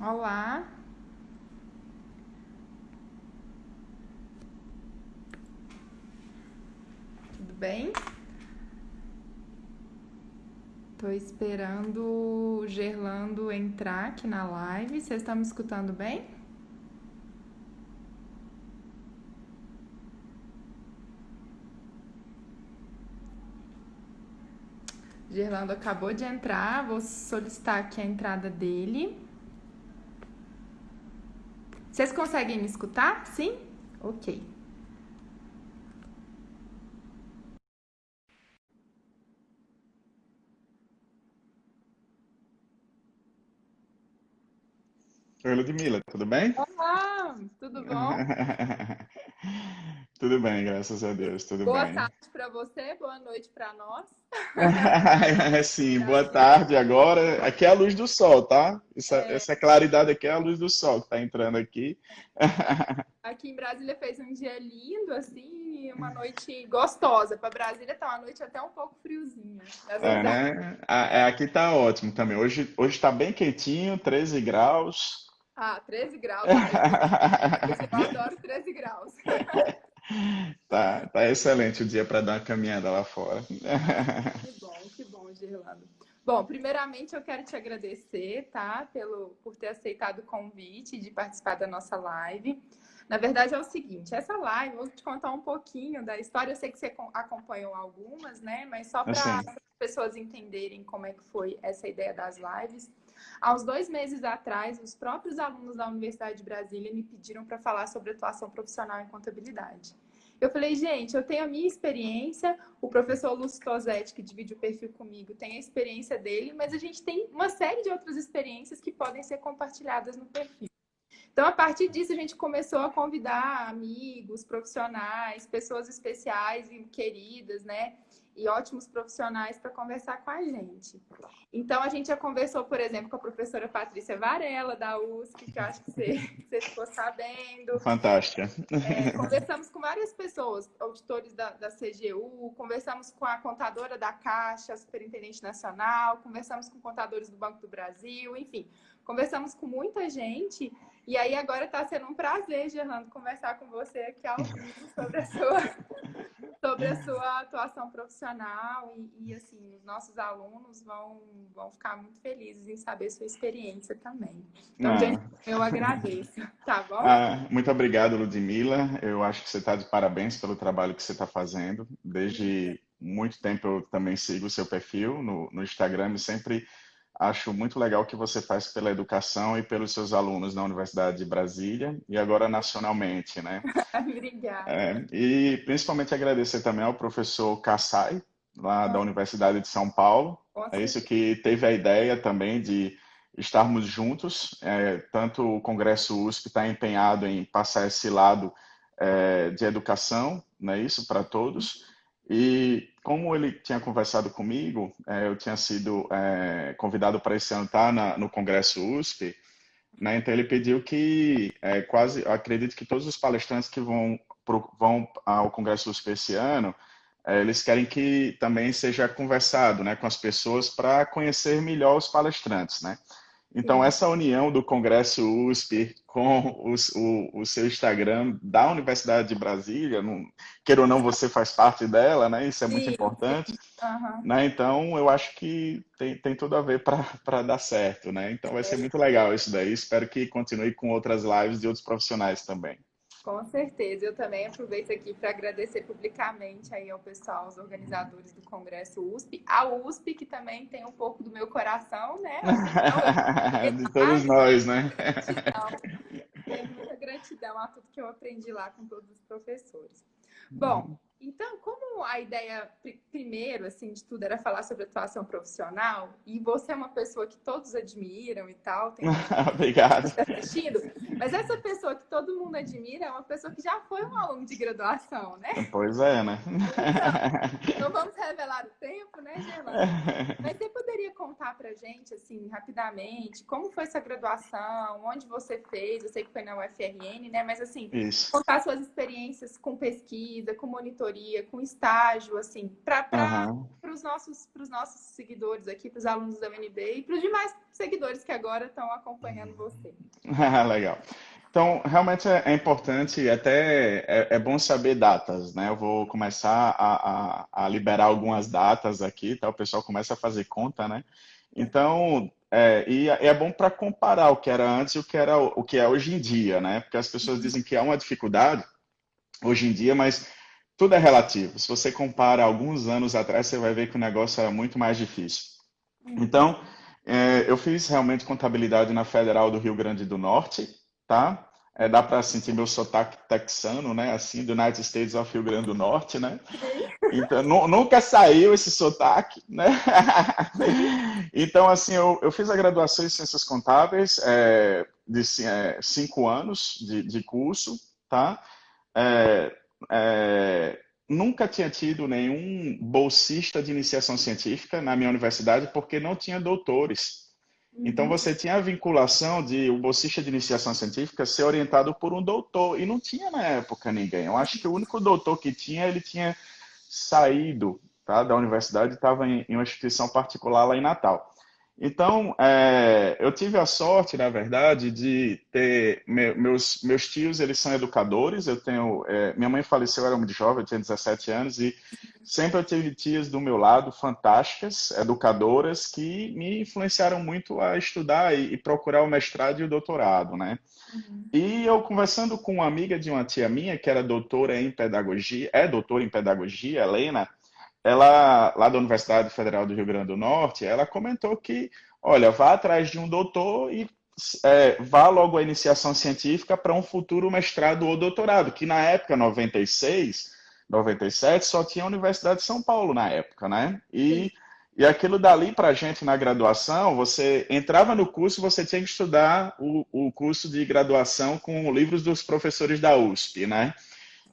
Olá, tudo bem? Tô esperando o Gerlando entrar aqui na live. Vocês estão me escutando bem? Gerlando acabou de entrar, vou solicitar aqui a entrada dele. Vocês conseguem me escutar? Sim? Ok. Oi, Ludmila, tudo bem? Olá, tudo bom? Tudo bem, graças a Deus, tudo Boa bem. tarde para você, boa noite para nós. Sim, boa Brasil. tarde agora. Aqui é a luz do sol, tá? Essa claridade aqui é a luz do sol que tá entrando aqui. Aqui em Brasília fez um dia lindo, assim, e uma noite gostosa. Para Brasília tá uma noite até um pouco friozinha, na É, verdade. né? Aqui tá ótimo também. Hoje tá bem quentinho, 13 graus. Ah, 13 graus, ai, eu adoro 13 graus. Tá excelente o dia para dar uma caminhada lá fora. Que bom, Gerlando. Bom, primeiramente eu quero te agradecer, tá, por ter aceitado o convite de participar da nossa live. Na verdade é o seguinte, essa live, eu vou te contar um pouquinho da história, eu sei que você acompanhou algumas, né, mas só para Assim, as pessoas entenderem como é que foi essa ideia das lives. Há uns 2 meses atrás, os próprios alunos da Universidade de Brasília me pediram para falar sobre atuação profissional em contabilidade. Eu falei, gente, eu tenho a minha experiência, o professor Lúcio Tosetti, que divide o perfil comigo, tem a experiência dele, mas a gente tem uma série de outras experiências que podem ser compartilhadas no perfil. Então, a partir disso, a gente começou a convidar amigos, profissionais, pessoas especiais e queridas, né? E ótimos profissionais para conversar com a gente. Então, a gente já conversou, por exemplo, com a professora Patrícia Varela, da USP, que eu acho que você ficou sabendo. fantástica. Conversamos com várias pessoas, auditores da CGU, conversamos com a contadora da Caixa, a superintendente nacional, conversamos com contadores do Banco do Brasil, enfim, conversamos com muita gente. E aí agora está sendo um prazer, Gerlando, conversar com você aqui ao vivo sobre a sua atuação profissional e assim, os nossos alunos vão ficar muito felizes em saber sua experiência também. Então, de Ah, antemão, eu agradeço, tá bom? muito obrigado, Ludmila. Eu acho que você está de parabéns pelo trabalho que você está fazendo. Desde muito tempo eu também sigo o seu perfil no Instagram e sempre acho muito legal o que você faz pela educação e pelos seus alunos na Universidade de Brasília e agora nacionalmente, né? Obrigada. E principalmente agradecer também ao professor Kassai, lá da Universidade de São Paulo. Com É isso certeza. que teve a ideia também de estarmos juntos. Tanto o Congresso USP está empenhado em passar esse lado de educação, né, isso para todos. E como ele tinha conversado comigo, eu tinha sido convidado para esse ano estar no Congresso USP, né? Então ele pediu que quase, eu acredito que todos os palestrantes que vão ao Congresso USP esse ano, eles querem que também seja conversado, né, com as pessoas para conhecer melhor os palestrantes, né? Então, Sim. essa união do Congresso USP com o seu Instagram da Universidade de Brasília, não, queira ou não, você faz parte dela, né? Isso é muito Sim, importante, aham. né? Então, eu acho que tem tudo a ver para dar certo, né? Então, vai ser muito legal isso daí. Espero que continue com outras lives de outros profissionais também. Com certeza. Eu também aproveito aqui para agradecer publicamente aí ao pessoal, aos organizadores do Congresso USP, a USP, que também tem um pouco do meu coração, né? Afinal, eu fiz De lá, todos nós, né? gratidão. Tenho muita gratidão a tudo que eu aprendi lá com todos os professores. Bom, então, como a ideia primeiro, assim, de tudo era falar sobre atuação profissional, e você é uma pessoa que todos admiram e tal, tem Obrigado. assistindo, mas essa pessoa que todo mundo admira é uma pessoa que já foi um aluno de graduação, né? Pois é, né? Então, não vamos revelar o tempo, né, Gerlando? Mas você poderia contar pra gente, assim, rapidamente, como foi essa graduação, onde você fez? Eu sei que foi na UFRN, né? Mas, assim, Isso. contar suas experiências com pesquisa, com monitoria, com estágio, assim, para Aham. os nossos seguidores aqui, para os alunos da UNB e para os demais seguidores que agora estão acompanhando você. Legal. Então, realmente é importante, até é bom saber datas, né? Eu vou começar a liberar algumas datas aqui, tá? O pessoal começa a fazer conta, né? Então, e é bom para comparar o que era antes e o que é hoje em dia, né? Porque as pessoas dizem que há uma dificuldade hoje em dia, mas tudo é relativo. Se você compara alguns anos atrás, você vai ver que o negócio era muito mais difícil. Então, eu fiz realmente contabilidade na Federal do Rio Grande do Norte, tá? Dá para sentir meu sotaque texano, né? Assim, do United States of Rio Grande do Norte, né? Então, nunca saiu esse sotaque, né? Então, assim, eu fiz a graduação em Ciências Contábeis, de 5 anos de curso, tá? Nunca tinha tido nenhum bolsista de iniciação científica na minha universidade porque não tinha doutores. Então você tinha a vinculação de o bolsista de iniciação científica ser orientado por um doutor e não tinha na época ninguém. Eu acho que o único doutor que tinha, ele tinha saído, tá, da universidade e estava em uma instituição particular lá em Natal. Então, eu tive a sorte, na verdade, de ter meus tios, eles são educadores. Minha mãe faleceu, eu era muito jovem, eu tinha 17 anos e sempre eu tive tias do meu lado, fantásticas, educadoras, que me influenciaram muito a estudar e procurar o mestrado e o doutorado, né? E eu conversando com uma amiga de uma tia minha, que era doutora em pedagogia, doutora em pedagogia, Helena, ela, lá da Universidade Federal do Rio Grande do Norte, ela comentou que, olha, vá atrás de um doutor e vá logo à iniciação científica para um futuro mestrado ou doutorado, que na época, 96, 97, só tinha a Universidade de São Paulo na época, né? E aquilo dali para a gente na graduação, você entrava no curso, você tinha que estudar o curso de graduação com livros dos professores da USP, né?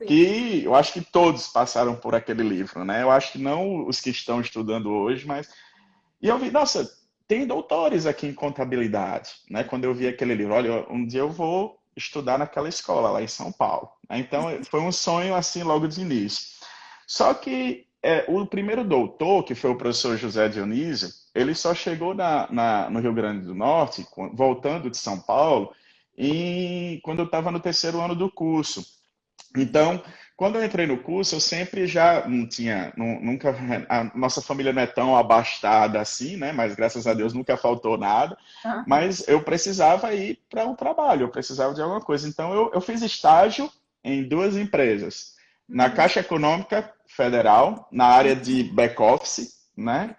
Que eu acho que todos passaram por aquele livro, né? Eu acho que não os que estão estudando hoje, mas... E eu vi, nossa, tem doutores aqui em contabilidade, né? Quando eu vi aquele livro, olha, um dia eu vou estudar naquela escola lá em São Paulo. Então, foi um sonho assim logo de início. Só que o primeiro doutor, que foi o professor José Dionísio, ele só chegou no Rio Grande do Norte, voltando de São Paulo, quando eu estava no 3º ano do curso. Então, quando eu entrei no curso, eu sempre já não tinha, nunca, a nossa família não é tão abastada assim, né? Mas graças a Deus nunca faltou nada. Mas eu precisava ir para um trabalho, eu precisava de alguma coisa. Então, eu fiz estágio em 2 empresas. Na Caixa Econômica Federal, na área de back-office, né?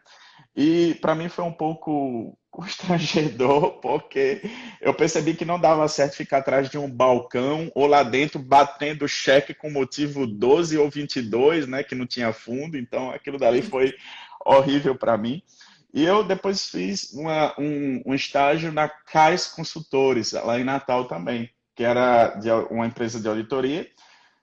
E para mim foi um pouco constrangedor, porque eu percebi que não dava certo ficar atrás de um balcão ou lá dentro batendo cheque com motivo 12 ou 22, né, que não tinha fundo. Então aquilo dali foi horrível para mim. E eu depois fiz um estágio na CAIS Consultores, lá em Natal também, que era de uma empresa de auditoria.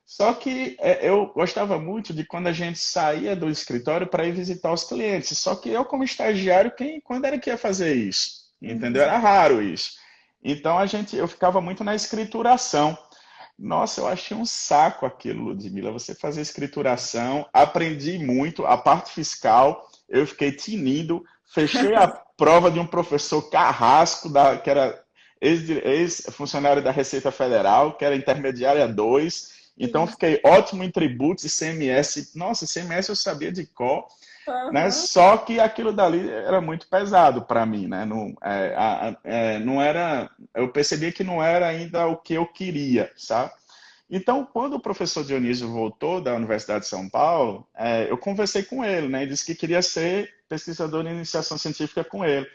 Só que eu gostava muito de quando a gente saía do escritório para ir visitar os clientes. Só que eu, como estagiário, quando era que ia fazer isso? Entendeu? Era raro isso. Então eu ficava muito na escrituração. Nossa, eu achei um saco aquilo, Ludmila. Você fazer escrituração, aprendi muito, a parte fiscal, eu fiquei tinindo, fechei a prova de um professor carrasco, que era ex-funcionário da Receita Federal, que era intermediária 2. Então, fiquei ótimo em tributos e CMS. Nossa, CMS eu sabia de cor, né? Só que aquilo dali era muito pesado para mim, né? Não era... Eu percebia que não era ainda o que eu queria, sabe? Então, quando o professor Dionísio voltou da Universidade de São Paulo, eu conversei com ele, né? Ele disse que queria ser pesquisador em iniciação científica com ele.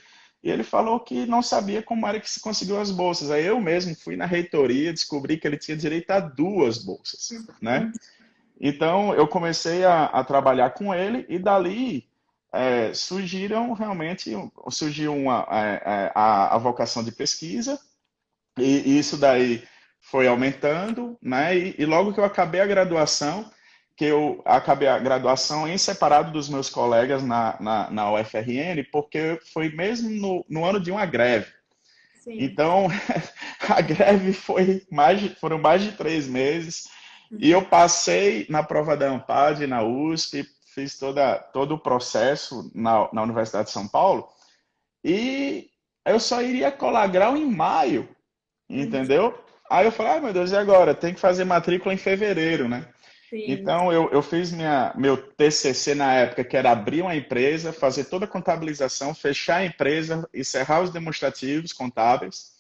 E ele falou que não sabia como era que se conseguiu as bolsas. Aí eu mesmo fui na reitoria, descobri que ele tinha direito a 2 bolsas, né? Então, eu comecei a trabalhar com ele e dali surgiu a vocação de pesquisa e isso daí foi aumentando, né? E logo que eu acabei a graduação, em separado dos meus colegas na UFRN, porque foi mesmo no ano de uma greve. Sim. Então, a greve foram mais de 3 meses, e eu passei na prova da ANPAD, na USP, fiz todo o processo na Universidade de São Paulo, e eu só iria colar grau em maio, Uhum. entendeu? Aí eu falei, ai meu Deus, e agora? Tem que fazer matrícula em fevereiro, né? Sim. Então eu fiz meu TCC na época, que era abrir uma empresa, fazer toda a contabilização, fechar a empresa, encerrar os demonstrativos contábeis,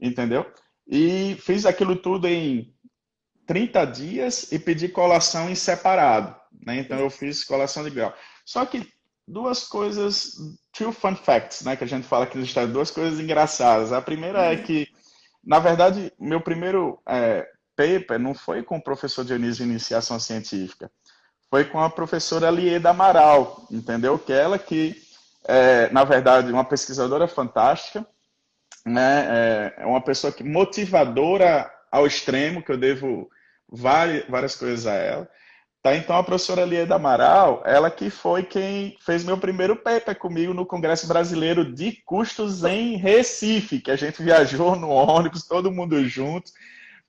entendeu? E fiz aquilo tudo em 30 dias e pedi colação em separado, né? Então eu fiz colação de grau. Só que duas coisas, two fun facts, né? Que a gente fala aqui nos Estados Unidos, duas coisas engraçadas. A primeira é que, na verdade, meu primeiro paper não foi com o professor Dionísio de Iniciação Científica, foi com a professora Lieda Amaral, entendeu? Que ela que, na verdade, uma pesquisadora fantástica, né? É uma pessoa que motivadora ao extremo, que eu devo várias coisas a ela. Tá, então a professora Lieda Amaral, ela que foi quem fez meu primeiro paper comigo no Congresso Brasileiro de Custos em Recife, que a gente viajou no ônibus, todo mundo junto,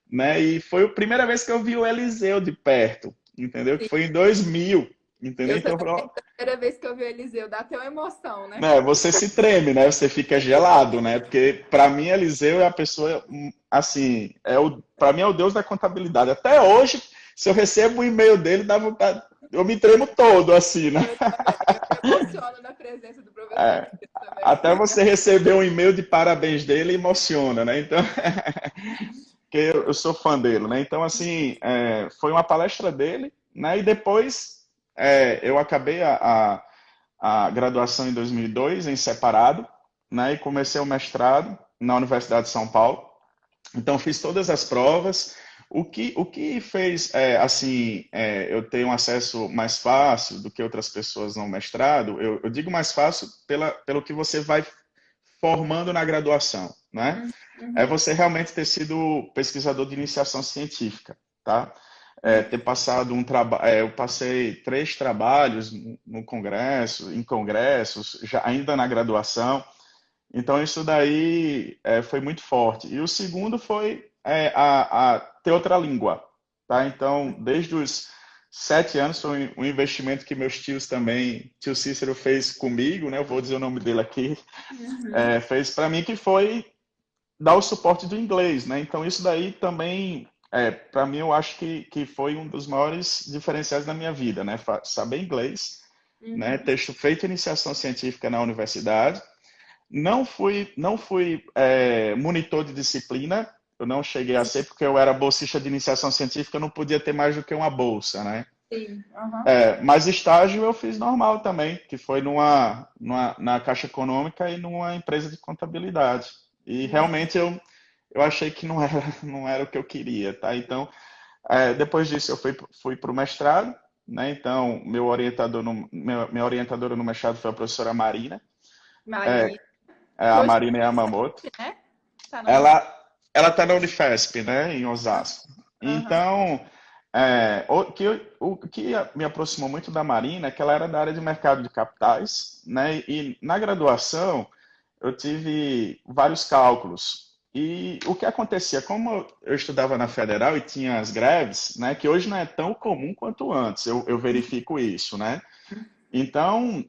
né? E foi a primeira vez que eu vi o Eliseu de perto, entendeu? Que Sim. foi em 2000, entendeu? Eu Então, também, a primeira vez que eu vi o Eliseu, dá até uma emoção, né? né, você se treme, né? Você fica gelado, né? Porque para mim Eliseu é a pessoa assim, para mim é o deus da contabilidade. Até hoje, se eu recebo um e-mail dele, dá vontade, eu me tremo todo assim, né? Eu também, eu me emociono na presença do professor É, Eliseu também. até você receber um e-mail de parabéns dele emociona, né? Então, que eu sou fã dele, né? Então, assim, foi uma palestra dele, né? E depois eu acabei a graduação em 2002 em separado, né? E comecei o mestrado na Universidade de São Paulo. Então fiz todas as provas. O que fez assim eu ter um acesso mais fácil do que outras pessoas no mestrado? Eu digo mais fácil pelo que você vai formando na graduação, né? É Uhum. você realmente ter sido pesquisador de iniciação científica, tá? Ter passado eu passei 3 trabalhos no congresso, em congressos, já ainda na graduação. Então isso daí foi muito forte. E o segundo foi a ter outra língua, tá? Então desde os 7 anos foi um investimento que meus tios também, tio Cícero fez comigo, né? Eu vou dizer o nome dele aqui, Uhum. fez para mim que foi dar o suporte do inglês, né? Então isso daí também, para mim, eu acho que foi um dos maiores diferenciais da minha vida, né? Saber inglês, né? Uhum. Ter feito iniciação científica na universidade. Não fui monitor de disciplina, eu não cheguei a ser porque eu era bolsista de iniciação científica, eu não podia ter mais do que uma bolsa, né? Sim. Uhum. Mas estágio eu fiz normal também, que foi na Caixa Econômica e numa empresa de contabilidade. E realmente eu achei que não era o que eu queria, tá? Então, depois disso eu fui para o mestrado, né? Então, minha orientadora no mestrado foi a professora Marina, Marina, que a hoje Marina está Yamamoto. na Unicesp, né? Tá na Unicesp. Ela está na Unifesp, né? Em Osasco. Uhum. Então, o que me aproximou muito da Marina é que ela era da área de mercado de capitais, né? E na graduação eu tive vários cálculos. E o que acontecia, como eu estudava na Federal e tinha as greves, né? Que hoje não é tão comum quanto antes, eu verifico isso, né? Então,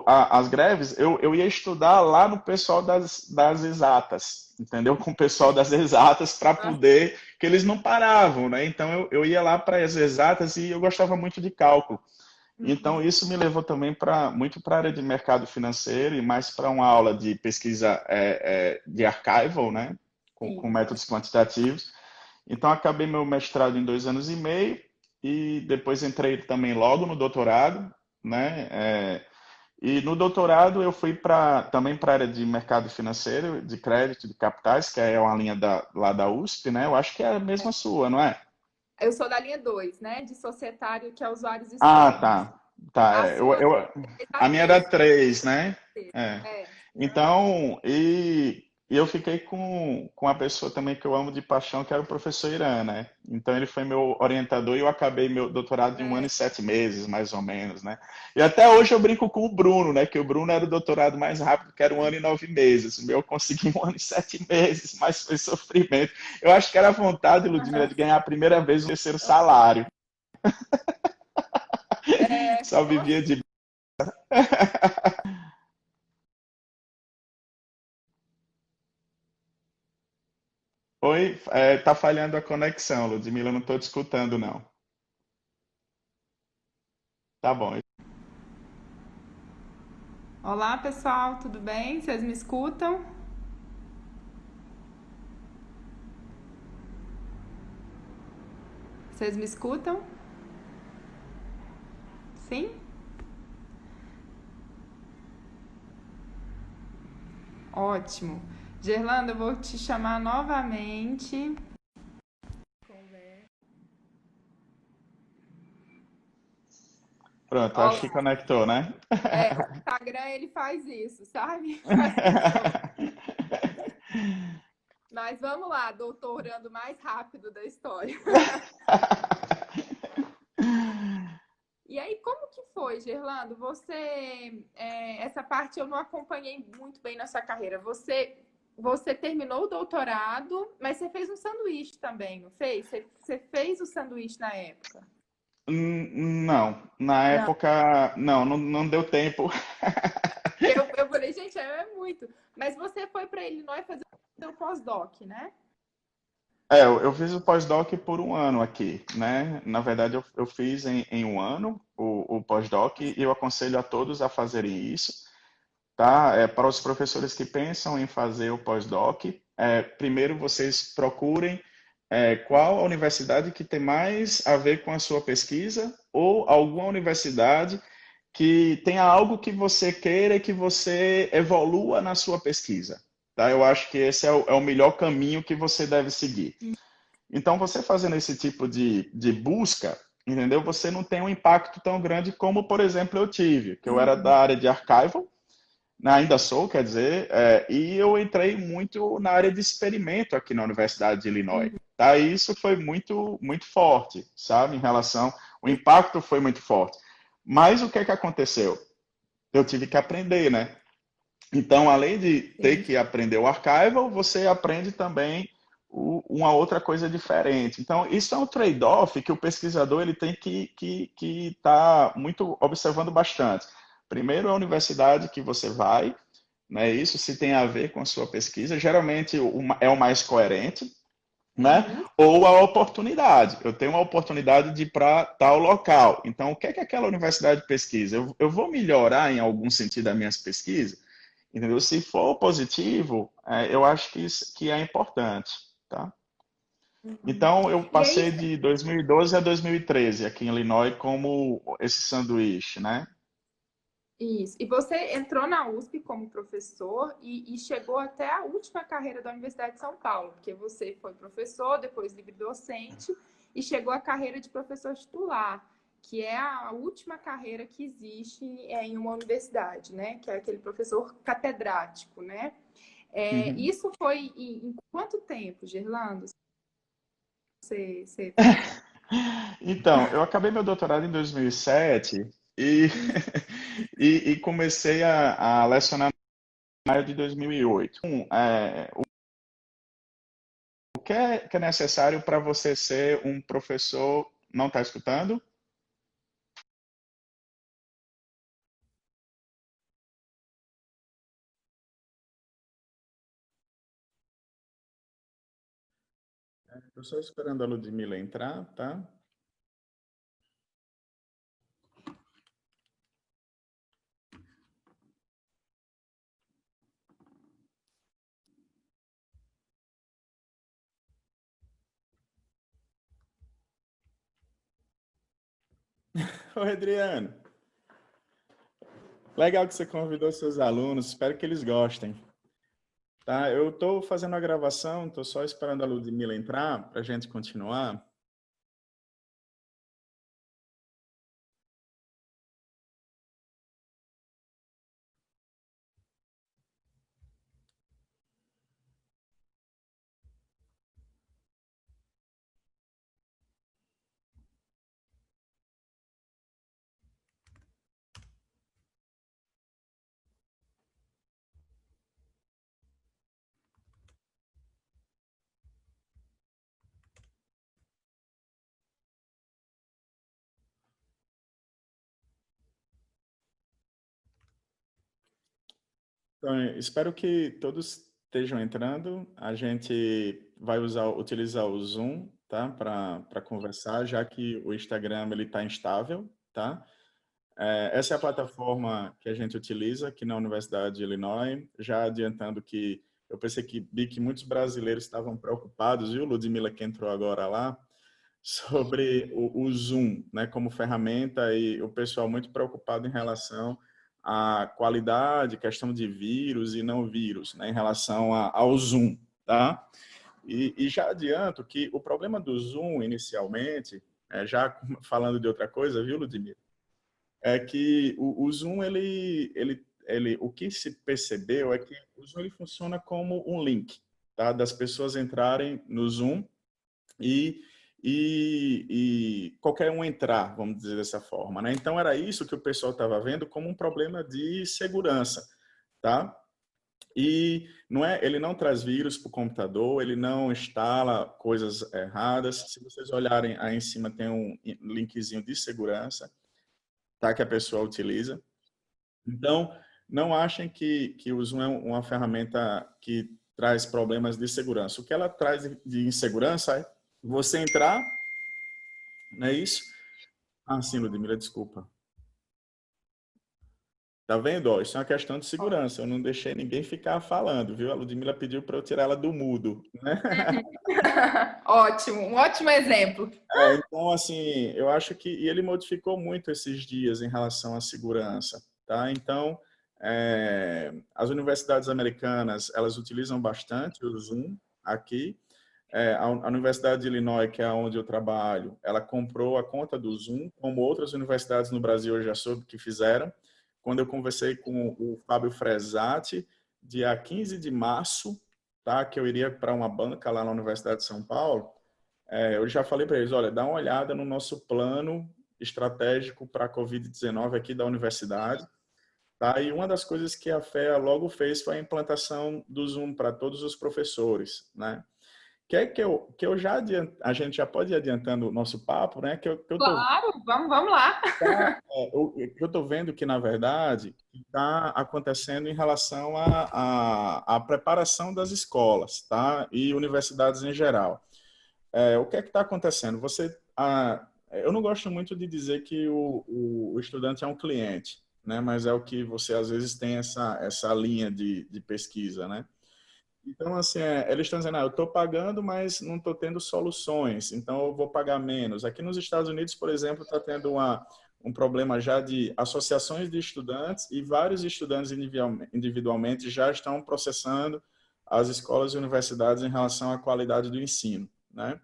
as greves, eu ia estudar lá no pessoal das exatas, entendeu? Com o pessoal das exatas para Ah, poder, que eles não paravam, né? Então, eu ia lá para as exatas e eu gostava muito de cálculo. Então, uhum. isso me levou também muito para a área de mercado financeiro e mais para uma aula de pesquisa de archival, né? Com Sim. métodos quantitativos. Então, acabei meu mestrado em 2 anos e meio e depois entrei também logo no doutorado, né? E no doutorado eu fui também para a área de mercado financeiro, de crédito, de capitais, que é uma linha lá da USP, né? Eu acho que é a mesma sua, não é? Eu sou da linha 2, né? De societário, que é usuários Ah, externos. tá. Tá, A sua é da a minha era 3. 3, né? É. É. Uhum. Então, e eu fiquei com uma pessoa também que eu amo de paixão, que era o professor Irã, né? Então ele foi meu orientador e eu acabei meu doutorado em 1 ano e 7 meses, mais ou menos, né? E até hoje eu brinco com o Bruno, né? Que o Bruno era o doutorado mais rápido, que era 1 ano e 9 meses. O meu eu consegui em 1 ano e 7 meses, mas foi sofrimento. Eu acho que era a vontade, Ludmila, de ganhar a primeira vez o terceiro salário. É, Só vivia oxe, de. Oi, tá falhando a conexão, Ludmila, eu não estou te escutando, não. Tá bom. olá pessoal, tudo bem? Vocês me escutam? Vocês me escutam? Sim? Ótimo. Gerlando, eu vou te chamar novamente. Pronto, acho que Olá. conectou, né? É, o Instagram ele faz isso, sabe? Faz isso. Mas vamos lá, doutorando mais rápido da história. E aí, como que foi, Gerlando? Essa parte eu não acompanhei muito bem na sua carreira. Você terminou o doutorado, mas você fez um sanduíche também, não fez? Você fez o sanduíche na época? Não, na Não. época, não deu tempo. Eu falei, gente, é muito. Mas você foi para Illinois fazer o pós-doc, né? Eu fiz o pós-doc por um ano aqui, né? Na verdade, eu fiz em um ano o pós-doc e eu aconselho a todos a fazerem isso, tá? Para os professores que pensam em fazer o pós-doc, primeiro vocês procurem qual a universidade que tem mais a ver com a sua pesquisa ou alguma universidade que tenha algo que você queira e que você evolua na sua pesquisa, tá? Eu acho que esse é o melhor caminho que você deve seguir. Então, você fazendo esse tipo de busca, entendeu? Você não tem um impacto tão grande como, por exemplo, eu tive, que eu era da área de archival, né, ainda sou, quer dizer, e eu entrei muito na área de experimento aqui na Universidade de Illinois. Tá? E isso foi muito, muito forte, sabe? Em relação, o impacto foi muito forte. Mas o que é que aconteceu? Eu tive que aprender, né? Então, além de ter Sim. que aprender o archival, você aprende também uma outra coisa diferente. Então, isso é um trade-off que o pesquisador ele tem que tá muito observando bastante. Primeiro, a universidade que você vai, né? Isso se tem a ver com a sua pesquisa. Geralmente é o mais coerente, né? Uhum. Ou a oportunidade. Eu tenho uma oportunidade de ir para tal local. Então, o que é que aquela universidade pesquisa? Eu vou melhorar em algum sentido as minhas pesquisas? Entendeu? Se for positivo, eu acho que é importante, tá? Então, eu E aí, passei de 2012 a 2013 aqui em Illinois como esse sanduíche, né? isso. E você entrou na USP como professor e chegou até a última carreira da Universidade de São Paulo, porque você foi professor, depois livre docente e chegou à carreira de professor titular, que é a última carreira que existe em uma universidade, né? Que é aquele professor catedrático, né? Uhum. Isso foi em quanto tempo, Gerlando? Você... Então, eu acabei meu doutorado em 2007 e, e comecei a lecionar em maio de 2008. O que é necessário para você ser um professor? Não está escutando? Estou só esperando a Ludmilla entrar, tá? Oi, Adriano. Legal que você convidou seus alunos, espero que eles gostem. Tá? Eu estou fazendo a gravação, estou só esperando a Ludmilla entrar para a gente continuar. Então, espero que todos estejam entrando. A gente vai utilizar o Zoom, tá? Para conversar, já que o Instagram ele está instável, tá? Essa é a plataforma que a gente utiliza aqui na Universidade de Illinois. Já adiantando que eu percebi que muitos brasileiros estavam preocupados, viu, Ludmila, que entrou agora lá, sobre o Zoom, né, como ferramenta, e o pessoal muito preocupado em relação à qualidade, questão de vírus e não vírus, né, em relação ao Zoom, tá? E já adianto que o problema do Zoom, inicialmente, já falando de outra coisa, viu, Ludmila? É que o Zoom, o que se percebeu é que o Zoom ele funciona como um link, tá? Das pessoas entrarem no Zoom e, e qualquer um entrar, vamos dizer dessa forma, né? Então era isso que o pessoal estava vendo como um problema de segurança, tá? E não é, ele não traz vírus para o computador, ele não instala coisas erradas. Se vocês olharem aí em cima tem um linkzinho de segurança, tá? Que a pessoa utiliza. Então, não achem que o Zoom é uma ferramenta que traz problemas de segurança. O que ela traz de insegurança é você entrar, não é isso? Ah, sim, Ludmila, desculpa. Tá vendo? Ó, isso é uma questão de segurança. Eu não deixei ninguém ficar falando, viu? A Ludmila pediu para eu tirar ela do mudo, né? Ótimo, um ótimo exemplo. Então, assim, eu acho que e ele modificou muito esses dias em relação à segurança, tá? Então, as universidades americanas, elas utilizam bastante o Zoom aqui. A Universidade de Illinois, que é onde eu trabalho, ela comprou a conta do Zoom, como outras universidades no Brasil eu já soube que fizeram. Quando eu conversei com o Fábio Fresati, dia 15 de março, tá? Que eu iria para uma banca lá na Universidade de São Paulo, eu já falei para eles, olha, dá uma olhada no nosso plano estratégico para a Covid-19 aqui da universidade, tá? E uma das coisas que a FEA logo fez foi a implantação do Zoom para todos os professores, né? Que eu já a gente já pode ir adiantando o nosso papo, né? Que eu tô Claro, vamos lá. eu tô vendo que na verdade está acontecendo em relação à preparação das escolas, tá? E universidades em geral. O que é que está acontecendo? Eu não gosto muito de dizer que o estudante é um cliente, né? Mas é o que você às vezes tem essa linha de pesquisa, né? Então, assim, eles estão dizendo, eu estou pagando, mas não estou tendo soluções, então eu vou pagar menos. Aqui nos Estados Unidos, por exemplo, está tendo um problema já de associações de estudantes e vários estudantes individualmente já estão processando as escolas e universidades em relação à qualidade do ensino, né?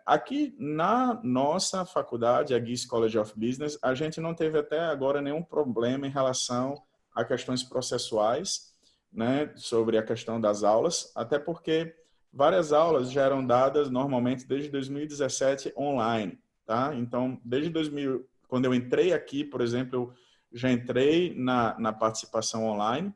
Aqui na nossa faculdade, a Geese College of Business, a gente não teve até agora nenhum problema em relação a questões processuais, né, sobre a questão das aulas, até porque várias aulas já eram dadas normalmente desde 2017 online, tá? Então, desde 2000, quando eu entrei aqui, por exemplo, eu já entrei na participação online.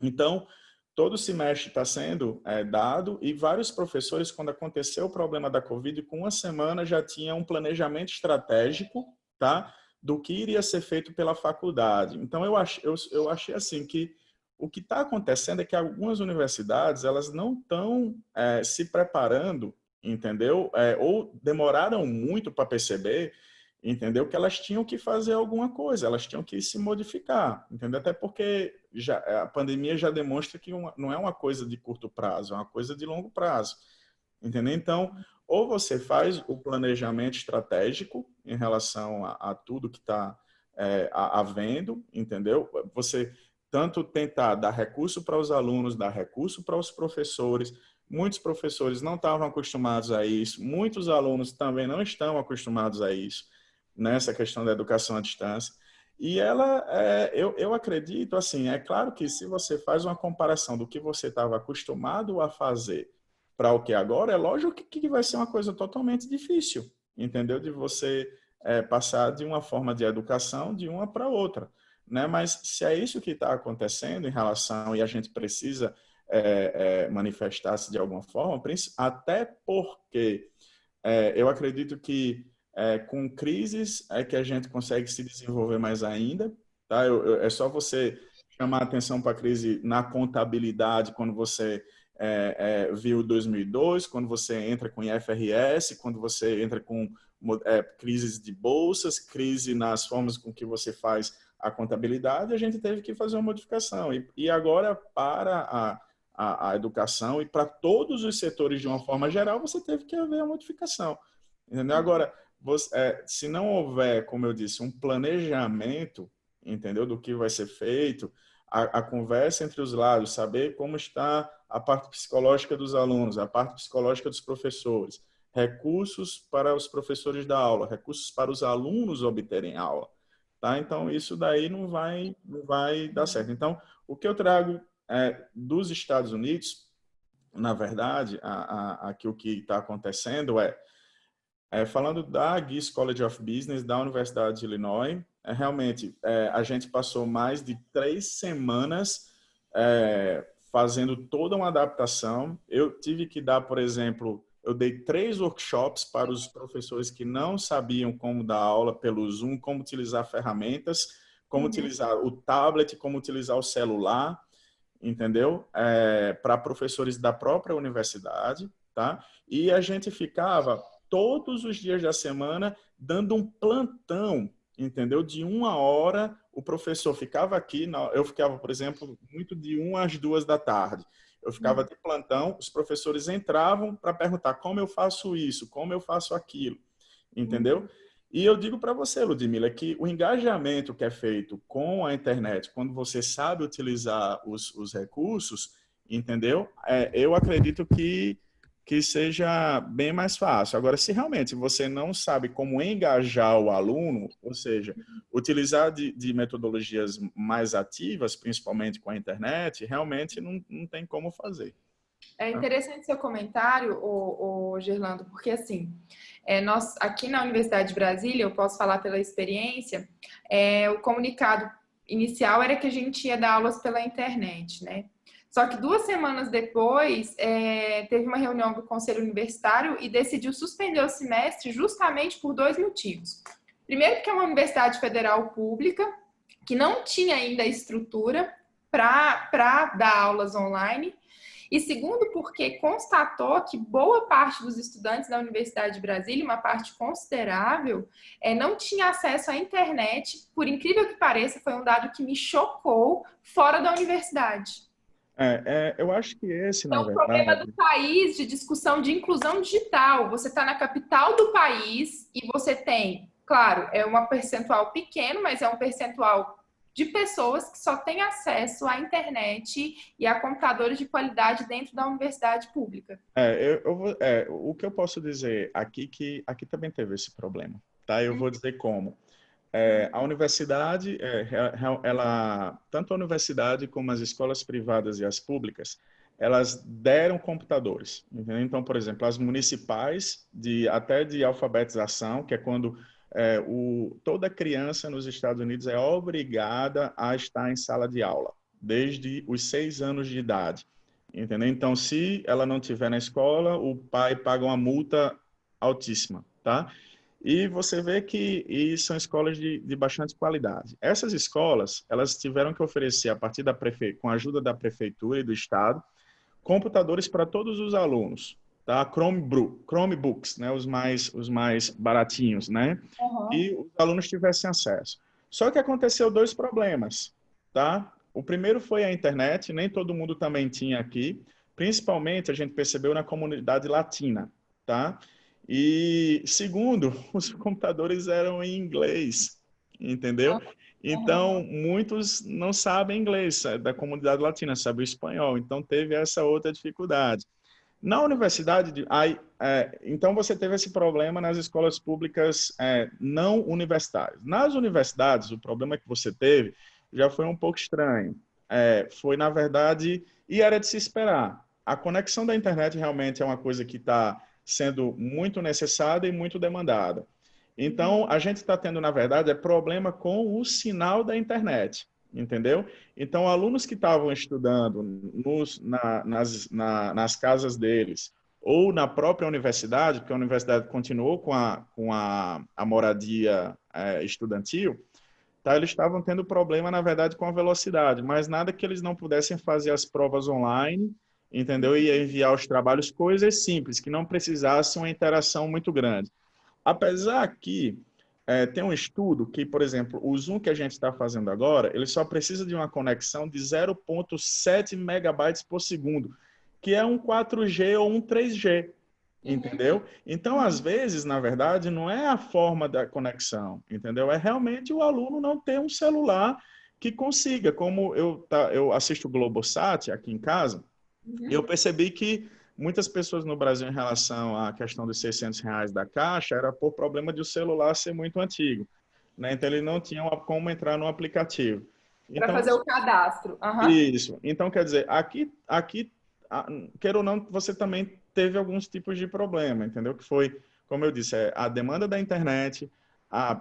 Então, todo semestre está sendo dado e vários professores, quando aconteceu o problema da Covid, com uma semana já tinha um planejamento estratégico, tá? Do que iria ser feito pela faculdade. Então, eu achei assim que o que está acontecendo é que algumas universidades elas não estão se preparando, entendeu? Ou demoraram muito para perceber, entendeu? Que elas tinham que fazer alguma coisa, elas tinham que se modificar, entendeu? Até porque a pandemia já demonstra que não é uma coisa de curto prazo, é uma coisa de longo prazo, entendeu? Então, ou você faz o planejamento estratégico em relação a tudo que está havendo, entendeu? Você tanto tentar dar recurso para os alunos, dar recurso para os professores. Muitos professores não estavam acostumados a isso, muitos alunos também não estão acostumados a isso, nessa questão da educação à distância. E eu acredito, assim, é claro que se você faz uma comparação do que você estava acostumado a fazer para o que agora, é lógico que vai ser uma coisa totalmente difícil, entendeu? De você passar de uma forma de educação de uma para outra, né? Mas se é isso que está acontecendo em relação e a gente precisa manifestar-se de alguma forma, até porque eu acredito que com crises é que a gente consegue se desenvolver mais ainda, tá? É só você chamar a atenção para a crise na contabilidade, quando você viu 2002, quando você entra com IFRS, quando você entra com crises de bolsas, crise nas formas com que você faz a contabilidade, a gente teve que fazer uma modificação. E agora, para a educação e para todos os setores de uma forma geral, você teve que haver a modificação. Entendeu? Agora, se não houver, como eu disse, um planejamento, entendeu, do que vai ser feito, a conversa entre os lados, saber como está a parte psicológica dos alunos, a parte psicológica dos professores, recursos para os professores da aula, recursos para os alunos obterem aula, tá? Então, isso daí não vai dar certo. Então, o que eu trago dos Estados Unidos, na verdade, aqui o que está acontecendo falando da Geese College of Business, da Universidade de Illinois, realmente, a gente passou mais de 3 semanas fazendo toda uma adaptação. Eu tive que dar, por exemplo, eu dei 3 workshops para os professores que não sabiam como dar aula pelo Zoom, como utilizar ferramentas, como utilizar o tablet, como utilizar o celular, entendeu? Para professores da própria universidade, tá? E a gente ficava todos os dias da semana dando um plantão, entendeu? De 1 hora, o professor ficava aqui, eu ficava, por exemplo, muito de 1 às 2 da tarde. Eu ficava de plantão, os professores entravam para perguntar como eu faço isso, como eu faço aquilo, entendeu? E eu digo para você, Ludmila, que o engajamento que é feito com a internet, quando você sabe utilizar os recursos, entendeu? Eu acredito que seja bem mais fácil. Agora, se realmente você não sabe como engajar o aluno, ou seja, utilizar de metodologias mais ativas, principalmente com a internet, realmente não tem como fazer. É interessante seu comentário, Gerlando, porque assim, nós aqui na Universidade de Brasília, eu posso falar pela experiência, o comunicado inicial era que a gente ia dar aulas pela internet, né? Só que 2 semanas depois, teve uma reunião do Conselho Universitário e decidiu suspender o semestre justamente por 2 motivos. Primeiro, porque é uma universidade federal pública, que não tinha ainda estrutura para dar aulas online. E segundo, porque constatou que boa parte dos estudantes da Universidade de Brasília, uma parte considerável, não tinha acesso à internet. Por incrível que pareça, foi um dado que me chocou fora da universidade. Eu acho que esse, na Então, o problema verdade... do país de discussão de inclusão digital, você está na capital do país e você tem, claro, é um percentual pequeno, mas é um percentual de pessoas que só têm acesso à internet e a computadores de qualidade dentro da universidade pública. O que eu posso dizer aqui, que aqui também teve esse problema, tá? Eu vou dizer como. A universidade, tanto a universidade como as escolas privadas e as públicas, elas deram computadores. Entendeu? Então, por exemplo, as municipais, até de alfabetização, que é quando toda criança nos Estados Unidos é obrigada a estar em sala de aula, desde os 6 anos de idade. Entendeu? Então, se ela não estiver na escola, o pai paga uma multa altíssima, tá? E você vê que são escolas de bastante qualidade. Essas escolas, elas tiveram que oferecer, a partir com a ajuda da prefeitura e do estado, computadores para todos os alunos, tá? Chromebooks, né? Os mais baratinhos, né? E os alunos tivessem acesso. Só que aconteceu 2 problemas, tá? O primeiro foi a internet, nem todo mundo também tinha aqui, principalmente a gente percebeu na comunidade latina, tá? E segundo, os computadores eram em inglês, entendeu? Então, muitos não sabem inglês, da comunidade latina, sabem o espanhol, então teve essa outra dificuldade. Na universidade, então você teve esse problema nas escolas públicas não universitárias. Nas universidades, o problema que você teve já foi um pouco estranho. Foi, na verdade, e era de se esperar. A conexão da internet realmente é uma coisa que está sendo muito necessária e muito demandada. Então, a gente está tendo, na verdade, problema com o sinal da internet, entendeu? Então, alunos que estavam estudando nas casas deles ou na própria universidade, porque a universidade continuou com a moradia estudantil, tá? Eles estavam tendo problema, na verdade, com a velocidade, mas nada que eles não pudessem fazer as provas online, entendeu? E enviar os trabalhos, coisas simples, que não precisassem uma interação muito grande. Apesar que tem um estudo que, por exemplo, o Zoom que a gente está fazendo agora, ele só precisa de uma conexão de 0,7 megabytes por segundo, que é um 4G ou um 3G, entendeu? Então, às vezes, na verdade, não é a forma da conexão, entendeu? É realmente o aluno não ter um celular que consiga, como eu assisto o Globosat aqui em casa, e eu percebi que muitas pessoas no Brasil, em relação à questão dos R$ 600 da Caixa, era por problema de o celular ser muito antigo, né? Então, ele não tinha como entrar no aplicativo. Para Então, fazer o cadastro. Uhum. isso. Então, quer dizer, aqui, queira ou não, você também teve alguns tipos de problema, entendeu? Que foi, como eu disse, a demanda da internet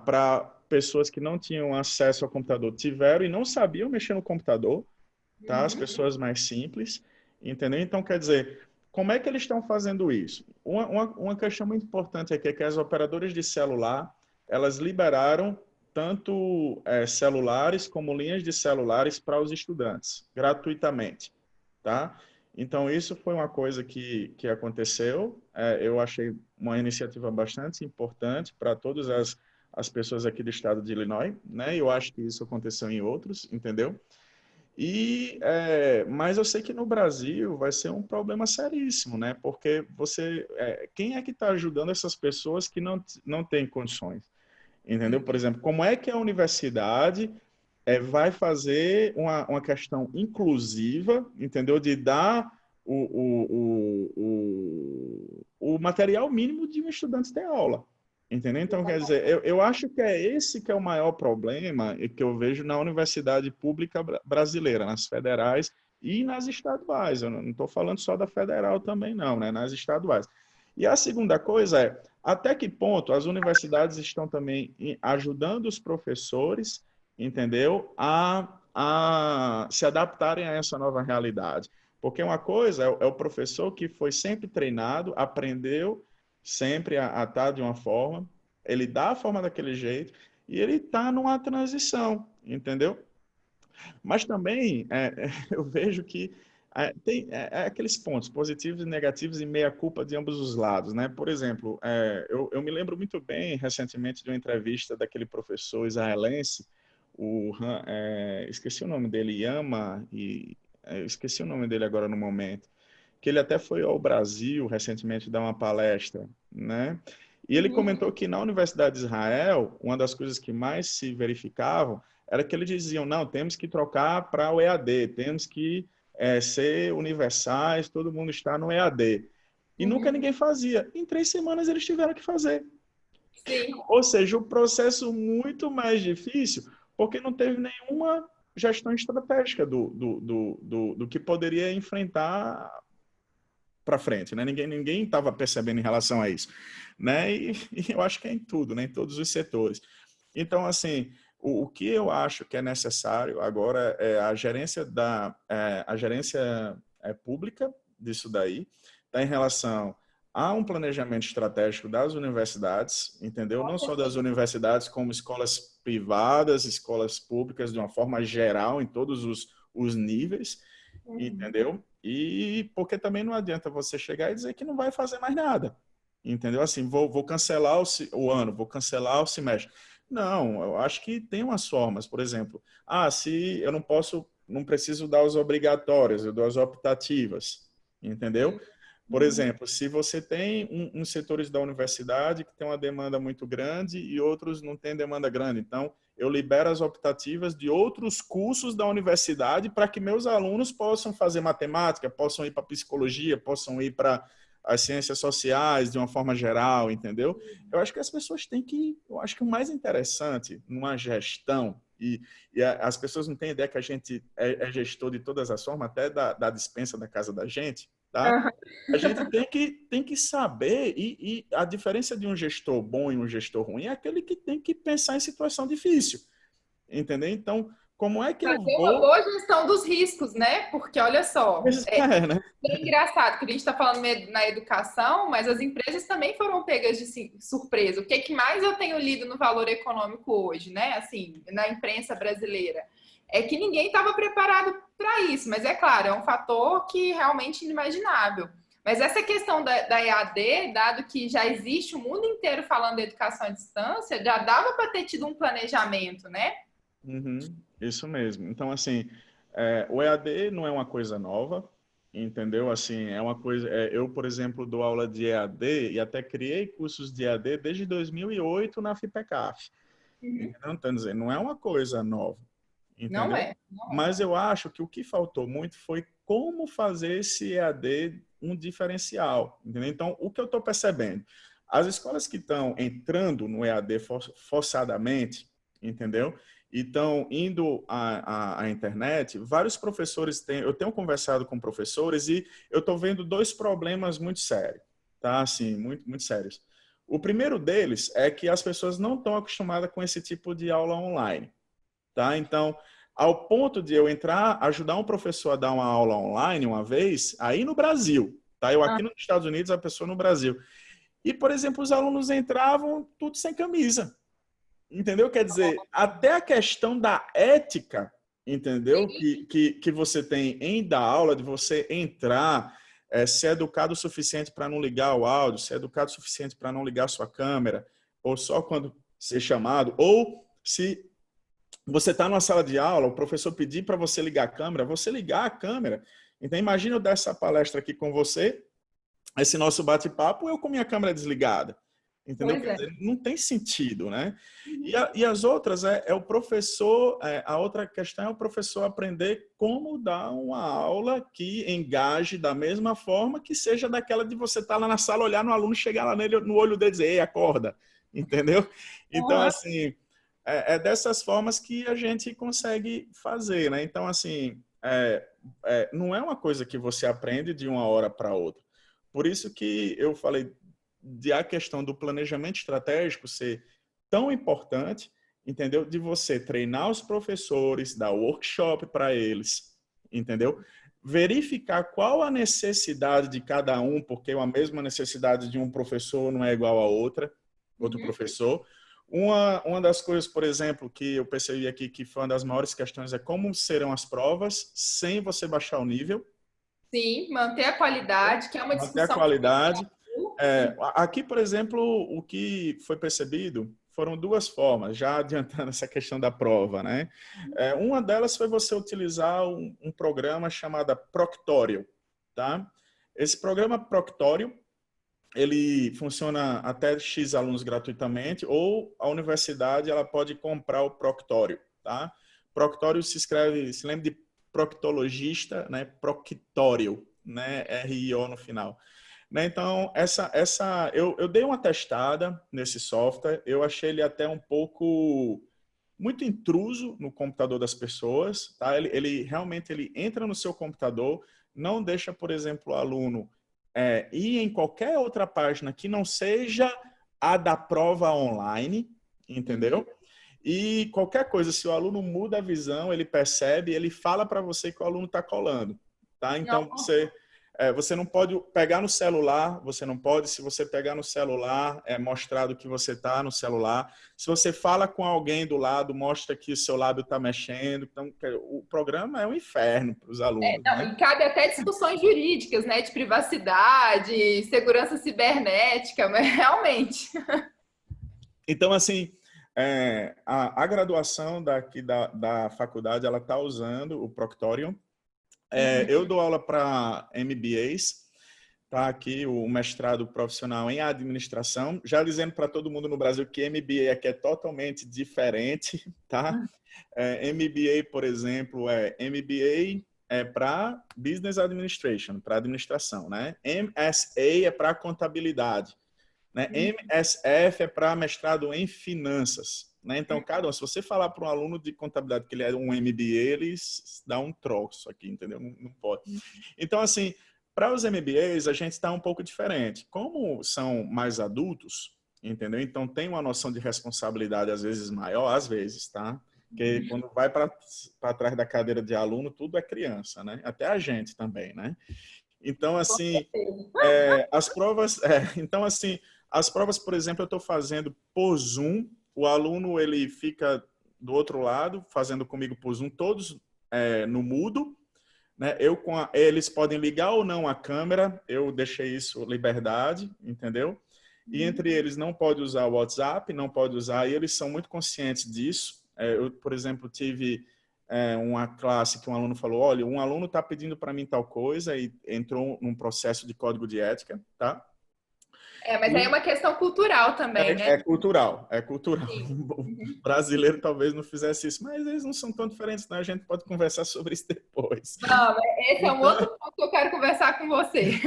para pessoas que não tinham acesso ao computador tiveram e não sabiam mexer no computador, tá? As pessoas mais simples, entendeu? Então, quer dizer, como é que eles estão fazendo isso? Uma questão muito importante aqui é que as operadoras de celular, elas liberaram tanto celulares como linhas de celulares para os estudantes, gratuitamente, tá? Então, isso foi uma coisa que aconteceu. Eu achei uma iniciativa bastante importante para todas as pessoas aqui do estado de Illinois, né? Eu acho que isso aconteceu em outros, entendeu? Mas eu sei que no Brasil vai ser um problema seríssimo, né? Porque quem é que está ajudando essas pessoas que não têm condições? Entendeu? Por exemplo, como é que a universidade vai fazer uma questão inclusiva, entendeu? De dar o material mínimo de um estudante ter aula. Entendeu? Então, quer dizer, eu acho que é esse que é o maior problema que eu vejo na universidade pública brasileira, nas federais e nas estaduais. Eu não estou falando só da federal também, não, né? Nas estaduais. E a segunda coisa é, até que ponto as universidades estão também ajudando os professores, entendeu? A se adaptarem a essa nova realidade. Porque uma coisa é o professor que foi sempre treinado, aprendeu sempre a estar de uma forma, ele dá a forma daquele jeito e ele está numa transição, entendeu? Mas também eu vejo que tem aqueles pontos positivos e negativos e meia-culpa de ambos os lados, né? Por exemplo, eu me lembro muito bem recentemente de uma entrevista daquele professor israelense, esqueci o nome dele, esqueci o nome dele agora no momento, que ele até foi ao Brasil recentemente dar uma palestra, né? E ele comentou que na Universidade de Israel, uma das coisas que mais se verificavam era que eles diziam, não, temos que trocar para o EAD, temos que ser universais, todo mundo está no EAD. E nunca ninguém fazia. Em 3 semanas eles tiveram que fazer. Sim. Ou seja, o processo muito mais difícil, porque não teve nenhuma gestão estratégica do que poderia enfrentar para frente, né? Ninguém estava percebendo em relação a isso, né? E eu acho que é em tudo, né? Em todos os setores. Então, assim, o que eu acho que é necessário agora é a gerência pública disso daí, tá em relação a um planejamento estratégico das universidades, entendeu? Não só das universidades, como escolas privadas, escolas públicas, de uma forma geral, em todos os níveis, entendeu? E porque também não adianta você chegar e dizer que não vai fazer mais nada, entendeu? Assim, vou cancelar o ano, vou cancelar o semestre. Não, eu acho que tem umas formas, por exemplo, se eu não preciso dar os obrigatórios, eu dou as optativas, entendeu? Por exemplo, se você tem uns setores da universidade que tem uma demanda muito grande e outros não têm demanda grande, então eu libero as optativas de outros cursos da universidade para que meus alunos possam fazer matemática, possam ir para psicologia, possam ir para as ciências sociais de uma forma geral, entendeu? Eu acho que as pessoas têm que, eu acho que o mais interessante numa gestão e as pessoas não têm ideia que a gente é gestor de todas as formas, até da despensa da casa da gente, tá? A gente tem que saber, e a diferença de um gestor bom e um gestor ruim é aquele que tem que pensar em situação difícil, entendeu? Então, como é que eu Fazer uma vou... boa gestão dos riscos, né? Porque olha só, Né? é engraçado que a gente está falando na educação, mas as empresas também foram pegas de surpresa. O que é que mais eu tenho lido no Valor Econômico hoje, né? Assim, na imprensa brasileira, é que ninguém estava preparado para isso. Mas é claro, é um fator que realmente inimaginável. Mas essa questão da EAD, dado que já existe o mundo inteiro falando de educação à distância, já dava para ter tido um planejamento, né? Uhum, isso mesmo. Então, assim, o EAD não é uma coisa nova, entendeu? Assim, é uma coisa... eu, por exemplo, dou aula de EAD e até criei cursos de EAD desde 2008 na FIPECAF. Uhum. Entendeu? Então, dizer, não é uma coisa nova, Não entendeu? é, não é. Mas eu acho que o que faltou muito foi como fazer esse EAD um diferencial, entendeu? Então, o que eu estou percebendo? As escolas que estão entrando no EAD forçadamente, entendeu? E estão indo à internet, vários professores têm... Eu tenho conversado com professores e eu estou vendo dois problemas muito sérios, tá? Assim, muito, muito sérios. O primeiro deles é que as pessoas não estão acostumadas com esse tipo de aula online, tá? Então, ao ponto de eu entrar, ajudar um professor a dar uma aula online uma vez, aí no Brasil, tá? Eu Ah, aqui nos Estados Unidos, a pessoa no Brasil. E, por exemplo, os alunos entravam tudo sem camisa, entendeu? Quer dizer, até a questão da ética, entendeu? Que você tem em dar aula, de você entrar, ser educado o suficiente para não ligar o áudio, ser educado o suficiente para não ligar a sua câmera, ou só quando ser chamado, ou se você está numa sala de aula, o professor pedir para você ligar a câmera, você ligar a câmera. Então, imagina eu dar essa palestra aqui com você, esse nosso bate-papo, eu com minha câmera desligada. Entendeu? pois Quer é. dizer, não tem sentido, né? Uhum. E as outras é o professor, a outra questão é o professor aprender como dar uma aula que engaje da mesma forma que seja daquela de você estar lá na sala, olhar no aluno, chegar lá nele, no olho dele e dizer, ei, acorda, entendeu? Então, Uhum. assim, é dessas formas que a gente consegue fazer, né? Então, assim, não é uma coisa que você aprende de uma hora para outra. Por isso que eu falei de a questão do planejamento estratégico ser tão importante, entendeu? De você treinar os professores, dar workshop para eles, entendeu? Verificar qual a necessidade de cada um, porque a mesma necessidade de um professor não é igual a outra, outro Uhum. professor. Uma das coisas, por exemplo, que eu percebi aqui que foi uma das maiores questões é como serão as provas sem você baixar o nível. Sim, manter a qualidade, que é uma Manter a discussão que tem qualidade. e Aqui, por exemplo, o que foi percebido foram duas formas, já adiantando essa questão da prova, né? Uma delas foi você utilizar um programa chamado Proctório, tá? Esse programa Proctório, ele funciona até X alunos gratuitamente, ou a universidade ela pode comprar o Proctório, tá? Proctório se escreve, se lembra de proctologista, né? Proctório, né? R-I-O no final. Né? Então, eu dei uma testada nesse software, eu achei ele até um pouco muito intruso no computador das pessoas, tá? Ele realmente ele entra no seu computador, não deixa, por exemplo, o aluno ir em qualquer outra página que não seja a da prova online, uhum. entendeu? E qualquer coisa, se o aluno muda a visão, ele percebe, ele fala para você que o aluno está colando, tá? Não, Então, você não pode pegar no celular, você não pode, se você pegar no celular, mostrar do que você está no celular. Se você fala com alguém do lado, mostra que o seu lábio está mexendo. Então, o programa é um inferno para os alunos, não, né? e cabe até discussões jurídicas, né, de privacidade, segurança cibernética, mas realmente. Então, assim, a graduação daqui da faculdade, ela está usando o Proctorium. Uhum. Eu dou aula para MBAs, tá aqui o mestrado profissional em administração, já dizendo para todo mundo no Brasil que MBA aqui é totalmente diferente, tá? MBA, por exemplo, MBA para Business Administration, para administração, né? MSA é para contabilidade, né? MSF é para mestrado em finanças, né? Então, se você falar para um aluno de contabilidade que ele é um MBA, ele dá um troço aqui, entendeu? Não pode. Então, assim, para os MBAs, a gente está um pouco diferente. Como são mais adultos, entendeu? Então, tem uma noção de responsabilidade, às vezes, maior, às vezes, tá? Porque quando vai para trás da cadeira de aluno, tudo é criança, né? Até a gente também, né? Então, assim, as provas... então, assim, as provas, por exemplo, eu estou fazendo por Zoom. O aluno, ele fica do outro lado, fazendo comigo por Zoom, todos no mudo, né? Eles podem ligar ou não a câmera, eu deixei isso liberdade, entendeu? E entre eles não pode usar o WhatsApp, não pode usar, e eles são muito conscientes disso. Eu, por exemplo, tive uma classe que um aluno falou, olha, um aluno está pedindo para mim tal coisa e entrou num processo de código de ética, tá? Mas aí é uma questão cultural também, né? É cultural, é cultural. Sim. O brasileiro talvez não fizesse isso, mas eles não são tão diferentes, né? A gente pode conversar sobre isso depois. Não, esse é um outro ponto que eu quero conversar com você.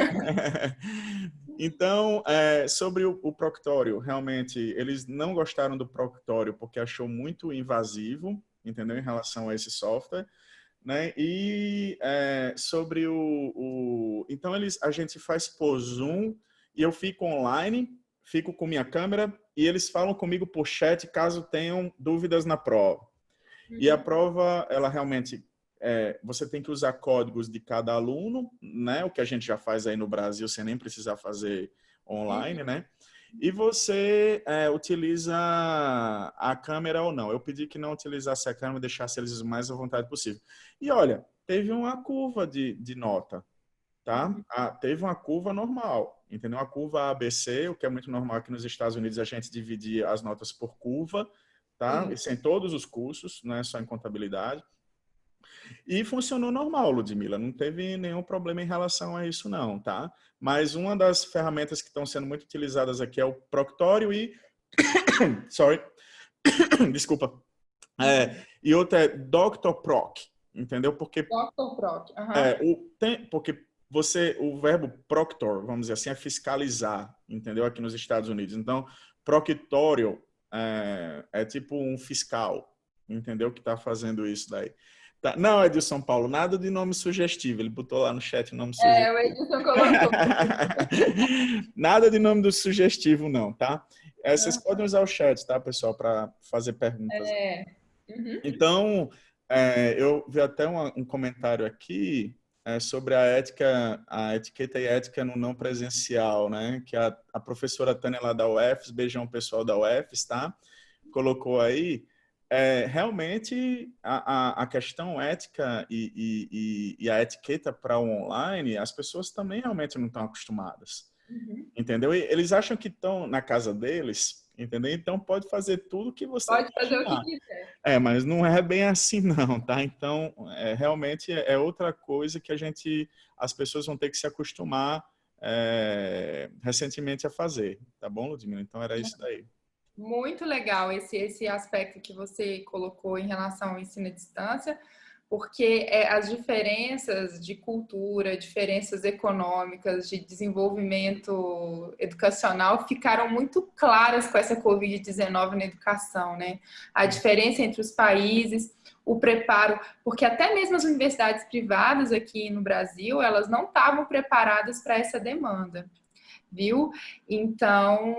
Então, sobre o Proctório, realmente, eles não gostaram do Proctório porque achou muito invasivo, entendeu? Em relação a esse software, né? E sobre então, a gente faz por Zoom e eu fico online, fico com minha câmera e eles falam comigo por chat caso tenham dúvidas na prova. E a prova, ela realmente... você tem que usar códigos de cada aluno, né? O que a gente já faz aí no Brasil, sem nem precisar fazer online, né? E você utiliza a câmera ou não. Eu pedi que não utilizasse a câmera, deixasse eles o mais à vontade possível. E olha, teve uma curva de nota, tá? Teve uma curva normal, entendeu? Uma curva ABC, o que é muito normal aqui nos Estados Unidos, a gente dividir as notas por curva, tá? Isso em todos os cursos, não é só em contabilidade. E funcionou normal, Ludmila, não teve nenhum problema em relação a isso não, tá? Mas uma das ferramentas que estão sendo muito utilizadas aqui é o Proctório e... Sorry. Desculpa. E outra é Dr. Proc, entendeu? Porque... Dr. Proc. porque o verbo proctor, vamos dizer assim, é fiscalizar, entendeu? Aqui nos Estados Unidos. Então, proctório é tipo um fiscal, entendeu? Que está fazendo isso daí. Tá. Não, é de São Paulo, nada de nome sugestivo. Ele botou lá no chat o nome sugestivo. O Edson colocou. Nada de nome do sugestivo, não, tá? Vocês podem usar o chat, tá, pessoal, para fazer perguntas. Então, eu vi até um comentário aqui sobre a etiqueta e ética no não presencial, né? Que a professora Tânia lá da UFES, beijão pessoal da UFES, tá? Colocou aí. Realmente, a questão ética e a etiqueta para o online, as pessoas também realmente não estão acostumadas. Entendeu? E eles acham que estão na casa deles, entendeu? Então, pode fazer tudo que você Pode fazer imaginar. o que quiser. Mas não é bem assim não, tá? Então, realmente é outra coisa que as pessoas vão ter que se acostumar recentemente a fazer, tá bom, Ludmila? Então, era isso daí. Muito legal esse aspecto que você colocou em relação ao ensino à distância, porque as diferenças de cultura, diferenças econômicas, de desenvolvimento educacional ficaram muito claras com essa Covid-19 na educação, né? A diferença entre os países, o preparo, porque até mesmo as universidades privadas aqui no Brasil, elas não estavam preparadas para essa demanda. Viu? Então,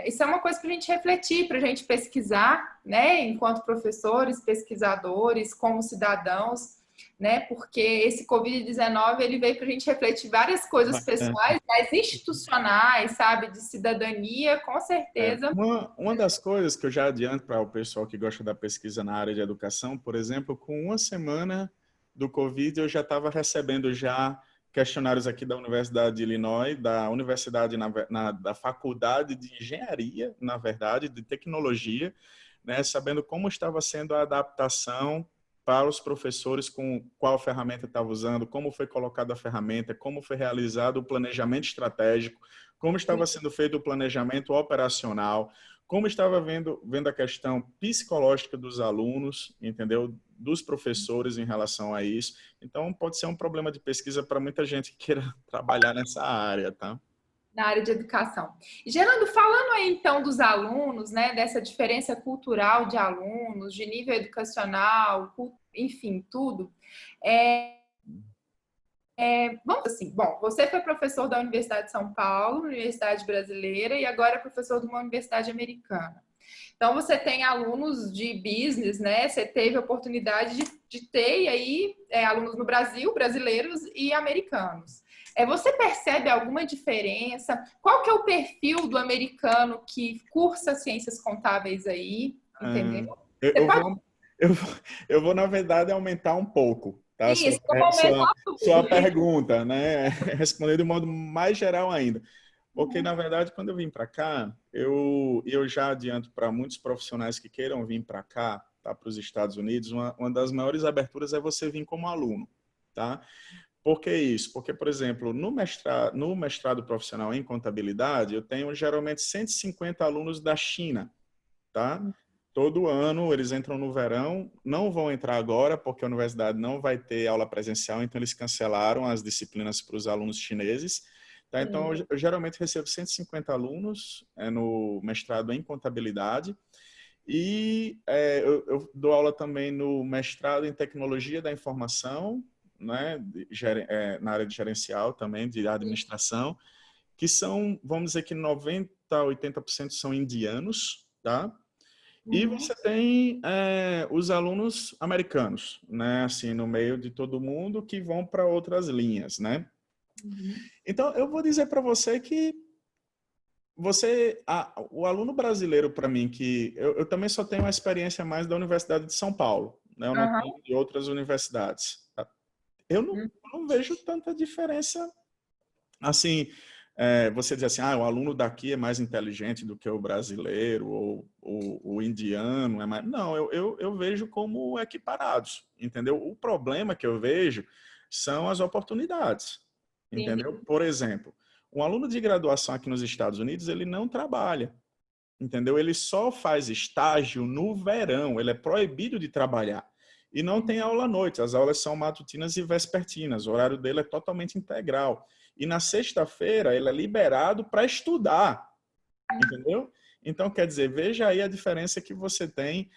isso é uma coisa para a gente refletir, para a gente pesquisar, né? Enquanto professores, pesquisadores, como cidadãos, né? Porque esse Covid-19 ele veio para a gente refletir várias coisas pessoais, mas institucionais, sabe? De cidadania, com certeza. Uma das coisas que eu já adianto para o pessoal que gosta da pesquisa na área de educação, por exemplo, com uma semana do Covid, eu já estava recebendo já questionários aqui da Universidade de Illinois, da Universidade, da Faculdade de Engenharia, na verdade, de Tecnologia, né, sabendo como estava sendo a adaptação para os professores, com qual ferramenta estava usando, como foi colocada a ferramenta, como foi realizado o planejamento estratégico, como estava sendo feito o planejamento operacional, como estava vendo a questão psicológica dos alunos, entendeu? Dos professores em relação a isso. Então, pode ser um problema de pesquisa para muita gente que queira trabalhar nessa área, tá? Na área de educação. E, Gerando, falando aí então dos alunos, né, dessa diferença cultural de alunos, de nível educacional, enfim, tudo, vamos assim, bom, você foi professor da Universidade de São Paulo, Universidade Brasileira, e agora é professor de uma universidade americana. Então, você tem alunos de business, né? Você teve a oportunidade de ter, e aí, alunos no Brasil, brasileiros e americanos. Você percebe alguma diferença? Qual que é o perfil do americano que cursa ciências contábeis aí? Entendeu? Eu, Você eu pode... vou, eu, eu vou, na verdade, aumentar um pouco, tá? Isso, eu aumento Sua tudo. pergunta, né? Responder de um modo mais geral ainda. Porque, na verdade, quando eu vim para cá, eu já adianto para muitos profissionais que queiram vir para cá, tá? Para os Estados Unidos, uma das maiores aberturas é você vir como aluno, tá? Por que isso? Porque, por exemplo, no mestrado profissional em contabilidade, eu tenho geralmente 150 alunos da China, tá? Todo ano eles entram no verão, não vão entrar agora porque a universidade não vai ter aula presencial, então eles cancelaram as disciplinas para os alunos chineses. Tá? Então, eu geralmente recebo 150 alunos no mestrado em contabilidade e eu dou aula também no mestrado em tecnologia da informação, né, na área de gerencial também, de administração, que são, vamos dizer que 90 a 80% são indianos, tá? E você tem os alunos americanos, né, assim, no meio de todo mundo que vão para outras linhas, né? Então, eu vou dizer para você que o aluno brasileiro, para mim, que eu também só tenho uma experiência mais da Universidade de São Paulo, né? Eu não Aham. tenho de outras universidades. Tá? Eu não vejo tanta diferença, assim, você diz assim, o aluno daqui é mais inteligente do que o brasileiro, ou o indiano é mais... Não, eu vejo como equiparados, entendeu? O problema que eu vejo são as oportunidades, entendeu? Entendi. Por exemplo, um aluno de graduação aqui nos Estados Unidos, ele não trabalha, entendeu? Ele só faz estágio no verão, ele é proibido de trabalhar. E não tem aula à noite, as aulas são matutinas e vespertinas, o horário dele é totalmente integral. E na sexta-feira ele é liberado para estudar, entendeu? Então, quer dizer, veja aí a diferença que você tem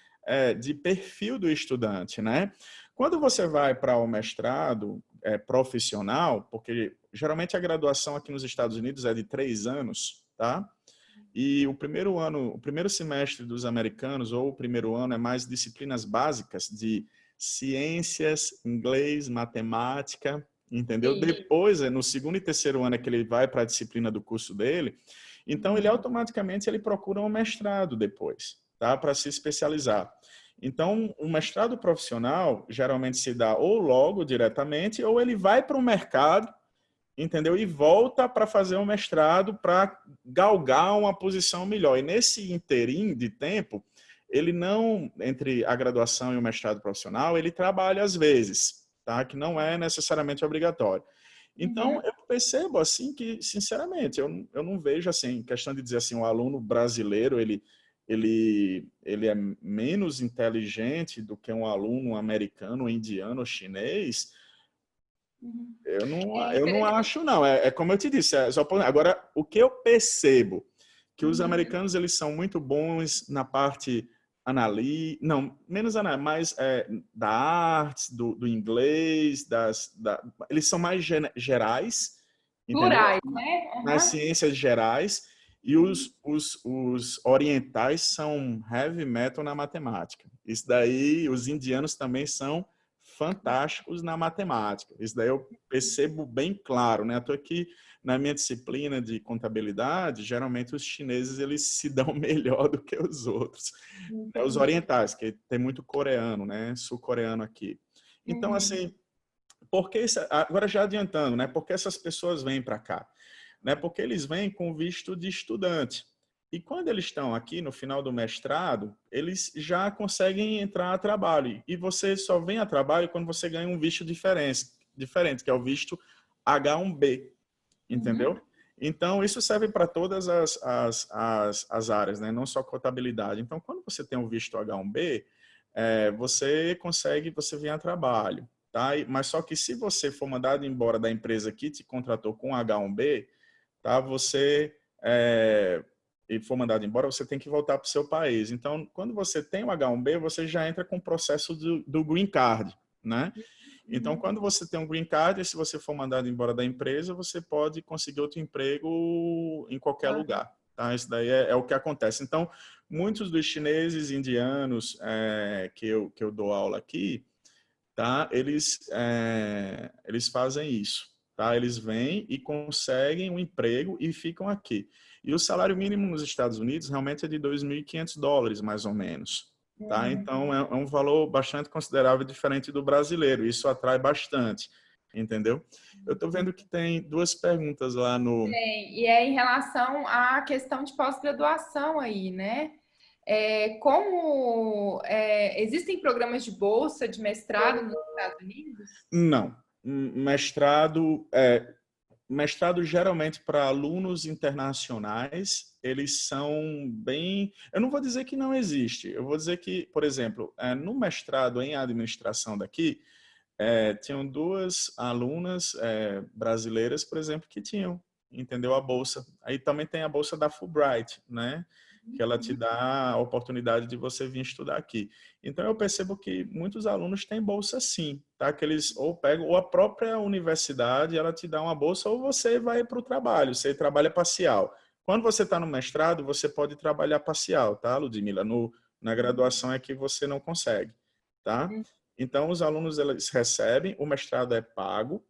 de perfil do estudante, né? Quando você vai para o mestrado profissional, porque geralmente a graduação aqui nos Estados Unidos é de 3 anos, tá? E o primeiro semestre dos americanos, ou o primeiro ano, é mais disciplinas básicas de ciências, inglês, matemática, entendeu? Sim. Depois, no segundo e terceiro ano, é que ele vai para a disciplina do curso dele. Então, ele automaticamente ele procura um mestrado depois, tá? Para se especializar. Então, o mestrado profissional geralmente se dá ou logo diretamente, ou ele vai para o mercado, entendeu? E volta para fazer um mestrado para galgar uma posição melhor. E nesse interim de tempo, ele não, entre a graduação e o mestrado profissional, ele trabalha às vezes, tá? Que não é necessariamente obrigatório. Então, eu percebo assim que, sinceramente, eu não vejo assim, questão de dizer assim, o aluno brasileiro, ele é menos inteligente do que um aluno americano, indiano, chinês. Eu não acho, não. É como eu te disse. Agora, o que eu percebo que os americanos eles são muito bons na parte não, menos mais da arte, do inglês, eles são mais gerais, entendeu? Plurais, né? Nas Aham. ciências gerais, e os orientais são heavy metal na matemática. Isso daí, os indianos também são fantásticos na matemática. Isso daí eu percebo bem claro, né? Estou aqui na minha disciplina de contabilidade, geralmente os chineses eles se dão melhor do que os outros, né? Os Entendi. orientais, que tem muito coreano, né? Sul-coreano aqui. Então, assim, agora já adiantando, né? Por que essas pessoas vêm para cá? Né? Porque eles vêm com visto de estudante. E quando eles estão aqui no final do mestrado, eles já conseguem entrar a trabalho. E você só vem a trabalho quando você ganha um visto diferente, que é o visto H1B, entendeu? Então, isso serve para todas as áreas, né? Não só contabilidade. Então, quando você tem o visto H1B, você vem a trabalho. Tá? Mas só que se você for mandado embora da empresa que te contratou com H1B, tá? E for mandado embora, você tem que voltar para o seu país. Então, quando você tem o H1B, você já entra com o processo do Green Card, né? Então, quando você tem um Green Card, se você for mandado embora da empresa, você pode conseguir outro emprego em qualquer lugar, tá? Isso daí é o que acontece. Então, muitos dos chineses, indianos que eu dou aula aqui, tá? Eles fazem isso, tá? Eles vêm e conseguem um emprego e ficam aqui. E o salário mínimo nos Estados Unidos realmente é de $2.500, mais ou menos, tá? Então, é um valor bastante considerável, diferente do brasileiro. Isso atrai bastante, entendeu? Eu estou vendo que tem duas perguntas lá no... E é em relação à questão de pós-graduação aí, né? Existem programas de bolsa de mestrado nos Estados Unidos? Não. Mestrado geralmente para alunos internacionais, eles são bem... Eu não vou dizer que não existe, eu vou dizer que, por exemplo, no mestrado em administração daqui, tinham duas alunas brasileiras, por exemplo, que tinham, entendeu, a bolsa. Aí também tem a bolsa da Fulbright, né? Que ela te dá a oportunidade de você vir estudar aqui. Então, eu percebo que muitos alunos têm bolsa sim, tá? Que eles ou pegam, ou a própria universidade, ela te dá uma bolsa, ou você vai para o trabalho, você trabalha parcial. Quando você está no mestrado, você pode trabalhar parcial, tá, Ludmila? Na graduação é que você não consegue, tá? Então, os alunos eles recebem, o mestrado é pago.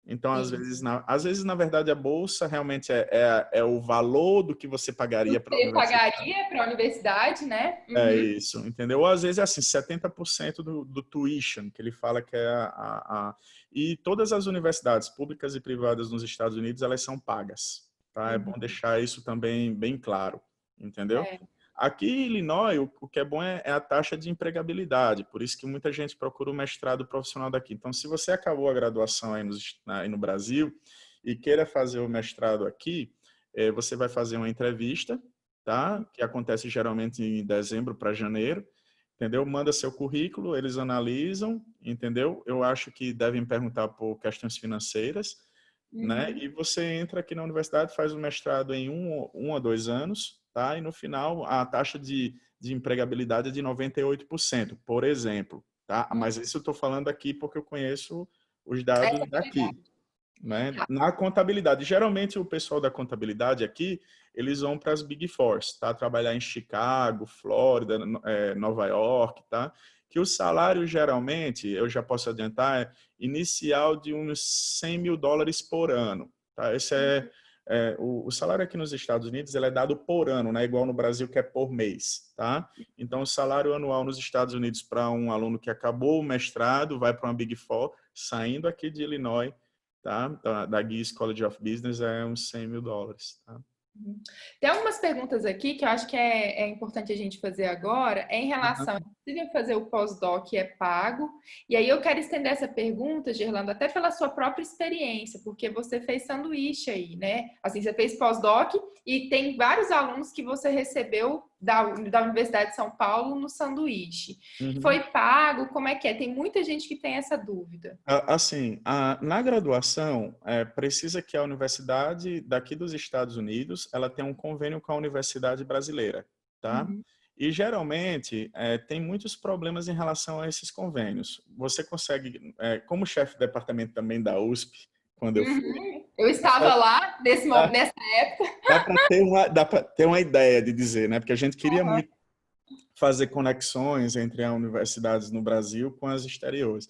Então, às vezes, na verdade, a bolsa realmente é o valor do que você pagaria para a Você universidade. pagaria para a universidade, né? É isso, entendeu? Ou às vezes é assim, 70% do tuition, que ele fala que é E todas as universidades públicas e privadas nos Estados Unidos, elas são pagas, tá? É bom deixar isso também bem claro, entendeu? É. Aqui em Illinois, o que é bom é a taxa de empregabilidade, por isso que muita gente procura o mestrado profissional daqui. Então, se você acabou a graduação aí no Brasil e queira fazer o mestrado aqui, você vai fazer uma entrevista, tá? Que acontece geralmente em dezembro para janeiro, entendeu? Manda seu currículo, eles analisam, entendeu? Eu acho que devem perguntar por questões financeiras, né? E você entra aqui na universidade, faz o mestrado em um a 2 anos, tá? E no final a taxa de empregabilidade é de 98%, por exemplo, tá? Mas isso eu estou falando aqui porque eu conheço os dados daqui, né? Na contabilidade, geralmente o pessoal da contabilidade aqui, eles vão para as Big Fours, tá? Trabalhar em Chicago, Flórida, Nova York, tá? Que o salário geralmente, eu já posso adiantar, é inicial de uns $100.000 por ano, tá? Esse o salário aqui nos Estados Unidos, ele é dado por ano, né? Igual no Brasil que é por mês, tá? Então o salário anual nos Estados Unidos para um aluno que acabou o mestrado, vai para uma Big Four, saindo aqui de Illinois, tá? Da Geese College of Business é uns $100.000, tá? Tem algumas perguntas aqui que eu acho que é importante a gente fazer agora, em relação a possível fazer o pós-doc é pago. E aí eu quero estender essa pergunta, Gerlando, até pela sua própria experiência, porque você fez sanduíche aí, né? Assim, você fez pós-doc e tem vários alunos que você recebeu da Universidade de São Paulo no sanduíche. Foi pago? Como é que é? Tem muita gente que tem essa dúvida. Assim, na graduação, precisa que a universidade daqui dos Estados Unidos, ela tenha um convênio com a universidade brasileira, tá? E geralmente tem muitos problemas em relação a esses convênios. Você consegue, como chefe de departamento também da USP, quando eu fui, Eu estava lá nessa época. dá para ter uma ideia de dizer, né? Porque a gente queria muito fazer conexões entre as universidades no Brasil com as exteriores.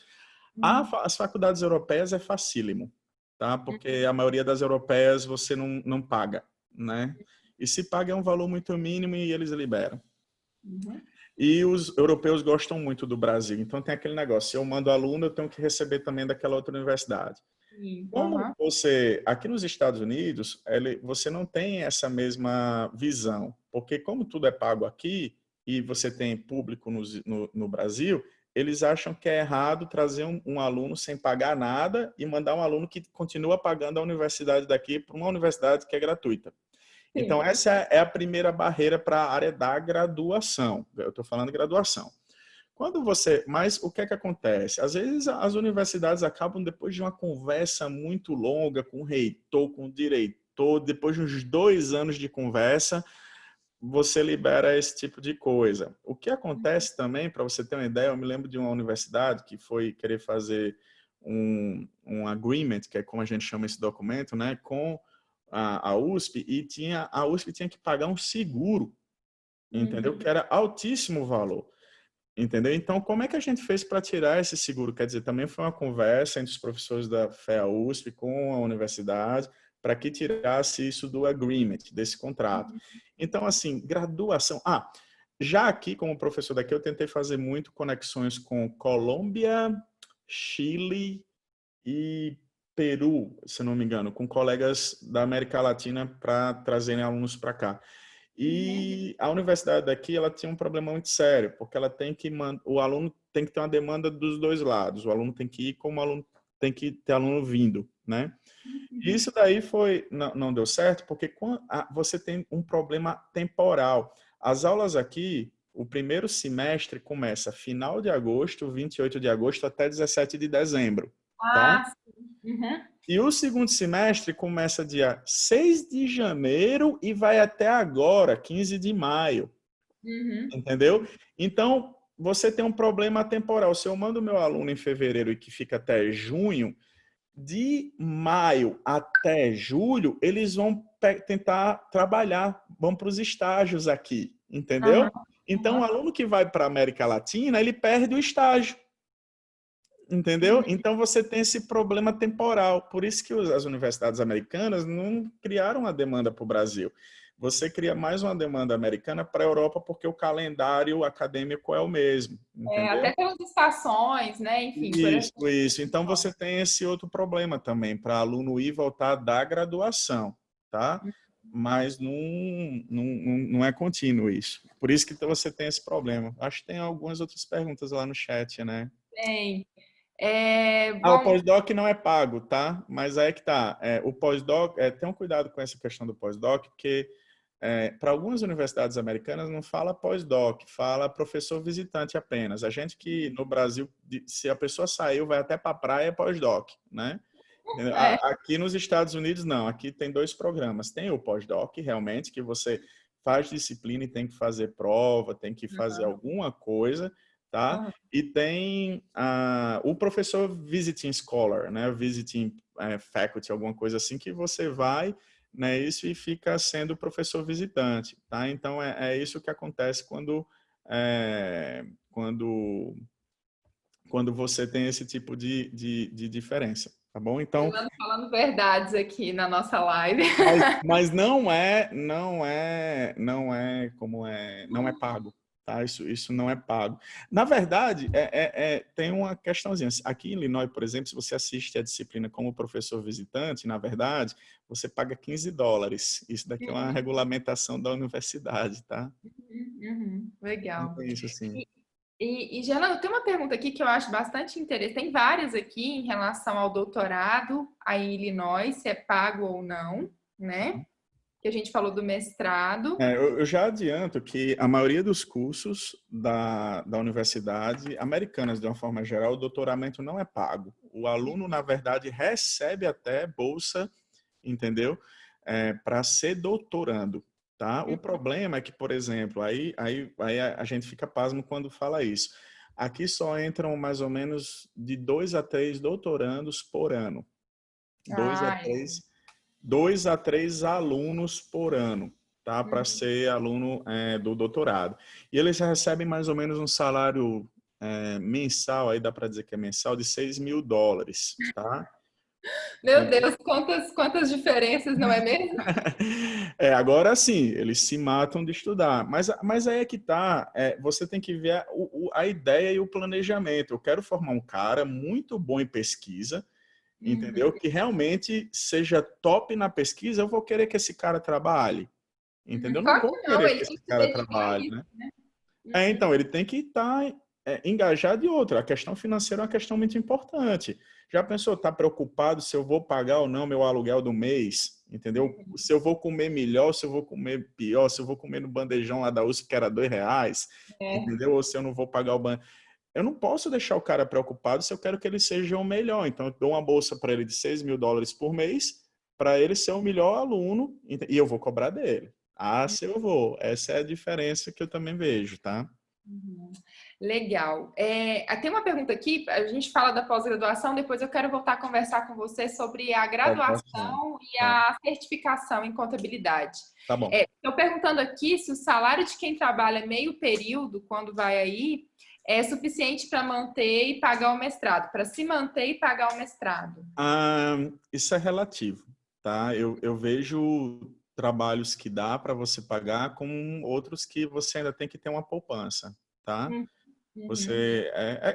As faculdades europeias é facílimo, tá? Porque a maioria das europeias você não paga, né? E se paga é um valor muito mínimo e eles liberam. E os europeus gostam muito do Brasil, então tem aquele negócio, se eu mando aluno, eu tenho que receber também daquela outra universidade. Como você, aqui nos Estados Unidos, você não tem essa mesma visão, porque como tudo é pago aqui e você tem público no Brasil, eles acham que é errado trazer um aluno sem pagar nada e mandar um aluno que continua pagando a universidade daqui para uma universidade que é gratuita. Então, essa é a primeira barreira para a área da graduação. Eu estou falando graduação. Mas o que é que acontece? Às vezes as universidades acabam, depois de uma conversa muito longa com o reitor, com o diretor, depois de uns 2 anos de conversa, você libera esse tipo de coisa. O que acontece também, para você ter uma ideia, eu me lembro de uma universidade que foi querer fazer um agreement, que é como a gente chama esse documento, né, com a USP, e a USP tinha que pagar um seguro entendeu? Que era altíssimo valor. Entendeu? Então, como é que a gente fez para tirar esse seguro? Quer dizer, também foi uma conversa entre os professores da FEA USP com a universidade para que tirasse isso do agreement, desse contrato. Então, assim, graduação. Já aqui, como professor daqui, eu tentei fazer muito conexões com Colômbia, Chile e Peru, se não me engano, com colegas da América Latina para trazerem alunos para cá. E a universidade daqui, ela tinha um problema muito sério, porque ela tem que o aluno tem que ter uma demanda dos dois lados. O aluno tem que ir como o aluno tem que ter aluno vindo, né? E isso daí não deu certo, porque você tem um problema temporal. As aulas aqui, o primeiro semestre começa final de agosto, 28 de agosto até 17 de dezembro, tá? Sim. E o segundo semestre começa dia 6 de janeiro e vai até agora, 15 de maio. Entendeu? Então, você tem um problema temporal. Se eu mando meu aluno em fevereiro e que fica até junho, de maio até julho, eles vão tentar trabalhar, vão para os estágios aqui, entendeu? Então, o aluno que vai para a América Latina, ele perde o estágio. Entendeu? Então você tem esse problema temporal. Por isso que as universidades americanas não criaram a demanda para o Brasil. Você cria mais uma demanda americana para a Europa porque o calendário acadêmico é o mesmo, entendeu? Até pelas estações, né? Enfim, Isso. Então você tem esse outro problema também para aluno ir e voltar da graduação, tá? Mas não é contínuo isso. Por isso que você tem esse problema. Acho que tem algumas outras perguntas lá no chat, né? Tem. O Bom, pós-doc não é pago, tá? Mas aí que tá. O pós-doc, tenham cuidado com essa questão do pós-doc, porque para algumas universidades americanas não fala pós-doc, fala professor visitante apenas. A gente que no Brasil, se a pessoa saiu, vai até para a praia, é pós-doc, né? Aqui nos Estados Unidos, não. Aqui tem dois programas. Tem o pós-doc, realmente, que você faz disciplina e tem que fazer prova, tem que fazer alguma coisa, tá? E tem o professor visiting scholar, né? Visiting faculty, alguma coisa assim, que você vai, né? Isso e fica sendo professor visitante, tá? Então, é isso que acontece quando você tem esse tipo de diferença, tá bom? Então, falando verdades aqui na nossa live. mas não é pago, tá? Isso não é pago. Na verdade, tem uma questãozinha. Aqui em Illinois, por exemplo, se você assiste a disciplina como professor visitante, na verdade, você paga $15. Isso daqui é uma regulamentação da universidade, tá? Legal. Então, isso assim. Geraldo, tem uma pergunta aqui que eu acho bastante interessante. Tem várias aqui em relação ao doutorado aí em Illinois, se é pago ou não, né? Que a gente falou do mestrado. Eu já adianto que a maioria dos cursos da universidade, americanas de uma forma geral, o doutoramento não é pago. O aluno, na verdade, recebe até bolsa, entendeu? Para ser doutorando, tá? O problema é que, por exemplo, aí a gente fica pasmo quando fala isso. Aqui só entram mais ou menos de 2 a 3 doutorandos por ano. 2 a 3 alunos por ano, tá? Para ser aluno do doutorado. E eles recebem mais ou menos um salário mensal, aí dá para dizer que é mensal, de $6.000, tá? Meu Deus, quantas diferenças, não é mesmo? Agora sim, eles se matam de estudar. Mas aí é que tá, você tem que ver a ideia e o planejamento. Eu quero formar um cara muito bom em pesquisa, entendeu? Que realmente seja top na pesquisa, eu vou querer que esse cara trabalhe, entendeu? Não Claro vou que não, querer ele que tem esse que se cara dedicar a trabalhe, isso, né? né? Então, ele tem que estar engajado. E outra, a questão financeira é uma questão muito importante. Já pensou, tá preocupado se eu vou pagar ou não meu aluguel do mês, entendeu? Se eu vou comer melhor, se eu vou comer pior, se eu vou comer no bandejão lá da USP que era R$2, entendeu? Ou se eu não vou pagar o banco. Eu não posso deixar o cara preocupado se eu quero que ele seja o melhor. Então, eu dou uma bolsa para ele de $6.000 por mês, para ele ser o melhor aluno, e eu vou cobrar dele. Se eu vou. Essa é a diferença que eu também vejo, tá? Legal. Tem uma pergunta aqui, a gente fala da pós-graduação, depois eu quero voltar a conversar com você sobre a Graduação. graduação e Tá, a certificação em contabilidade. tá bom. Estou perguntando aqui se o salário de quem trabalha meio período, quando vai aí, é suficiente para manter e pagar o mestrado, para se manter e pagar o mestrado. Isso é relativo, tá? Eu vejo trabalhos que dá para você pagar, com outros que você ainda tem que ter uma poupança, tá? Uhum.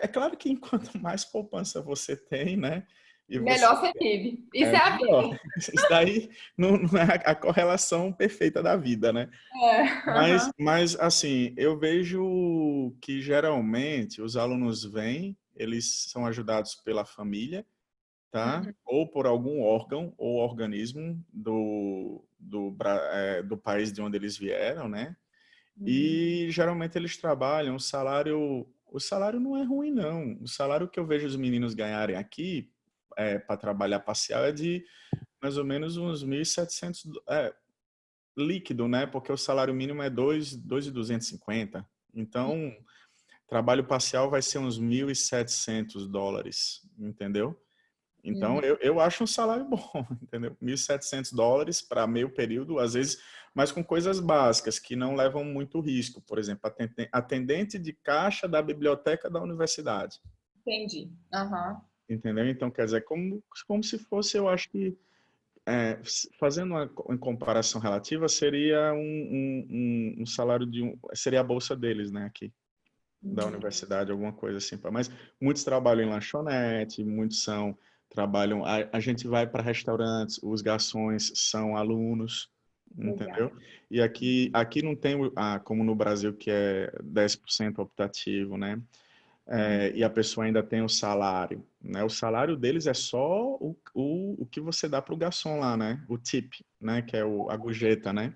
É claro que enquanto mais poupança você tem, né? E você Melhor você vive. Isso é é a melhor. vida. Isso daí não é a correlação perfeita da vida, né? Aham. Mas assim, eu vejo que geralmente os alunos vêm, eles são ajudados pela família, tá? Uhum. Ou por algum órgão ou organismo do país de onde eles vieram, né? Uhum. E geralmente eles trabalham, o salário não é ruim, não. O salário que eu vejo os meninos ganharem aqui para trabalhar parcial é de mais ou menos uns 1.700 líquido, né? Porque o salário mínimo é 2.250. Então, trabalho parcial vai ser uns US$ 1.700, entendeu? Então, Uhum. eu acho um salário bom, entendeu? US$ 1.700 para meio período, às vezes, mas com coisas básicas, que não levam muito risco. Por exemplo, atendente de caixa da biblioteca da universidade. Entendi. Aham. Entendeu? Então, quer dizer, como se fosse, eu acho que, fazendo uma comparação relativa, seria um salário seria a bolsa deles, né, aqui, da Uhum. universidade, alguma coisa assim. Mas muitos trabalham em lanchonete, muitos trabalham, a gente vai para restaurantes, os garçons são alunos, Legal. entendeu? E aqui não tem, como no Brasil, que é 10% optativo, né? E a pessoa ainda tem o salário, né? O salário deles é só o que você dá para o garçom lá, né? O tip, né? Que é a gorjeta, né?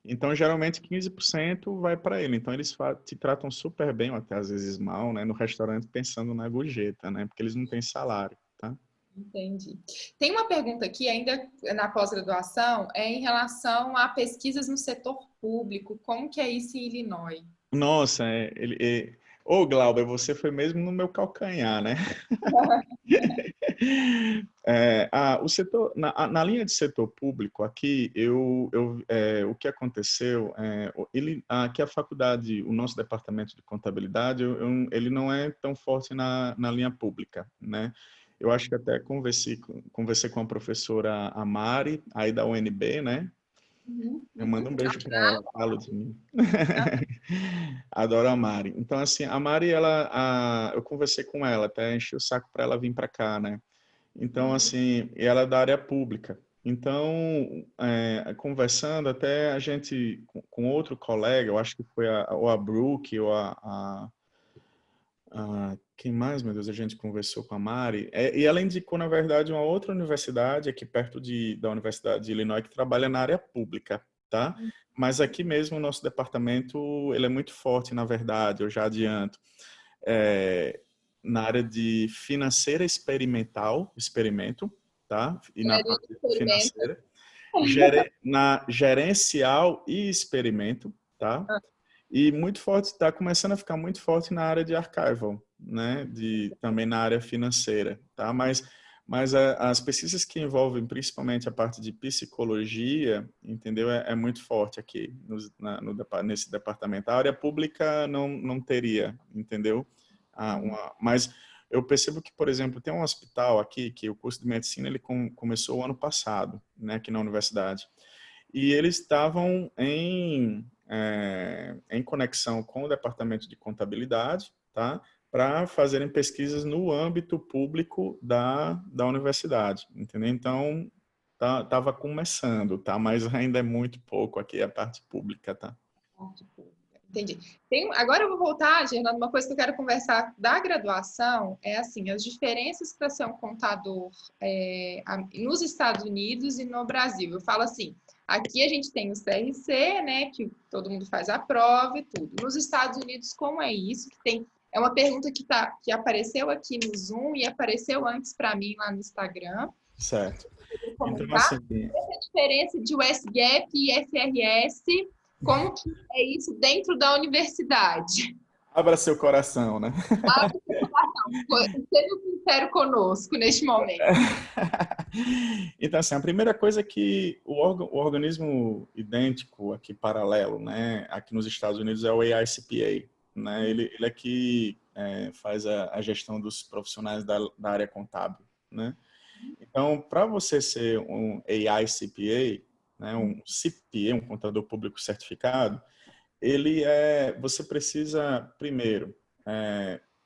Então, geralmente, 15% vai para ele. Então, eles te tratam super bem, ou até às vezes mal, né? No restaurante, pensando na gorjeta, né? Porque eles não têm salário, tá? Entendi. Tem uma pergunta aqui, ainda na pós-graduação, em relação a pesquisas no setor público. Como que é isso em Illinois? Nossa, Ô, Glauber, você foi mesmo no meu calcanhar, né? O setor, na linha de setor público, aqui, o que aconteceu, aqui a faculdade, o nosso departamento de contabilidade, ele não é tão forte na linha pública, né? Eu acho que até conversei com a professora Amari, aí da UNB, né? Uhum, Eu mando uhum. um beijo para ela, falo de mim. Adoro a Mari. Então, assim, a Mari, eu conversei com ela, até enchi o saco para ela vir para cá, né? Então, assim, ela é da área pública. Então, conversando, até a gente, com outro colega, eu acho que foi ou a Brooke, ou quem mais, meu Deus, a gente conversou com a Mari. E ela indicou, na verdade, uma outra universidade, aqui perto da Universidade de Illinois, que trabalha na área pública, tá? Mas aqui mesmo, o nosso departamento, ele é muito forte, na verdade, eu já adianto. É, na área de financeira experimental, experimento, tá? E na Engenharia de parte experimento. financeira, na gerencial e experimento, tá? E muito forte, está começando a ficar muito forte na área de archival, né? Também na área financeira, tá? Mas as pesquisas que envolvem principalmente a parte de psicologia, entendeu? É muito forte aqui nesse departamento. A área pública não teria, entendeu? Mas eu percebo que, por exemplo, tem um hospital aqui que o curso de medicina ele começou o ano passado, né? Aqui na universidade. E eles estavam em conexão com o departamento de contabilidade, tá? Para fazerem pesquisas no âmbito público da universidade, entendeu? Então, estava começando, tá? Mas ainda é muito pouco aqui a parte pública, tá? Entendi. Agora eu vou voltar, Gerlando, uma coisa que eu quero conversar da graduação é assim, as diferenças para ser um contador nos Estados Unidos e no Brasil. Eu falo assim, aqui a gente tem o CRC, né, que todo mundo faz a prova e tudo. Nos Estados Unidos, como é isso? É uma pergunta que apareceu aqui no Zoom e apareceu antes para mim lá no Instagram. Certo. Vou Então, comentar. assim, Essa diferença de US GAAP e FRS, como que é isso dentro da universidade? Abra seu coração, né? Abre seu coração. Seja sincero conosco neste momento. Então, assim, a primeira coisa é que o organismo idêntico aqui, paralelo, né, aqui nos Estados Unidos é o AICPA, né, ele é que faz a gestão dos profissionais da área contábil, né. Então, para você ser um AICPA, né, um CPA, um contador público certificado, você precisa, primeiro,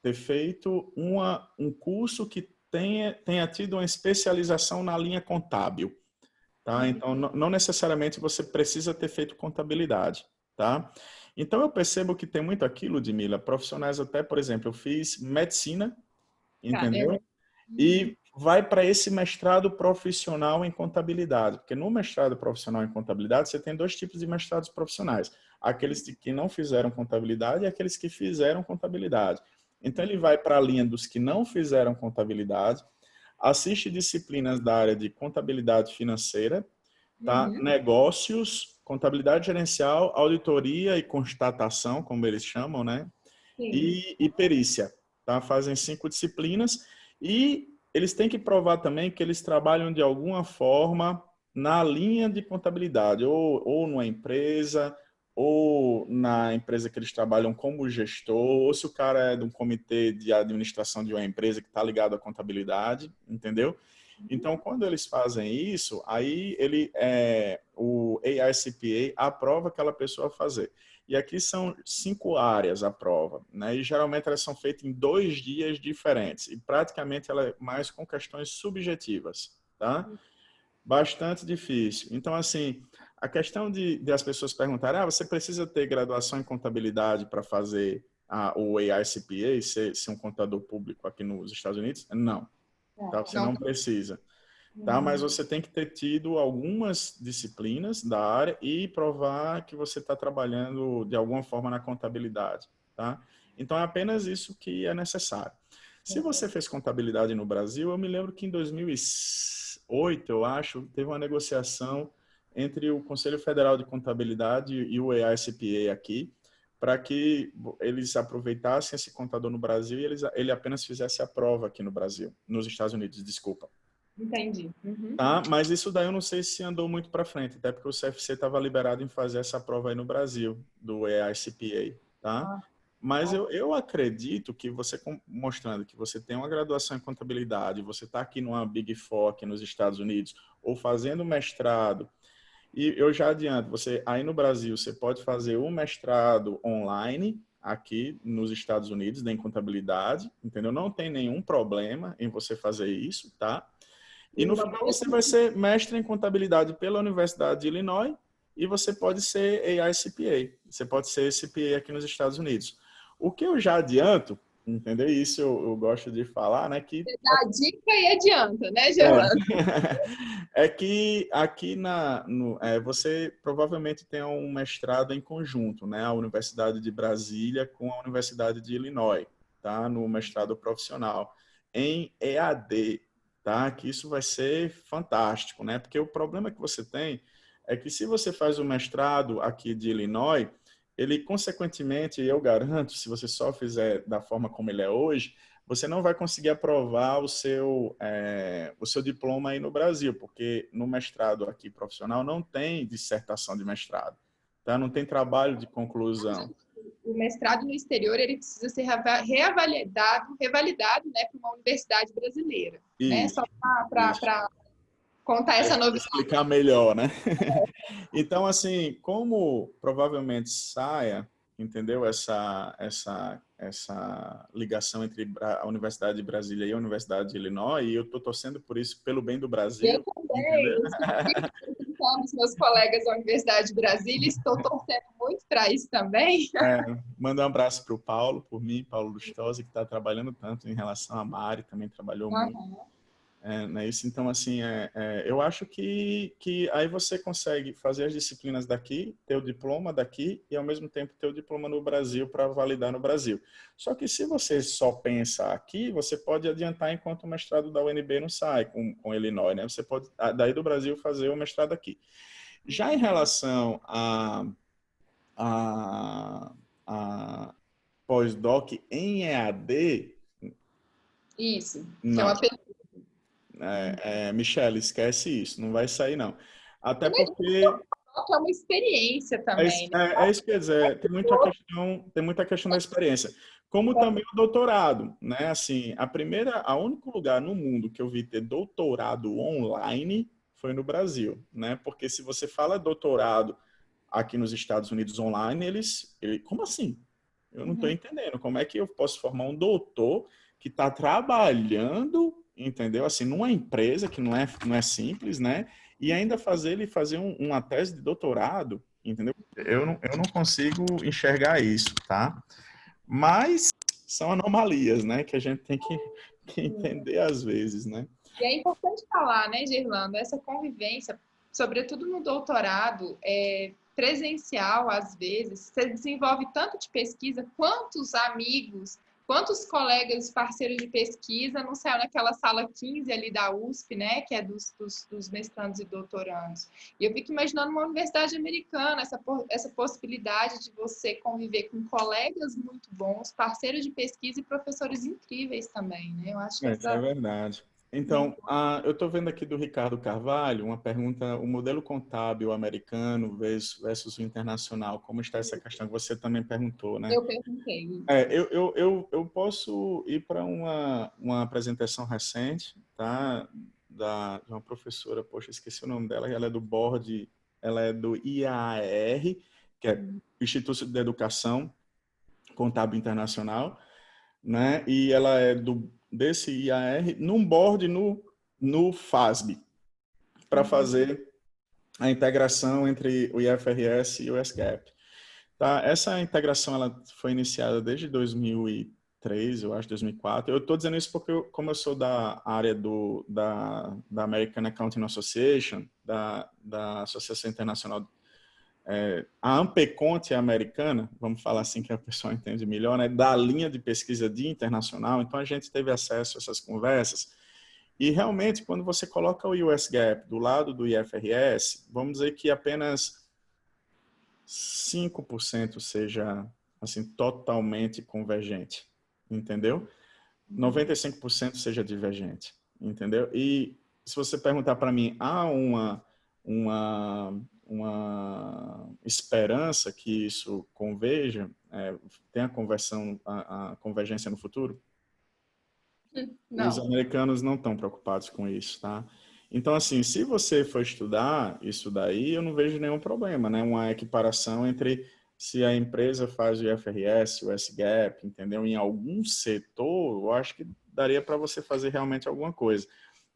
ter feito um curso que tenha tido uma especialização na linha contábil, tá? Então, não necessariamente você precisa ter feito contabilidade, tá? Então, eu percebo que tem muito aquilo, Ludmila, profissionais até, por exemplo, eu fiz medicina, Tá, é. entendeu? E vai para esse mestrado profissional em contabilidade, porque no mestrado profissional em contabilidade você tem dois tipos de mestrados profissionais, aqueles que não fizeram contabilidade e aqueles que fizeram contabilidade. Então ele vai para a linha dos que não fizeram contabilidade, assiste disciplinas da área de contabilidade financeira, tá? Negócios, contabilidade gerencial, auditoria e constatação, como eles chamam, né? Sim. E perícia, tá? Fazem 5 disciplinas e eles têm que provar também que eles trabalham de alguma forma na linha de contabilidade, ou numa empresa, ou na empresa que eles trabalham como gestor, ou se o cara é de um comitê de administração de uma empresa que está ligado à contabilidade, entendeu? Então, quando eles fazem isso, aí o AICPA aprova aquela pessoa a fazer. E aqui são 5 áreas a prova, né? E geralmente elas são feitas em 2 dias diferentes. E praticamente ela é mais com questões subjetivas, tá? Bastante difícil. Então, assim, a questão de as pessoas perguntarem, você precisa ter graduação em contabilidade para fazer o AICPA, ser um contador público aqui nos Estados Unidos? Não, tá? Você Não. não precisa. Tá? Mas você tem que ter tido algumas disciplinas da área e provar que você está trabalhando de alguma forma na contabilidade, tá? Então é apenas isso que é necessário. Se você fez contabilidade no Brasil, eu me lembro que em 2008, eu acho, teve uma negociação entre o Conselho Federal de Contabilidade e o AICPA aqui, para que eles aproveitassem esse contador no Brasil e ele apenas fizesse a prova aqui no Brasil, nos Estados Unidos, desculpa. Entendi. Tá? Mas isso daí eu não sei se andou muito para frente, até porque o CFC estava liberado em fazer essa prova aí no Brasil, do AICPA, tá? Mas eu acredito que você mostrando que você tem uma graduação em contabilidade, você está aqui numa Big Four aqui nos Estados Unidos, ou fazendo mestrado, e eu já adianto, você aí no Brasil, você pode fazer um mestrado online aqui nos Estados Unidos, em contabilidade, entendeu? Não tem nenhum problema em você fazer isso, tá? E no final você vai ser mestre em contabilidade pela Universidade de Illinois e você pode ser AICPA. Você pode ser CPA aqui nos Estados Unidos. O que eu já adianto, entendeu? Isso eu gosto de falar, né? Que Você dá a dica e adianta, né, Gerlando? é que aqui você provavelmente tem um mestrado em conjunto, né? A Universidade de Brasília com a Universidade de Illinois, tá? No mestrado profissional em EAD, tá? Que isso vai ser fantástico, né? Porque o problema que você tem é que se você faz o mestrado aqui de Illinois, ele consequentemente, eu garanto, se você só fizer da forma como ele é hoje, você não vai conseguir aprovar o seu diploma aí no Brasil, porque no mestrado aqui profissional não tem dissertação de mestrado, tá? Não tem trabalho de conclusão. O mestrado no exterior ele precisa ser revalidado, né, por uma universidade brasileira, né? Isso, Só isso. para contar essa novidade. Explicar melhor, né? Então, assim, como provavelmente saia, entendeu? Essa ligação entre a Universidade de Brasília e a Universidade de Illinois, e eu estou torcendo por isso, pelo bem do Brasil, Eu também, entendeu? eu estou representando os meus colegas da Universidade de Brasília, estou torcendo muito para isso também. Manda um abraço para o Paulo, por mim, Paulo Lustosa, que está trabalhando tanto em relação a Mari, também trabalhou muito. Né, isso, então, assim, eu acho que aí você consegue fazer as disciplinas daqui, ter o diploma daqui e, ao mesmo tempo, ter o diploma no Brasil para validar no Brasil. Só que se você só pensa aqui, você pode adiantar enquanto o mestrado da UNB não sai com Illinois, né? Você pode, daí do Brasil, fazer o mestrado aqui. Já em relação a pós-doc em EAD, Isso, que é não. uma pergunta. Michele, esquece isso, não vai sair não. Até Mas porque é uma experiência também, né? é isso que quer dizer, tem muita questão da experiência. Como também o doutorado, né? Assim, a único lugar no mundo que eu vi ter doutorado online foi no Brasil, né? Porque se você fala doutorado aqui nos Estados Unidos online, como assim? Eu não estou entendendo. Como é que eu posso formar um doutor que está trabalhando, entendeu? Assim, numa empresa que não é simples, né? E ainda fazer uma tese de doutorado, entendeu? Eu não consigo enxergar isso, tá? Mas são anomalias, né? Que a gente tem que entender às vezes, né? E é importante falar, né, Gerlando, essa convivência, sobretudo no doutorado, presencial, às vezes, você desenvolve tanto de pesquisa, quantos amigos, quantos colegas, parceiros de pesquisa não saiu naquela sala 15 ali da USP, né, que é dos mestrandos e doutorandos. E eu fico imaginando uma universidade americana, essa possibilidade de você conviver com colegas muito bons, parceiros de pesquisa e professores incríveis também, né? Eu acho que Isso é verdade. Então, eu estou vendo aqui do Ricardo Carvalho uma pergunta: o modelo contábil americano versus o internacional, como está essa questão que você também perguntou, né? Eu perguntei. Eu posso ir para uma apresentação recente, tá? De uma professora, poxa, esqueci o nome dela, ela é do board, ela é do IAR, que é Instituto de Educação Contábil Internacional, né? E ela é desse IAR num board no FASB, para fazer a integração entre o IFRS e o SGAP. Tá? Essa integração ela foi iniciada desde 2003, eu acho, 2004. Eu estou dizendo isso porque, como eu sou da área da American Accounting Association, da Associação Internacional, a Ampecont é americana, vamos falar assim que a pessoa entende melhor, né? Da linha de pesquisa de internacional, então a gente teve acesso a essas conversas. E realmente, quando você coloca o US GAAP do lado do IFRS, vamos dizer que apenas 5% seja assim totalmente convergente, entendeu? 95% seja divergente, entendeu? E se você perguntar para mim, há uma esperança que isso converja, tenha a convergência no futuro? Os Não. americanos não estão preocupados com isso, tá? Então, assim, se você for estudar isso daí, eu não vejo nenhum problema, né? Uma equiparação entre se a empresa faz o IFRS, o SGAP, entendeu? Em algum setor, eu acho que daria para você fazer realmente alguma coisa,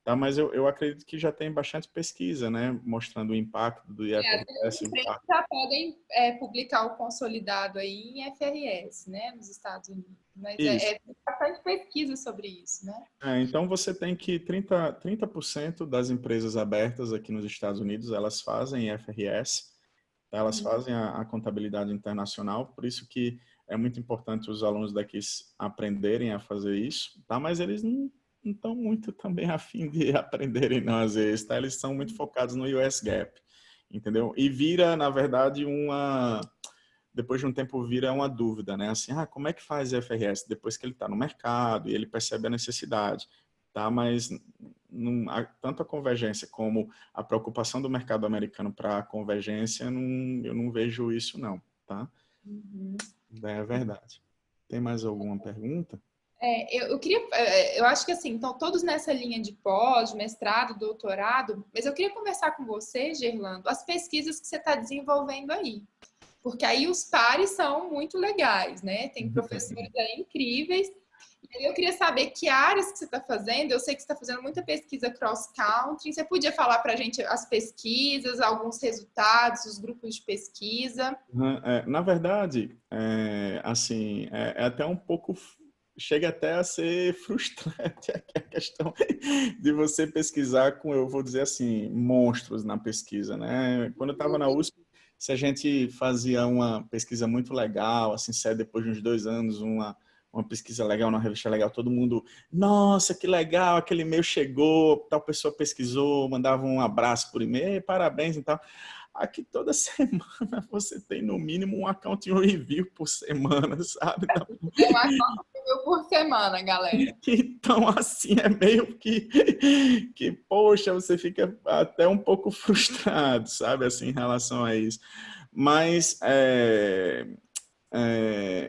tá? Mas eu acredito que já tem bastante pesquisa, né? Mostrando o impacto do IFRS, o As empresas impacto. já podem publicar o consolidado aí em FRS, né, nos Estados Unidos. Mas Isso. bastante pesquisa sobre isso, né? Então você tem que 30% das empresas abertas aqui nos Estados Unidos, elas fazem IFRS, tá? Elas fazem a contabilidade internacional, por isso que é muito importante os alunos daqui aprenderem a fazer isso, tá? Mas eles não estão muito também a fim de aprenderem não às vezes, tá? Eles são muito focados no US GAAP, entendeu? E vira, na verdade, depois de um tempo vira uma dúvida, né? Assim, como é que faz IFRS? Depois que ele está no mercado e ele percebe a necessidade, tá? Mas tanto a convergência como a preocupação do mercado americano para a convergência, eu não vejo isso não, tá? É verdade. Tem mais alguma pergunta? Eu acho que assim, estão todos nessa linha de pós, mestrado, doutorado, mas eu queria conversar com você, Gerlando, as pesquisas que você está desenvolvendo aí. Porque aí os pares são muito legais, né? Tem professores aí incríveis. E eu queria saber que áreas que você está fazendo. Eu sei que você está fazendo muita pesquisa cross-country. Você podia falar para a gente as pesquisas, alguns resultados, os grupos de pesquisa? Na verdade, assim, é até um pouco, chega até a ser frustrante a questão de você pesquisar com, eu vou dizer assim, monstros na pesquisa, né? Quando eu estava na USP, se a gente fazia uma pesquisa muito legal, assim, sai depois de uns 2 anos, uma pesquisa legal, uma revista legal, todo mundo, nossa, que legal, aquele e-mail chegou, tal pessoa pesquisou, mandava um abraço por e-mail, parabéns e tal. Aqui toda semana você tem no mínimo um accounting review por semana, sabe? Tem um accounting review por semana, galera. Então, assim, é meio que, poxa, você fica até um pouco frustrado, sabe, assim, em relação a isso. Mas,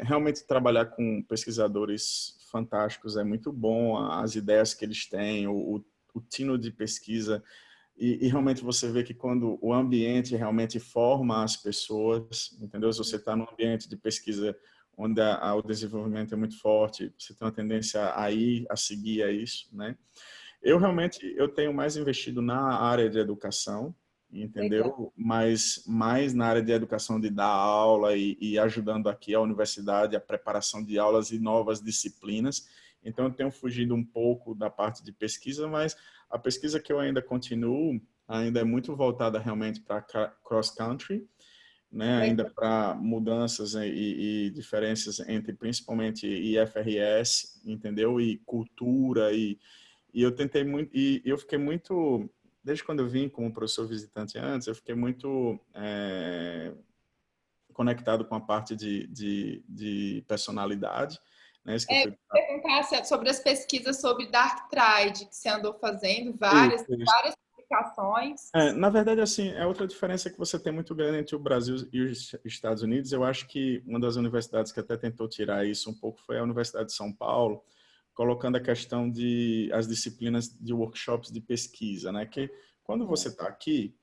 realmente, trabalhar com pesquisadores fantásticos é muito bom, as ideias que eles têm, o tino de pesquisa, e realmente você vê que quando o ambiente realmente forma as pessoas, entendeu? Se você está num ambiente de pesquisa onde o desenvolvimento é muito forte, você tem uma tendência a ir, a seguir a isso, né? Eu tenho mais investido na área de educação, entendeu? Legal. Mas mais na área de educação de dar aula e ajudando aqui a universidade, a preparação de aulas e novas disciplinas. Então, eu tenho fugido um pouco da parte de pesquisa, mas a pesquisa que eu ainda continuo ainda é muito voltada realmente para cross-country, né? Ainda para mudanças e diferenças entre principalmente IFRS, entendeu? E cultura e eu tentei muito e eu fiquei muito desde quando eu vim como professor visitante antes, eu fiquei muito conectado com a parte de personalidade, né? Isso que eu fui... Perguntar sobre as pesquisas sobre Dark Trade que você andou fazendo, várias Isso. publicações. Na verdade, assim, é outra diferença que você tem muito grande entre o Brasil e os Estados Unidos. Eu acho que uma das universidades que até tentou tirar isso um pouco foi a Universidade de São Paulo, colocando a questão de as disciplinas de workshops de pesquisa, né? Que quando você está aqui,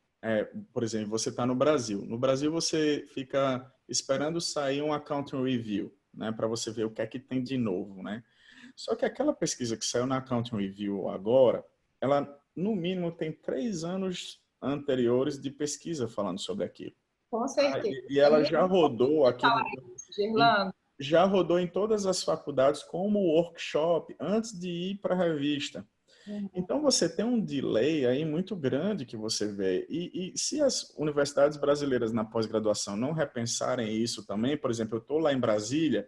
por exemplo, você está no Brasil. No Brasil, você fica esperando sair um accounting review, né? Para você ver o que é que tem de novo, né? Só que aquela pesquisa que saiu na accounting review agora, ela no mínimo tem 3 anos anteriores de pesquisa falando sobre aquilo. Com certeza. E ela já rodou aqui, Gerlando. já rodou em todas as faculdades como workshop antes de ir para a revista. Então você tem um delay aí muito grande que você vê. E se as universidades brasileiras na pós-graduação não repensarem isso também, por exemplo, eu estou lá em Brasília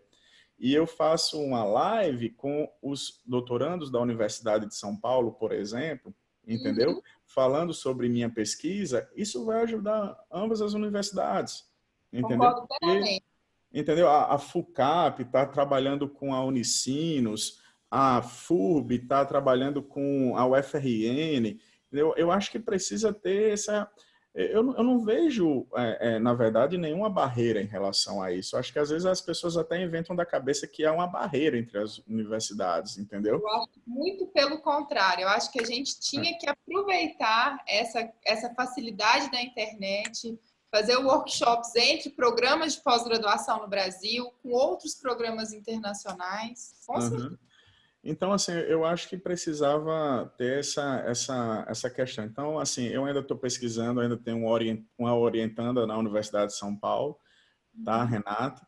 e eu faço uma live com os doutorandos da Universidade de São Paulo, por exemplo, entendeu? Falando sobre minha pesquisa, isso vai ajudar ambas as universidades, entendeu? Concordo plenamente. Entendeu? A FUCAP está trabalhando com a Unicinos, a FURB está trabalhando com a UFRN. Entendeu? Eu acho que precisa ter essa... Eu não vejo, na verdade, nenhuma barreira em relação a isso. Eu acho que, às vezes, as pessoas até inventam da cabeça que há uma barreira entre as universidades, entendeu? Eu acho muito pelo contrário. Eu acho que a gente tinha que aproveitar essa facilidade da internet, fazer workshops entre programas de pós-graduação no Brasil, com outros programas internacionais. Com certeza. Então, assim, eu acho que precisava ter essa questão. Então, assim, eu ainda estou pesquisando, ainda tenho uma orientanda na Universidade de São Paulo, tá, Renata,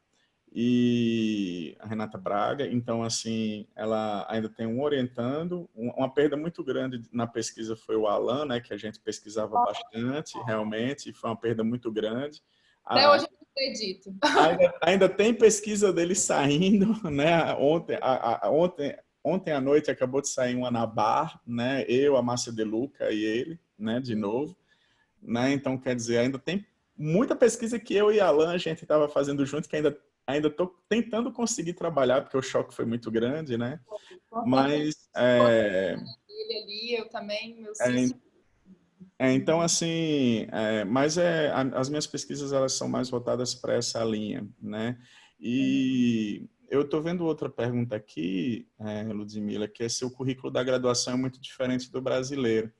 e a Renata Braga. Então, assim, ela ainda tem um orientando. Uma perda muito grande na pesquisa foi o Alan, né, que a gente pesquisava bastante, realmente, e foi uma perda muito grande. Até hoje eu não acredito. Ainda tem pesquisa dele saindo, né? Ontem à noite acabou de sair uma na Bar, né? Eu, a Márcia De Luca e ele, né? De novo, né? Então, quer dizer, ainda tem muita pesquisa que eu e a Alan a gente estava fazendo junto, que ainda estou tentando conseguir trabalhar, porque o choque foi muito grande, né? Mas... Ele ali, eu também, meu cício. Então, assim, as minhas pesquisas elas são mais voltadas para essa linha, né? E eu estou vendo outra pergunta aqui, Ludmila, que é se o currículo da graduação é muito diferente do brasileiro.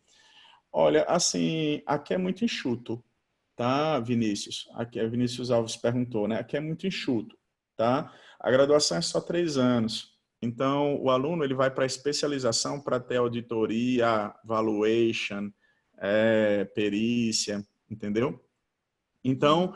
Olha, assim, aqui é muito enxuto, tá, Vinícius? Aqui, a Vinícius Alves perguntou, né? Aqui é muito enxuto, tá? A graduação é só 3 anos. Então, o aluno ele vai para a especialização para ter auditoria, valuation, perícia, entendeu? Então,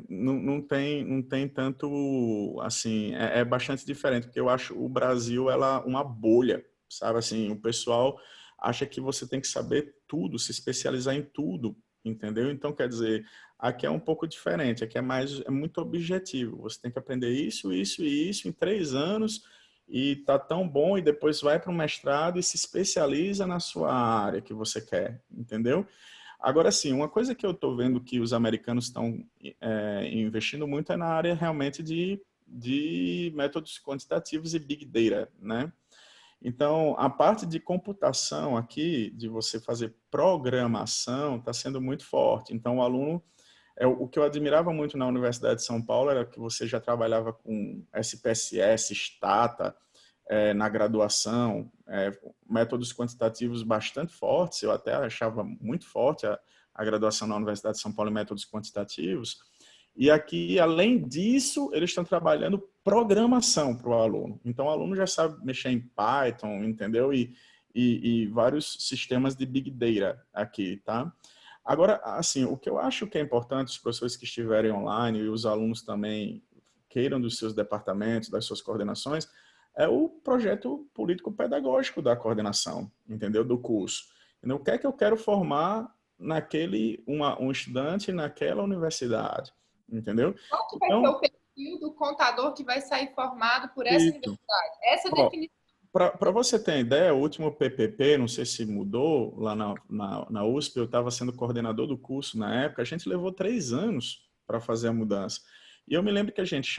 não tem tanto, assim, é bastante diferente, porque eu acho o Brasil ela uma bolha, sabe? Assim, o pessoal acha que você tem que saber tudo, se especializar em tudo, entendeu? Então, quer dizer, aqui é um pouco diferente, aqui é muito objetivo, você tem que aprender isso, isso e isso em 3 anos, e tá tão bom, e depois vai para o mestrado e se especializa na sua área que você quer, entendeu? Agora, sim, uma coisa que eu estou vendo que os americanos estão investindo muito é na área realmente de métodos quantitativos e Big Data, né? Então, a parte de computação aqui, de você fazer programação, está sendo muito forte. Então, o aluno, o que eu admirava muito na Universidade de São Paulo era que você já trabalhava com SPSS, Stata, na graduação, métodos quantitativos bastante fortes. Eu até achava muito forte a graduação na Universidade de São Paulo em métodos quantitativos. E aqui, além disso, eles estão trabalhando programação para o aluno. Então, o aluno já sabe mexer em Python, entendeu? E vários sistemas de Big Data aqui, tá? Agora, assim, o que eu acho que é importante, os professores que estiverem online e os alunos também queiram dos seus departamentos, das suas coordenações, é o projeto político-pedagógico da coordenação, entendeu? Do curso. Então, o que é que eu quero formar um estudante naquela universidade? Entendeu? Qual que vai ser o perfil do contador que vai sair formado por essa universidade? Essa definição. Para você ter ideia, o último PPP, não sei se mudou, lá na USP, eu estava sendo coordenador do curso na época, a gente levou 3 anos para fazer a mudança. E eu me lembro que a gente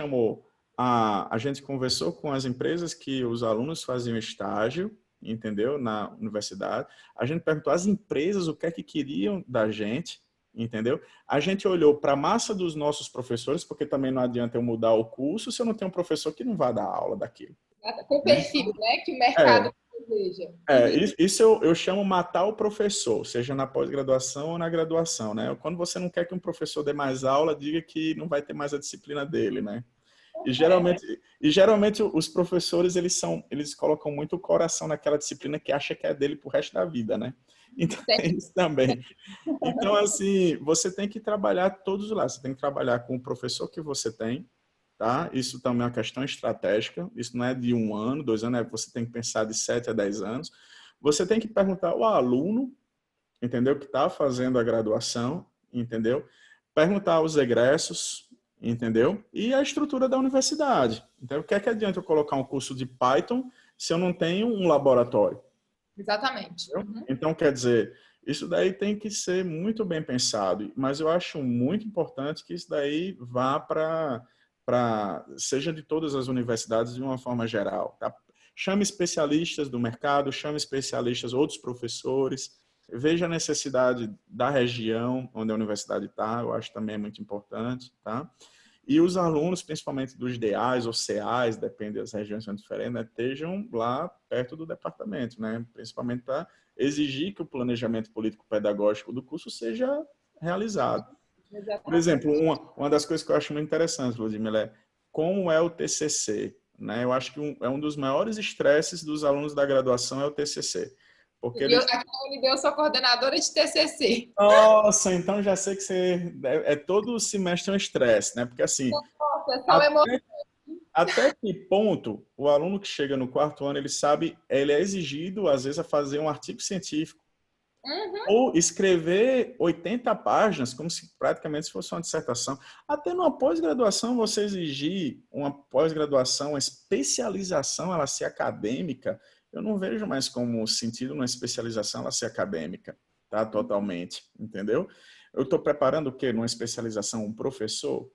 a gente conversou com as empresas que os alunos faziam estágio, entendeu? Na universidade. A gente perguntou às empresas o que é que queriam da gente, entendeu? A gente olhou para a massa dos nossos professores, porque também não adianta eu mudar o curso se eu não tenho um professor que não vá dar aula daquilo. Com o perfil, né, que o mercado deseja. Isso eu chamo matar o professor, seja na pós-graduação ou na graduação, né? Quando você não quer que um professor dê mais aula, diga que não vai ter mais a disciplina dele, né? E geralmente os professores, eles colocam muito o coração naquela disciplina que acha que é dele pro resto da vida, né? Então, tem isso também. Então, assim, você tem que trabalhar todos os lados. Você tem que trabalhar com o professor que você tem, tá? Isso também é uma questão estratégica. Isso não é de 1 ano, 2 anos, você tem que pensar de 7 a 10 anos. Você tem que perguntar ao aluno, entendeu? Que está fazendo a graduação, entendeu? Perguntar aos egressos, entendeu? E a estrutura da universidade. Então, o que é que adianta eu colocar um curso de Python se eu não tenho um laboratório? Exatamente. Uhum. Então, quer dizer, isso daí tem que ser muito bem pensado, mas eu acho muito importante que isso daí vá seja de todas as universidades de uma forma geral. Tá? Chame especialistas do mercado, chame especialistas, outros professores, veja a necessidade da região onde a universidade está, eu acho também é muito importante, tá? E os alunos, principalmente dos DAs ou CAs, depende das regiões, são diferentes, né, estejam lá perto do departamento, né, principalmente para exigir que o planejamento político-pedagógico do curso seja realizado. Exatamente. Por exemplo, uma das coisas que eu acho muito interessante, Ludmila, é como é o TCC. Né? Eu acho que é um dos maiores estresses dos alunos da graduação é o TCC. Porque aqui na UNB eu sou coordenadora de TCC. Nossa, então já sei que você todo semestre um estresse, né? Porque assim, nossa, até que ponto o aluno que chega no 4º ano, ele é exigido às vezes a fazer um artigo científico. Uhum. Ou escrever 80 páginas, como se praticamente fosse uma dissertação. Até numa pós-graduação, você exigir uma pós-graduação, uma especialização, ela ser acadêmica, eu não vejo mais como sentido uma especialização ela ser acadêmica, tá? Totalmente, entendeu? Eu estou preparando o quê? Numa especialização, um professor,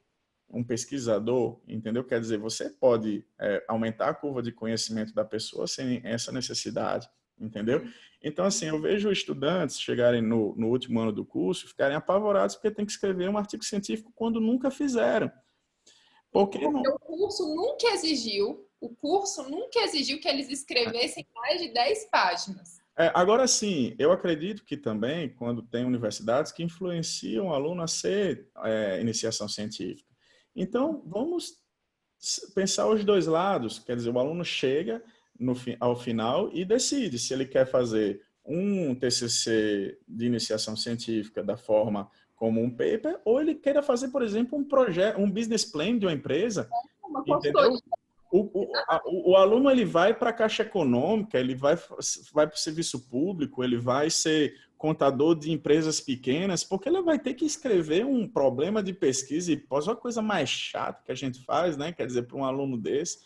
um pesquisador, entendeu? Quer dizer, você pode aumentar a curva de conhecimento da pessoa sem essa necessidade, entendeu? Então, assim, eu vejo estudantes chegarem no último ano do curso, ficarem apavorados porque tem que escrever um artigo científico quando nunca fizeram. Porque o curso nunca exigiu que eles escrevessem mais de 10 páginas. Agora sim, eu acredito que também, quando tem universidades que influenciam o aluno a ser iniciação científica. Então, vamos pensar os dois lados. Quer dizer, o aluno chega ao final e decide se ele quer fazer um TCC de iniciação científica da forma como um paper, ou ele queira fazer, por exemplo, um projeto, um business plan de uma empresa. Entendeu? O aluno ele vai para a Caixa Econômica, ele vai para o serviço público, ele vai ser contador de empresas pequenas, porque ele vai ter que escrever um problema de pesquisa e pós, uma coisa mais chata que a gente faz, né? Quer dizer, para um aluno desse,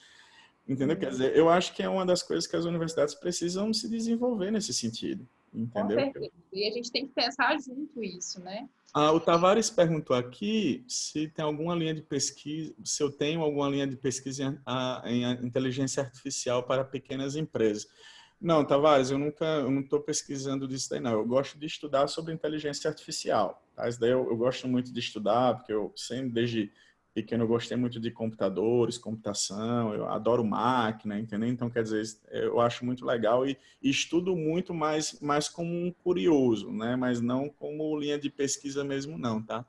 entendeu? Quer dizer, eu acho que é uma das coisas que as universidades precisam se desenvolver nesse sentido. Com entendeu? certeza. E a gente tem que pensar junto isso, né? O Tavares perguntou aqui se tem alguma linha de pesquisa, se eu tenho alguma linha de pesquisa em inteligência artificial para pequenas empresas. Não, Tavares, eu não estou pesquisando disso daí, não. Eu gosto de estudar sobre inteligência artificial, tá? Isso daí eu gosto muito de estudar, porque eu sempre, desde pequeno, eu gostei muito de computadores, computação, eu adoro máquina, entendeu? Então, quer dizer, eu acho muito legal e estudo muito mais como um curioso, né? Mas não como linha de pesquisa mesmo, não, tá?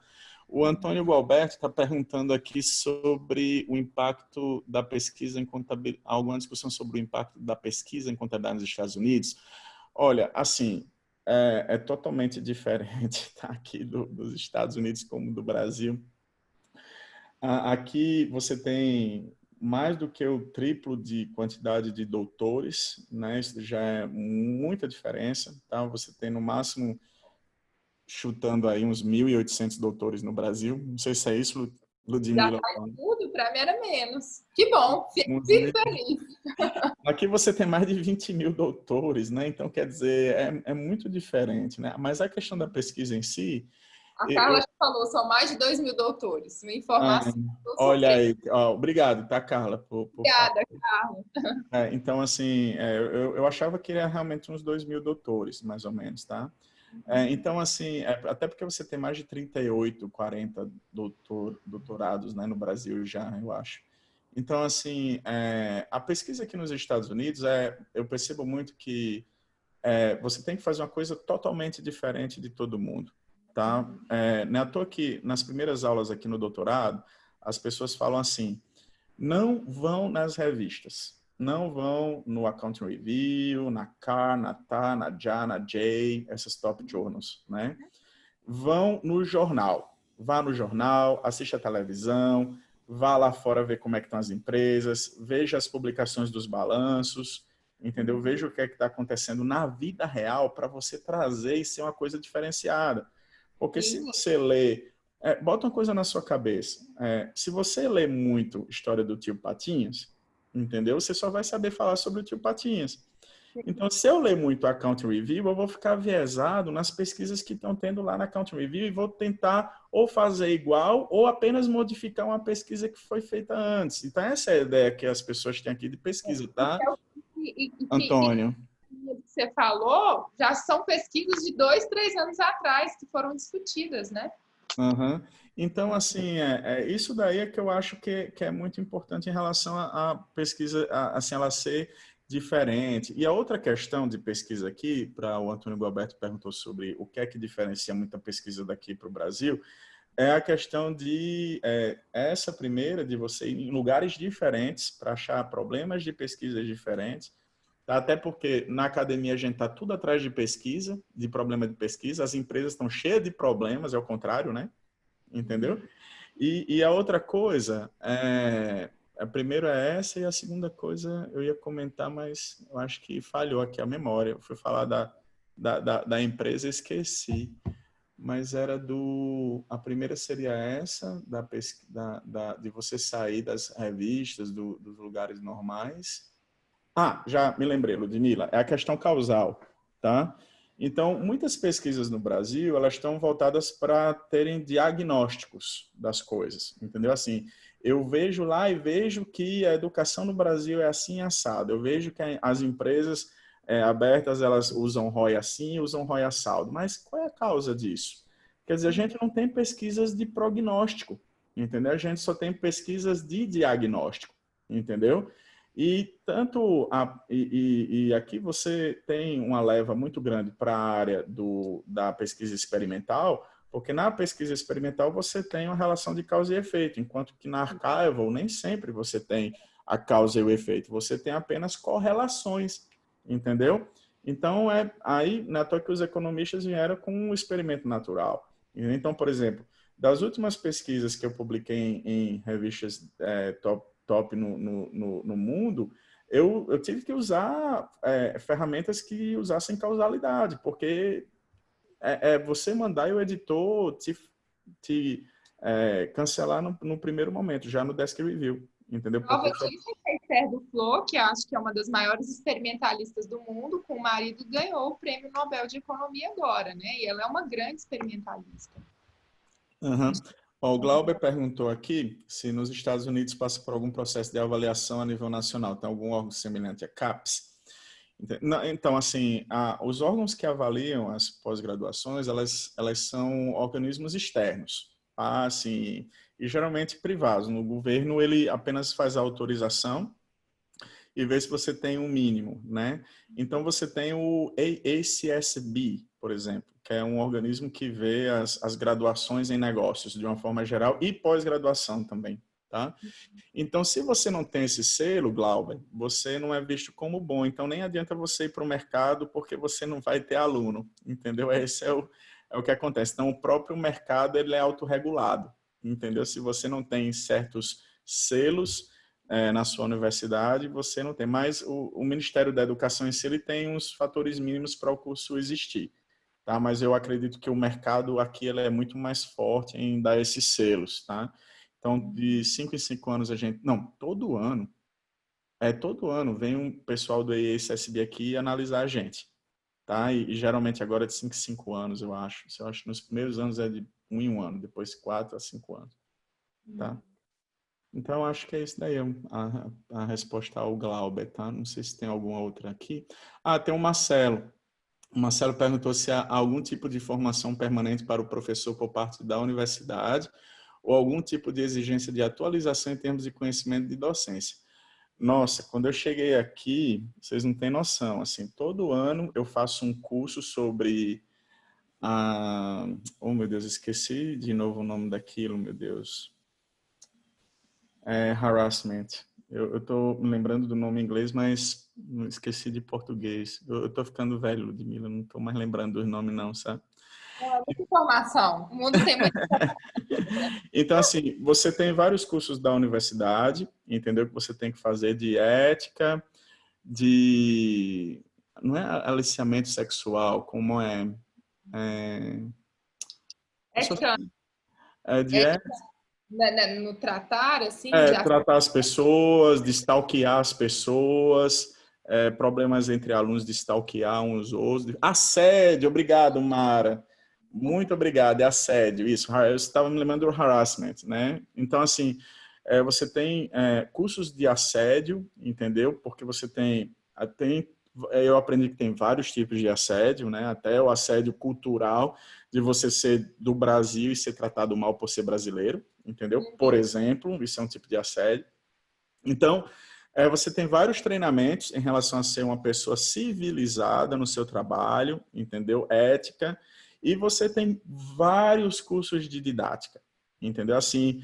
O Antônio Gualberto está perguntando aqui sobre o impacto da pesquisa em contabilidade, alguma discussão sobre o impacto da pesquisa em contabilidade nos Estados Unidos. Olha, assim, é totalmente diferente tá, aqui dos Estados Unidos como do Brasil. Aqui você tem mais do que o triplo de quantidade de doutores, né? Isso já é muita diferença, tá? Você tem no máximo chutando aí uns 1.800 doutores no Brasil. Não sei se é isso, Já Ludmila. faz tudo, para mim era menos. Que bom, fico Uns feliz. Aqui você tem mais de 20 mil doutores, né? Então, quer dizer, é muito diferente, né? Mas a questão da pesquisa em si, A Carla eu, já falou, são mais de 2.000 doutores. Uma ah, informação que eu olha surpresa. aí, ó, obrigado, tá, Carla, por falar. Obrigada, Carla. Então, assim, eu achava que era realmente uns 2.000 doutores, mais ou menos, tá? Então, assim, até porque você tem mais de 38, 40 doutorados, né, no Brasil já, eu acho. Então, assim, a pesquisa aqui nos Estados Unidos, eu percebo muito que você tem que fazer uma coisa totalmente diferente de todo mundo, tá? Não é à toa que nas primeiras aulas aqui no doutorado, as pessoas falam assim, não vão nas revistas, não vão no Accounting Review, na CAR, na TA, na JA, na J, essas top journals, né? Vão no jornal, vá no jornal, assista a televisão, vá lá fora ver como é que estão as empresas, veja as publicações dos balanços, entendeu? Veja o que é que está acontecendo na vida real para você trazer e ser uma coisa diferenciada. Porque se Sim. você lê, bota uma coisa na sua cabeça, se você lê muito História do Tio Patinhas, entendeu? Você só vai saber falar sobre o Tio Patinhas. Então, se eu ler muito a Accounting Review, eu vou ficar viesado nas pesquisas que estão tendo lá na Accounting Review e vou tentar ou fazer igual ou apenas modificar uma pesquisa que foi feita antes. Então, essa é a ideia que as pessoas têm aqui de pesquisa, tá, Que Antônio? você falou já são pesquisas de 2, 3 anos atrás que foram discutidas, né? Uhum. Então, assim, isso daí é que eu acho que é muito importante em relação à pesquisa, assim, ela ser diferente. E a outra questão de pesquisa aqui, para o Antônio Gualberto perguntou sobre o que é que diferencia muita pesquisa daqui para o Brasil, é a questão de essa primeira, de você ir em lugares diferentes para achar problemas de pesquisas diferentes. Tá? Até porque na academia a gente está tudo atrás de pesquisa, de problema de pesquisa, as empresas estão cheias de problemas, é o contrário, né? Entendeu? E a outra coisa, a primeira é essa e a segunda coisa eu ia comentar, mas eu acho que falhou aqui a memória. Eu fui falar da empresa e esqueci. Mas era a primeira seria essa, de você sair das revistas, dos lugares normais. Já me lembrei, Ludmila, é a questão causal, tá? Então, muitas pesquisas no Brasil, elas estão voltadas para terem diagnósticos das coisas, entendeu? Assim, eu vejo lá e vejo que a educação no Brasil é assim assado. Eu vejo que as empresas abertas, elas usam ROI assim, usam ROI assado. Mas qual é a causa disso? Quer dizer, a gente não tem pesquisas de prognóstico, entendeu? A gente só tem pesquisas de diagnóstico, entendeu? E aqui você tem uma leva muito grande para a área da pesquisa experimental, porque na pesquisa experimental você tem uma relação de causa e efeito, enquanto que na archival nem sempre você tem a causa e o efeito, você tem apenas correlações, entendeu? Então, aí na toa que os economistas vieram com um experimento natural. Então, por exemplo, das últimas pesquisas que eu publiquei em revistas top no mundo, eu tive que usar ferramentas que usassem causalidade, porque você mandar e o editor te cancelar no primeiro momento, já no Desk Review, entendeu? Nova Porque notícia que a Esther Duflo, que acho que é uma das maiores experimentalistas do mundo, com o marido, ganhou o Prêmio Nobel de Economia agora, né? E ela é uma grande experimentalista. Uhum. Ó, o Glauber perguntou aqui se nos Estados Unidos passa por algum processo de avaliação a nível nacional. Tem algum órgão semelhante a CAPES? Então, assim, os órgãos que avaliam as pós-graduações, elas são organismos externos, tá? Assim, e geralmente privados. No governo, ele apenas faz a autorização e vê se você tem um mínimo, né? Então, você tem o ACSB, por exemplo, que é um organismo que vê as graduações em negócios, de uma forma geral, e pós-graduação também, tá? Então, se você não tem esse selo, Glauber, você não é visto como bom. Então, nem adianta você ir para o mercado porque você não vai ter aluno, entendeu? Esse é o que acontece. Então, o próprio mercado ele é autorregulado, entendeu? Se você não tem certos selos na sua universidade, você não tem. Mas o Ministério da Educação em si ele tem uns fatores mínimos para o curso existir. Tá? Mas eu acredito que o mercado aqui ele é muito mais forte em dar esses selos, tá? Então, de 5 em 5 anos a gente... Não, todo ano vem um pessoal do IESSB aqui analisar a gente, tá? E geralmente agora é de 5 em 5 anos, eu acho. Eu acho que nos primeiros anos é de 1 em 1 ano, depois 4 a 5 anos, tá? Então, acho que é isso daí, a resposta ao Glauber, tá? Não sei se tem alguma outra aqui. Ah, tem o Marcelo. O Marcelo perguntou se há algum tipo de formação permanente para o professor por parte da universidade ou algum tipo de exigência de atualização em termos de conhecimento de docência. Nossa, quando eu cheguei aqui, vocês não têm noção, assim, todo ano eu faço um curso sobre oh meu Deus, esqueci de novo o nome daquilo, meu Deus. Harassment. Eu estou me lembrando do nome em inglês, mas esqueci de português. Eu estou ficando velho, Ludmila, não estou mais lembrando dos nomes não, sabe? Muita informação. O mundo tem muita Então, assim, você tem vários cursos da universidade, entendeu? Que você tem que fazer de ética, de... Não é aliciamento sexual, como é ética, de ética no tratar, assim, de tratar as pessoas, de stalkear as pessoas, problemas entre alunos de stalkear uns outros. Assédio, obrigado, Mara. Muito obrigado, é assédio, isso. Eu estava me lembrando do harassment, né? Então, assim, você tem cursos de assédio, entendeu? Porque você eu aprendi que tem vários tipos de assédio, né? Até o assédio cultural, de você ser do Brasil e ser tratado mal por ser brasileiro, entendeu? Por exemplo, isso é um tipo de assédio. Então, você tem vários treinamentos em relação a ser uma pessoa civilizada no seu trabalho, entendeu? Ética. E você tem vários cursos de didática, entendeu? Assim,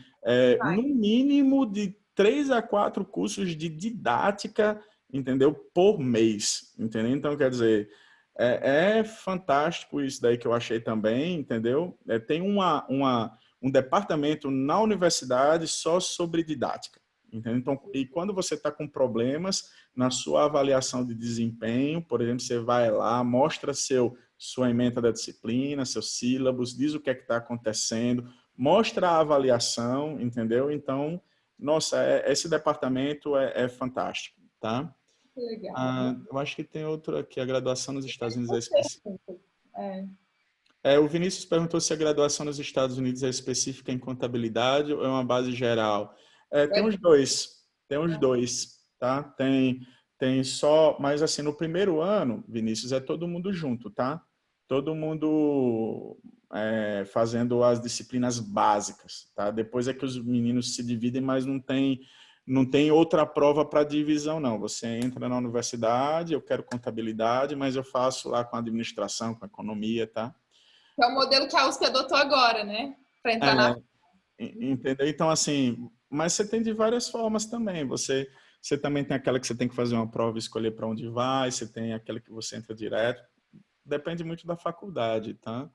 no mínimo de 3 a 4 cursos de didática, entendeu? Por mês, entendeu? Então, quer dizer, é fantástico isso daí que eu achei também, entendeu? Tem um departamento na universidade só sobre didática. Entendeu? Então, e quando você está com problemas na sua avaliação de desempenho, por exemplo, você vai lá, mostra sua ementa da disciplina, seus sílabos, diz o que é que está acontecendo, mostra a avaliação, entendeu? Então, nossa, esse departamento é fantástico, tá? legal. Eu acho que tem outro aqui, a graduação nos Estados Unidos é específica. É. O Vinícius perguntou se a graduação nos Estados Unidos é específica em contabilidade ou é uma base geral. Tem os dois, tá? Tem só, mas assim, no primeiro ano, Vinícius, é todo mundo junto, tá? Todo mundo fazendo as disciplinas básicas, tá? Depois é que os meninos se dividem, mas não tem outra prova para divisão, não. Você entra na universidade, eu quero contabilidade, mas eu faço lá com administração, com economia, tá? É o modelo que a USP adotou agora, né? Para entrar na... Entendeu? Então, assim, mas você tem de várias formas também. Você também tem aquela que você tem que fazer uma prova e escolher para onde vai, você tem aquela que você entra direto. Depende muito da faculdade, tá?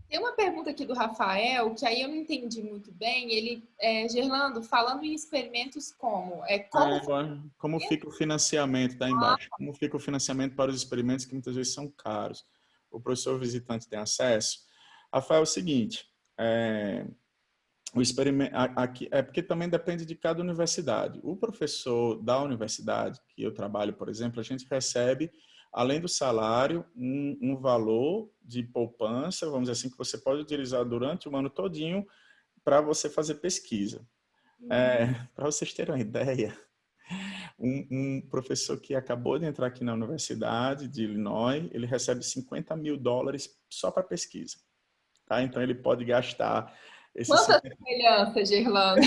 Tem uma pergunta aqui do Rafael, que aí eu não entendi muito bem. Ele, Gerlando, falando em experimentos Como fica o financiamento, tá embaixo? Como fica o financiamento para os experimentos que muitas vezes são caros? O professor visitante tem acesso? Rafael, é o seguinte, o experimento aqui é porque também depende de cada universidade. O professor da universidade que eu trabalho, por exemplo, a gente recebe, além do salário, um valor de poupança, vamos dizer assim, que você pode utilizar durante o ano todinho para você fazer pesquisa. Para vocês terem uma ideia, um professor que acabou de entrar aqui na Universidade de Illinois, ele recebe US$ 50.000 só para pesquisa. Tá? Então, ele pode gastar esses Quantas semelhanças, Gerlando?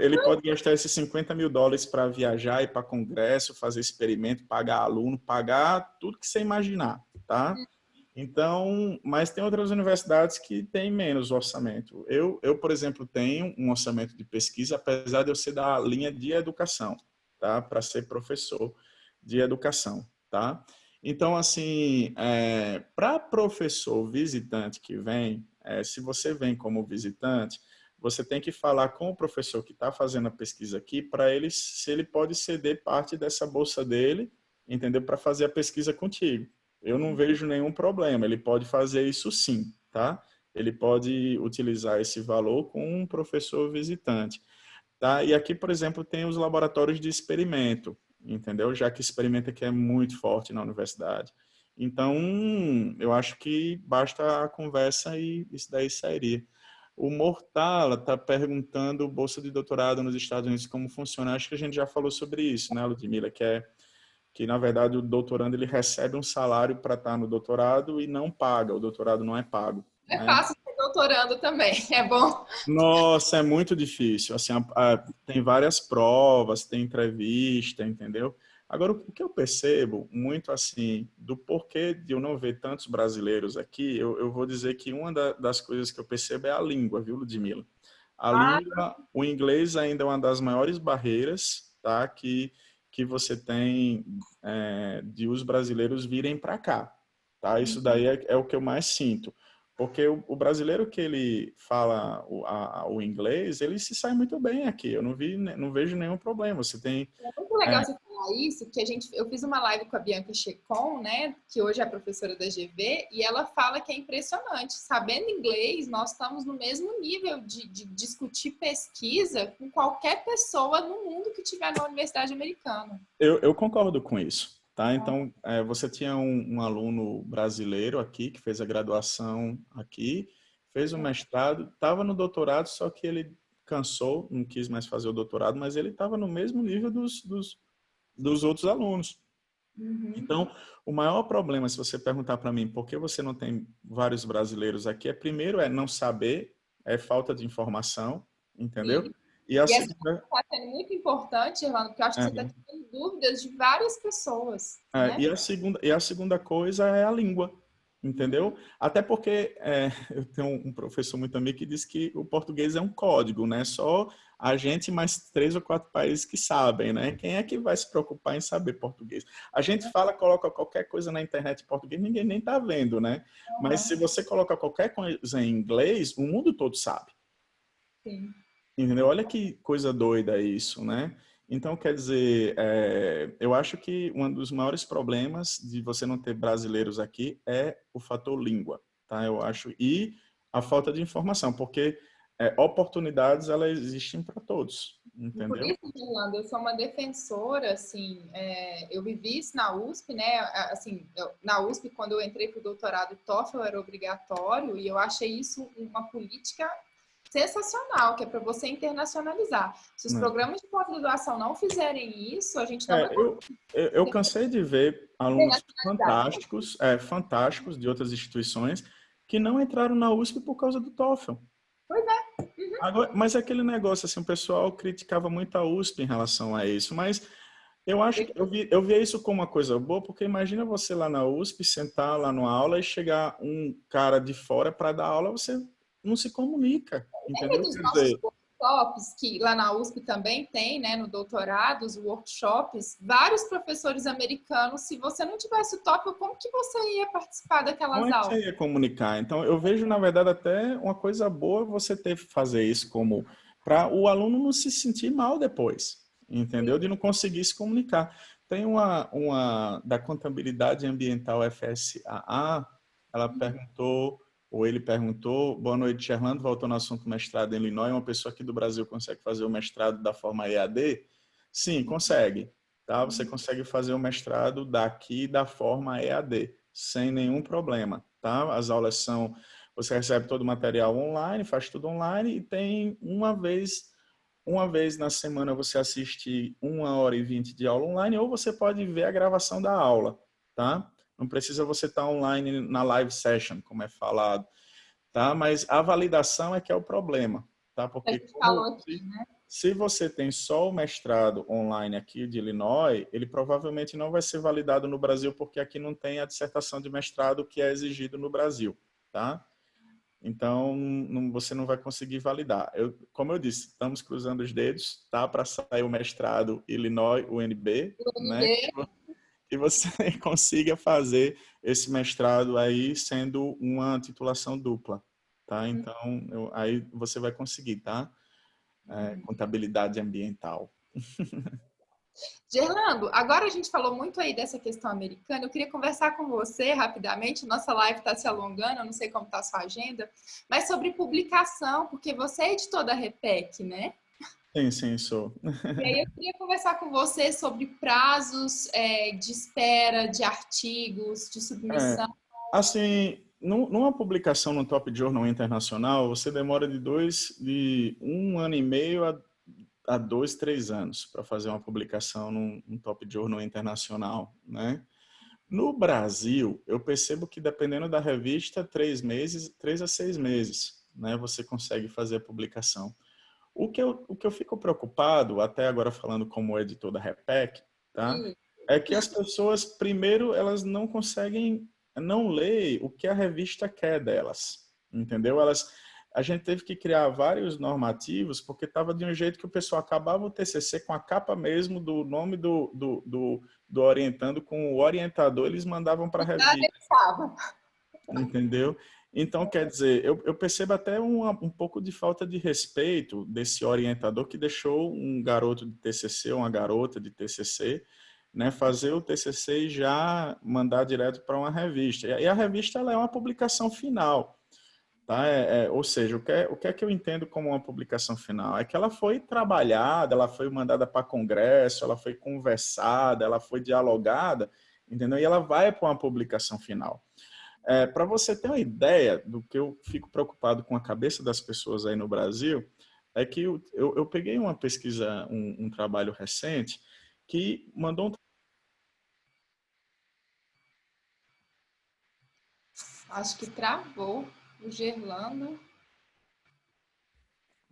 ele pode gastar esses US$ 50.000 para viajar, ir para congresso, fazer experimento, pagar aluno, pagar tudo que você imaginar, tá? Então, mas tem outras universidades que têm menos orçamento. Por exemplo, tenho um orçamento de pesquisa, apesar de eu ser da linha de educação, tá? Para ser professor de educação, tá? Então, assim, para professor visitante que vem, se você vem como visitante, você tem que falar com o professor que está fazendo a pesquisa aqui para ele, se ele pode ceder parte dessa bolsa dele, entendeu? Para fazer a pesquisa contigo. Eu não vejo nenhum problema. Ele pode fazer isso sim, tá? Ele pode utilizar esse valor com um professor visitante, tá? E aqui, por exemplo, tem os laboratórios de experimento, entendeu? Já que experimento aqui é muito forte na universidade. Então, eu acho que basta a conversa e isso daí sairia. O Mortala está perguntando bolsa de doutorado nos Estados Unidos, como funciona. Acho que a gente já falou sobre isso, né, Ludmila? Que na verdade o doutorando ele recebe um salário para estar no doutorado e não paga, o doutorado não é pago, É né? fácil ser doutorando também, é bom. Nossa, é muito difícil, assim, tem várias provas, tem entrevista, entendeu? Agora, o que eu percebo muito, assim, do porquê de eu não ver tantos brasileiros aqui, eu vou dizer que uma das coisas que eu percebo é a língua, viu, Ludmila? A Ah, língua, o inglês ainda é uma das maiores barreiras, tá, que você tem de os brasileiros virem para cá, tá? Isso daí é o que eu mais sinto. Porque o brasileiro que ele fala o inglês, ele se sai muito bem aqui. Eu não vejo nenhum problema. Você tem. é muito legal você falar isso, que eu fiz uma live com a Bianca Checon, né, que hoje é professora da GV, e ela fala que é impressionante. Sabendo inglês, nós estamos no mesmo nível de discutir pesquisa com qualquer pessoa no mundo que estiver na universidade americana. Eu concordo com isso. Tá? Então, você tinha um aluno brasileiro aqui que fez a graduação aqui, fez o mestrado, estava no doutorado, só que ele cansou, não quis mais fazer o doutorado, mas ele estava no mesmo nível dos outros alunos. Uhum. Então, o maior problema, se você perguntar para mim por que você não tem vários brasileiros aqui, primeiro é não saber, é falta de informação, entendeu? Sim. E a E essa segunda, está sendo muito importante, Irlanda, porque eu acho que você está tirando dúvidas de várias pessoas, né? e a segunda coisa é a língua, entendeu? Até porque eu tenho um professor muito amigo que diz que o português é um código, né? Só a gente mais 3 ou 4 países que sabem, né? Quem é que vai se preocupar em saber português? A gente fala, coloca qualquer coisa na internet em português, ninguém nem tá vendo, né? Mas se você coloca qualquer coisa em inglês, o mundo todo sabe. Sim. Entendeu? Olha que coisa doida isso, né? Então, quer dizer, eu acho que um dos maiores problemas de você não ter brasileiros aqui é o fator língua, tá? Eu acho, e a falta de informação, porque oportunidades, elas existem para todos, E por entendeu? isso, Irlanda, eu sou uma defensora, assim, eu vivi isso na USP, né? Assim, na USP, quando eu entrei para o doutorado, o TOEFL era obrigatório, e eu achei isso uma política sensacional, que é para você internacionalizar. Se os Né? programas de pós-graduação não fizerem isso, a gente não vai Eu cansei de ver alunos internacionalizar. fantásticos de outras instituições que não entraram na USP por causa do TOEFL. Pois é. Agora, mas aquele negócio, assim, o pessoal criticava muito a USP em relação a isso, mas eu acho que eu via isso como uma coisa boa, porque imagina você lá na USP, sentar lá numa aula e chegar um cara de fora para dar aula, você não se comunica, Lembra entendeu? dos Quer nossos dizer, workshops, que lá na USP também tem, né, no doutorado, os workshops, vários professores americanos, se você não tivesse o TOEFL, como que você ia participar como daquelas é que aulas? você ia comunicar? Então, eu vejo, na verdade, até uma coisa boa você ter que fazer isso como para o aluno não se sentir mal depois, entendeu? De não conseguir se comunicar. Tem uma da contabilidade ambiental FSAA, ela perguntou ou ele perguntou, boa noite, Gerlando, voltando ao assunto mestrado em Illinois, uma pessoa aqui do Brasil consegue fazer o mestrado da forma EAD? Sim, consegue. Tá? Você consegue fazer o mestrado daqui da forma EAD, sem nenhum problema. Tá? As aulas são, você recebe todo o material online, faz tudo online e tem uma vez na semana você assiste 1h20 de aula online ou você pode ver a gravação da aula, tá? Não precisa você estar online na live session, como é falado, tá? Mas a validação é que é o problema, tá? Porque se você tem só o mestrado online aqui de Illinois, ele provavelmente não vai ser validado no Brasil porque aqui não tem a dissertação de mestrado que é exigido no Brasil, tá? Então, você não vai conseguir validar. Como eu disse, estamos cruzando os dedos, tá? Para sair o mestrado Illinois UNB, né? Que você consiga fazer esse mestrado aí sendo uma titulação dupla, tá? Então, aí você vai conseguir, tá? Contabilidade ambiental. Gerlando, agora a gente falou muito aí dessa questão americana. Eu queria conversar com você rapidamente. Nossa live está se alongando, eu não sei como está a sua agenda, mas sobre publicação, porque você é editor da Repec, né? Sim, sou. E aí eu queria conversar com você sobre prazos de espera de artigos, de submissão. Assim, numa publicação no Top Journal Internacional, você demora de 1 ano e meio a 2, 3 anos para fazer uma publicação num Top Journal Internacional, né? No Brasil, eu percebo que dependendo da revista, 3 a 6 meses, né? Você consegue fazer a publicação. O que eu fico preocupado, até agora falando como editor da Repec, tá? É que as pessoas, primeiro, elas não conseguem não ler o que a revista quer delas, entendeu? A gente teve que criar vários normativos porque estava de um jeito que o pessoal acabava o TCC com a capa mesmo do nome do orientando com o orientador, eles mandavam para a revista. Entendeu? Então, quer dizer, eu percebo até um pouco de falta de respeito desse orientador que deixou um garoto de TCC, uma garota de TCC, né, fazer o TCC e já mandar direto para uma revista. E a revista ela é uma publicação final. Tá? Ou seja, o que é que eu entendo como uma publicação final? É que ela foi trabalhada, ela foi mandada para congresso, ela foi conversada, ela foi dialogada, entendeu? E ela vai para uma publicação final. Para você ter uma ideia do que eu fico preocupado com a cabeça das pessoas aí no Brasil, é que eu peguei uma pesquisa, um trabalho recente, que mandou um... Acho que travou o Gerlando.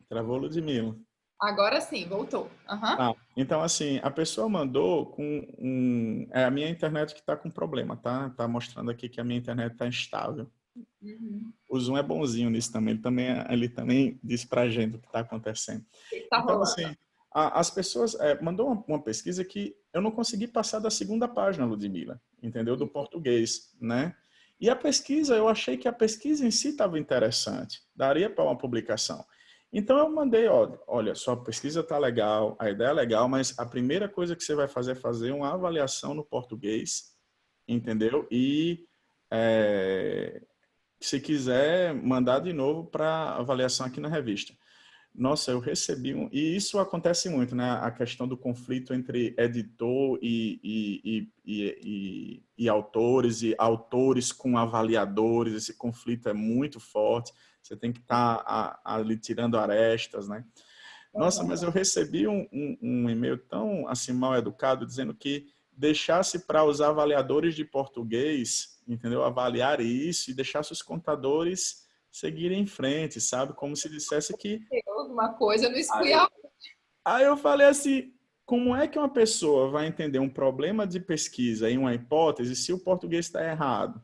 Travou, Ludmila. Agora sim, voltou. Uhum. Então, assim, a pessoa mandou com é a minha internet que está com problema, tá? Tá mostrando aqui que a minha internet está instável. Uhum. O Zoom é bonzinho nisso também. Ele também diz pra gente o que está acontecendo. Tá Então, rolando. assim, as pessoas... mandou uma pesquisa que eu não consegui passar da segunda página, Ludmila, entendeu? Do português, né? E a pesquisa, eu achei que a pesquisa em si estava interessante. Daria para uma publicação. Então eu mandei, olha, sua pesquisa está legal, a ideia é legal, mas a primeira coisa que você vai fazer é fazer uma avaliação no português, entendeu? E se quiser, mandar de novo para avaliação aqui na revista. Nossa, eu recebi e isso acontece muito, né? A questão do conflito entre editor e autores, e autores com avaliadores, esse conflito é muito forte. Você tem que estar ali tirando arestas, né? Nossa, mas eu recebi um e-mail tão assim mal educado dizendo que deixasse para os avaliadores de português, entendeu? Avaliar isso e deixasse os contadores seguirem em frente, sabe? Como se dissesse que... Alguma coisa no escuial. Aí eu falei assim, como é que uma pessoa vai entender um problema de pesquisa em uma hipótese se o português está errado?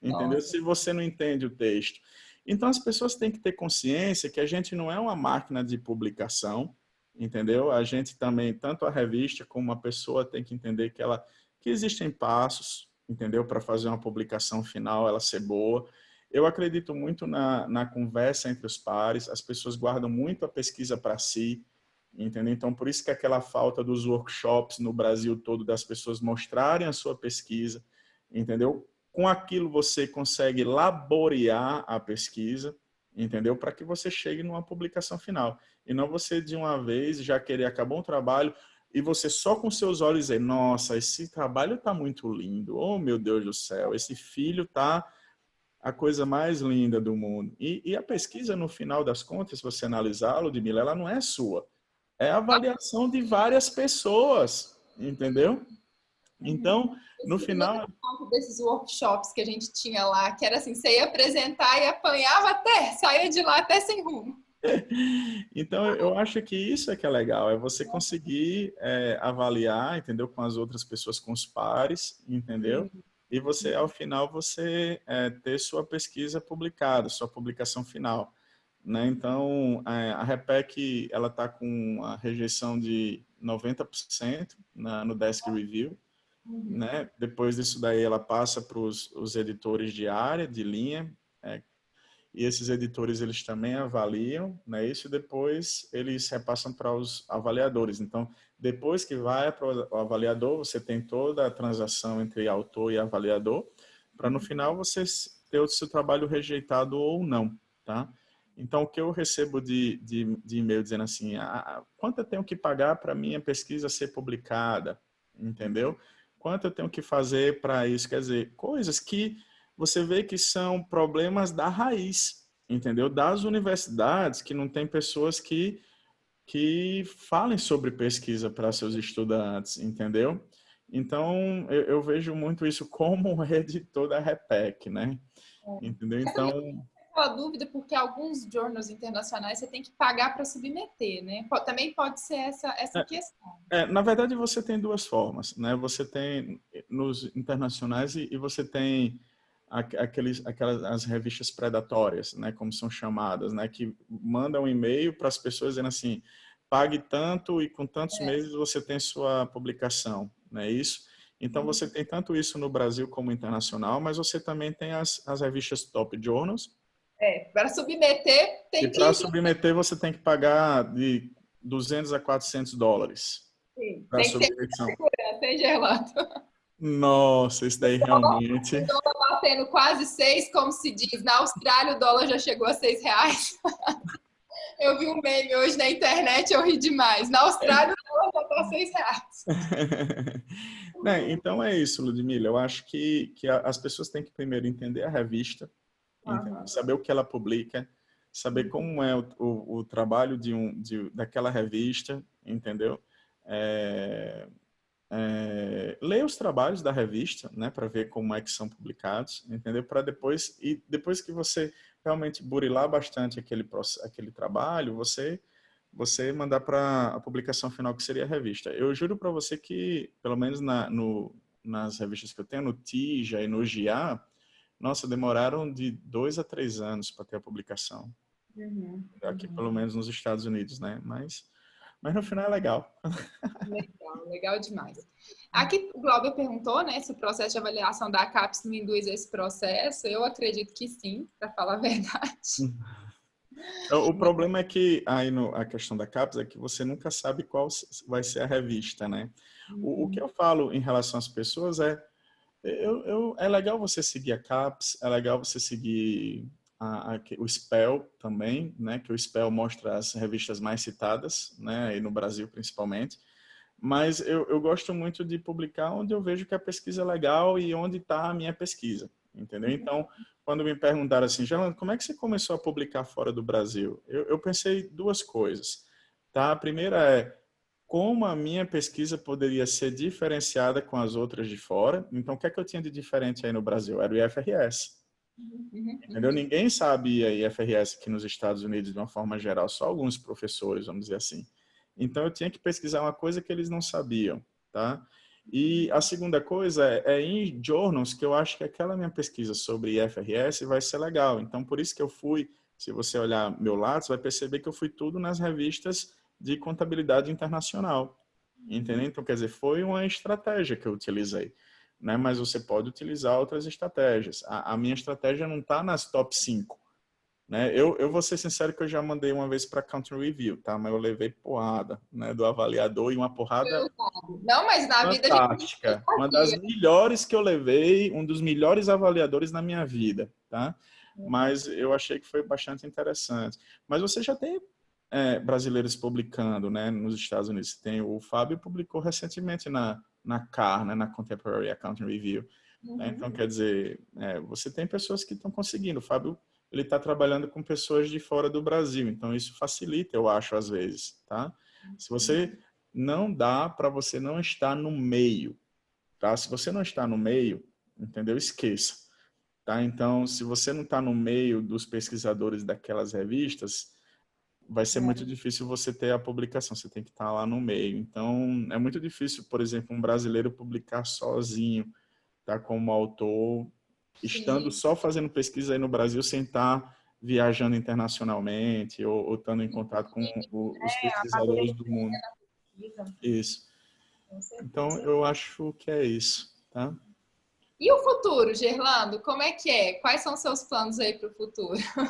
Entendeu? Nossa. Se você não entende o texto. Então as pessoas têm que ter consciência que a gente não é uma máquina de publicação, entendeu? A gente também, tanto a revista como a pessoa tem que entender que existem passos, entendeu? Para fazer uma publicação final, ela ser boa. Eu acredito muito na conversa entre os pares, as pessoas guardam muito a pesquisa para si, entendeu? Então, por isso que aquela falta dos workshops no Brasil todo, das pessoas mostrarem a sua pesquisa, entendeu? com aquilo você consegue laborear a pesquisa, entendeu? Para que você chegue numa publicação final. E não você, de uma vez, já querer acabar um trabalho e você só com seus olhos dizer, nossa, esse trabalho está muito lindo. Oh, meu Deus do céu, esse filho está a coisa mais linda do mundo. E a pesquisa, no final das contas, se você analisá-lo, Ludmila, ela não é sua. É a avaliação de várias pessoas, entendeu? Então, no final... Desses workshops que a gente tinha lá, que era assim, você ia apresentar e apanhava até, saía de lá até sem rumo. Então, eu acho que isso é que é legal, é você conseguir avaliar, entendeu? Com as outras pessoas, com os pares, entendeu? E você, ao final, você ter sua pesquisa publicada, sua publicação final, né? Então, a REPEC, ela está com a rejeição de 90% no Desk Review, né? Depois disso daí, ela passa para os editores de área, de linha, e esses editores, eles também avaliam, né, isso, e depois eles repassam para os avaliadores. Então, depois que vai para o avaliador, você tem toda a transação entre autor e avaliador, para no final você ter o seu trabalho rejeitado ou não, tá? Então, o que eu recebo de e-mail dizendo assim, quanto eu tenho que pagar para minha pesquisa ser publicada, entendeu? Quanto eu tenho que fazer para isso? Quer dizer, coisas que você vê que são problemas da raiz, entendeu? Das universidades, que não tem pessoas que falem sobre pesquisa para seus estudantes, entendeu? Então, eu vejo muito isso como editor da REPEC, né? Entendeu? Então... Aquela dúvida, porque alguns journals internacionais você tem que pagar para submeter, né? Também pode ser essa questão. Na verdade, você tem duas formas, né? Você tem nos internacionais e você tem aquelas as revistas predatórias, né, como são chamadas, né, que mandam um e-mail para as pessoas dizendo assim, pague tanto e com tantos meses você tem sua publicação, né, isso. Então você tem tanto isso no Brasil como internacional, mas você também tem as revistas Top Journals. Para submeter tem que... E para submeter você tem que pagar de $200 a $400. Sim, para tem que submissão. ter segurança, hein, Gerlando? Nossa, isso daí realmente... O dólar batendo quase 6, como se diz. Na Austrália, o dólar já chegou a R$6. Eu vi um meme hoje na internet, eu ri demais. Na Austrália, o dólar já está R$6. Né, então é isso, Ludmila. Eu acho que as pessoas têm que primeiro entender a revista, saber o que ela publica, saber como é o trabalho daquela revista, entendeu? Ler os trabalhos da revista, né, para ver como é que são publicados, entendeu? Para depois que você realmente burilar bastante aquele trabalho, você mandar para a publicação final, que seria a revista. Eu juro para você que, pelo menos nas revistas que eu tenho, no Tija e no GIA, nossa, demoraram de 2 a 3 anos para ter a publicação. Aqui, pelo menos nos Estados Unidos, né? Mas no final é legal. Legal demais. Aqui o Glauber perguntou, né, se o processo de avaliação da CAPES não induz esse processo. Eu acredito que sim, para falar a verdade. O problema é que a questão da CAPES é que você nunca sabe qual vai ser a revista, né? O que eu falo em relação às pessoas é legal você seguir a CAPES, é legal você seguir o SPEL também, né? Que o SPEL mostra as revistas mais citadas, né? E no Brasil principalmente. Mas eu gosto muito de publicar onde eu vejo que a pesquisa é legal e onde está a minha pesquisa, entendeu? Então, quando me perguntaram assim, Gerlando, como é que você começou a publicar fora do Brasil? Eu pensei duas coisas, tá? A primeira é como a minha pesquisa poderia ser diferenciada com as outras de fora. Então, o que é que eu tinha de diferente aí no Brasil? Era o IFRS. Entendeu? Ninguém sabia IFRS aqui nos Estados Unidos de uma forma geral, só alguns professores, vamos dizer assim. Então, eu tinha que pesquisar uma coisa que eles não sabiam, tá? E a segunda coisa é em journals, que eu acho que aquela minha pesquisa sobre IFRS vai ser legal. Então, por isso que eu fui, se você olhar meu Lattes, vai perceber que eu fui tudo nas revistas de contabilidade internacional, entendeu? Então, quer dizer, foi uma estratégia que eu utilizei, né? Mas você pode utilizar outras estratégias. A minha estratégia não está nas top 5, né? Eu vou ser sincero que eu já mandei uma vez para Country Review, tá? Mas eu levei porrada, né, do avaliador e uma porrada Não, mas na vida a gente fantástica. Uma das melhores que eu levei, um dos melhores avaliadores na minha vida, tá? Mas eu achei que foi bastante interessante. Mas você já tem brasileiros publicando, né, nos Estados Unidos. Tem, o Fábio publicou recentemente na CAR, né, na Contemporary Accounting Review. Né? Então, quer dizer, você tem pessoas que estão conseguindo. O Fábio, ele está trabalhando com pessoas de fora do Brasil, então isso facilita, eu acho, às vezes, tá? Se você não dá para você não estar no meio, tá? Se você não está no meio, entendeu? Esqueça, tá? Então, se você não está no meio dos pesquisadores daquelas revistas, vai ser muito difícil você ter a publicação, você tem que estar lá no meio. Então, é muito difícil, por exemplo, um brasileiro publicar sozinho, tá, como autor, estando só fazendo pesquisa aí no Brasil, sem estar viajando internacionalmente ou estando em contato com os pesquisadores do mundo. Isso. Então, eu acho que é isso, tá? E o futuro, Gerlando, como é que é? Quais são os seus planos aí para o futuro? Estados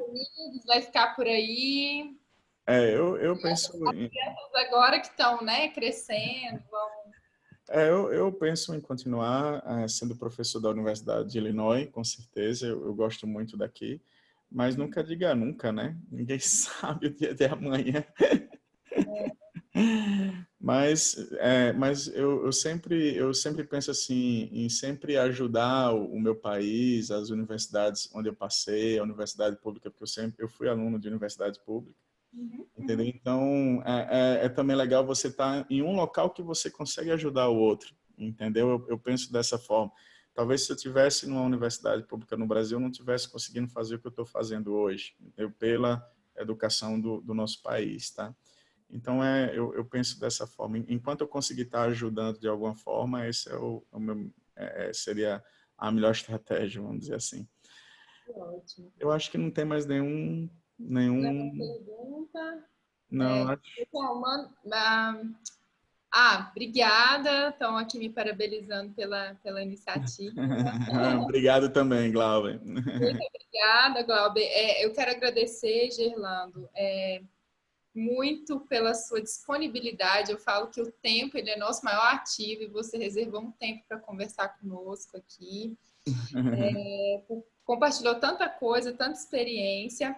Unidos, vai ficar por aí? Eu penso... As crianças agora que estão, né, crescendo, vão... Eu penso em continuar sendo professor da Universidade de Illinois, com certeza. Eu gosto muito daqui. Mas nunca diga nunca, né? Ninguém sabe o dia de amanhã. Mas eu sempre penso assim, em sempre ajudar o meu país, as universidades onde eu passei, a universidade pública, porque eu fui aluno de universidade pública, entendeu? Então, é também legal você estar em um local que você consegue ajudar o outro, entendeu? Eu penso dessa forma. Talvez se eu tivesse numa universidade pública no Brasil, eu não tivesse conseguindo fazer o que eu estou fazendo hoje, entendeu? Pela educação do nosso país, tá? Então, eu penso dessa forma. Enquanto eu conseguir estar ajudando de alguma forma, esse seria a melhor estratégia, vamos dizer assim. Ótimo. Eu acho que não tem mais nenhum... pergunta. Não, acho... Obrigada. Estão aqui me parabenizando pela iniciativa. Obrigado também, Glauber. Muito obrigada, Glauber. Eu quero agradecer, Gerlando, muito pela sua disponibilidade. Eu falo que o tempo ele é nosso maior ativo e você reservou um tempo para conversar conosco aqui. Compartilhou tanta coisa, tanta experiência.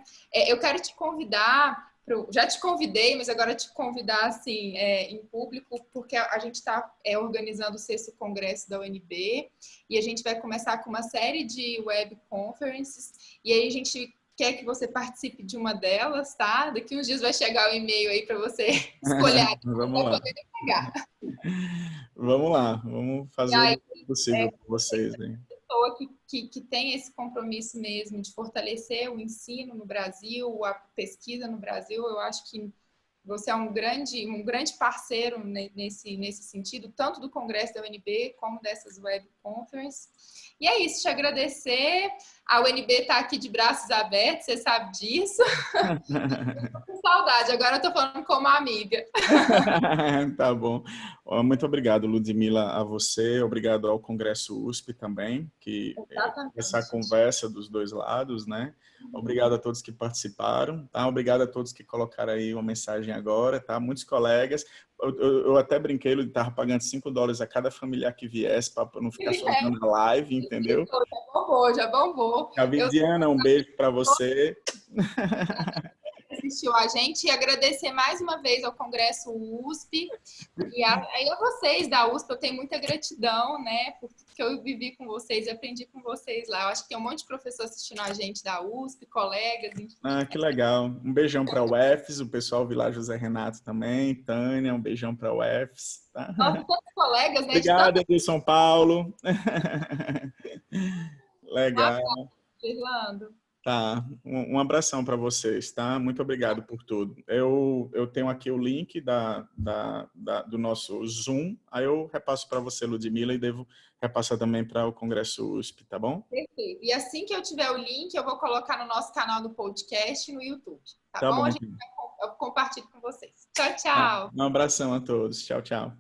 Eu quero te convidar, já te convidei, mas agora te convidar assim, em público, porque a gente está organizando o 6º Congresso da UNB e a gente vai começar com uma série de web conferences e aí a gente quer que você participe de uma delas, tá? Daqui uns dias vai chegar o e-mail aí para você escolher. Vamos lá. Vamos lá, vamos fazer o possível com vocês. Hein? Pessoa que tem esse compromisso mesmo de fortalecer o ensino no Brasil, a pesquisa no Brasil, eu acho que você é um grande parceiro nesse sentido, tanto do Congresso da UNB como dessas web conferences. E é isso, te agradecer. A UNB está aqui de braços abertos, você sabe disso. Estou com saudade, agora eu estou falando como amiga. Tá bom. Muito obrigado, Ludmila, a você. Obrigado ao Congresso USP também, que essa conversa dos dois lados, né? Obrigado a todos que participaram, tá? Obrigado a todos que colocaram aí uma mensagem agora, tá? Muitos colegas. Eu até brinquei, ele estava pagando $5 a cada familiar que viesse para não ficar soltando a live, entendeu? Já bombou. Diana, um beijo para você. Assistiu a gente e agradecer mais uma vez ao Congresso USP e aí a vocês da USP, eu tenho muita gratidão, né, porque eu vivi com vocês e aprendi com vocês lá. Eu acho que tem um monte de professor assistindo a gente da USP, colegas, enfim. Que legal. Um beijão para o UFS, o pessoal Vilar José Renato também, Tânia, um beijão para o UFS. Tá? Nossa, tantos colegas, né? Obrigado, de São Paulo. Legal. Fernando. Tá, um abração para vocês, tá? Muito obrigado por tudo. Eu tenho aqui o link do nosso Zoom, aí eu repasso para você, Ludmila, e devo repassar também para o Congresso USP, tá bom? Perfeito. E assim que eu tiver o link, eu vou colocar no nosso canal do podcast no YouTube, tá bom? Bom. Eu compartilho com vocês. Tchau, tchau. Um abração a todos. Tchau, tchau.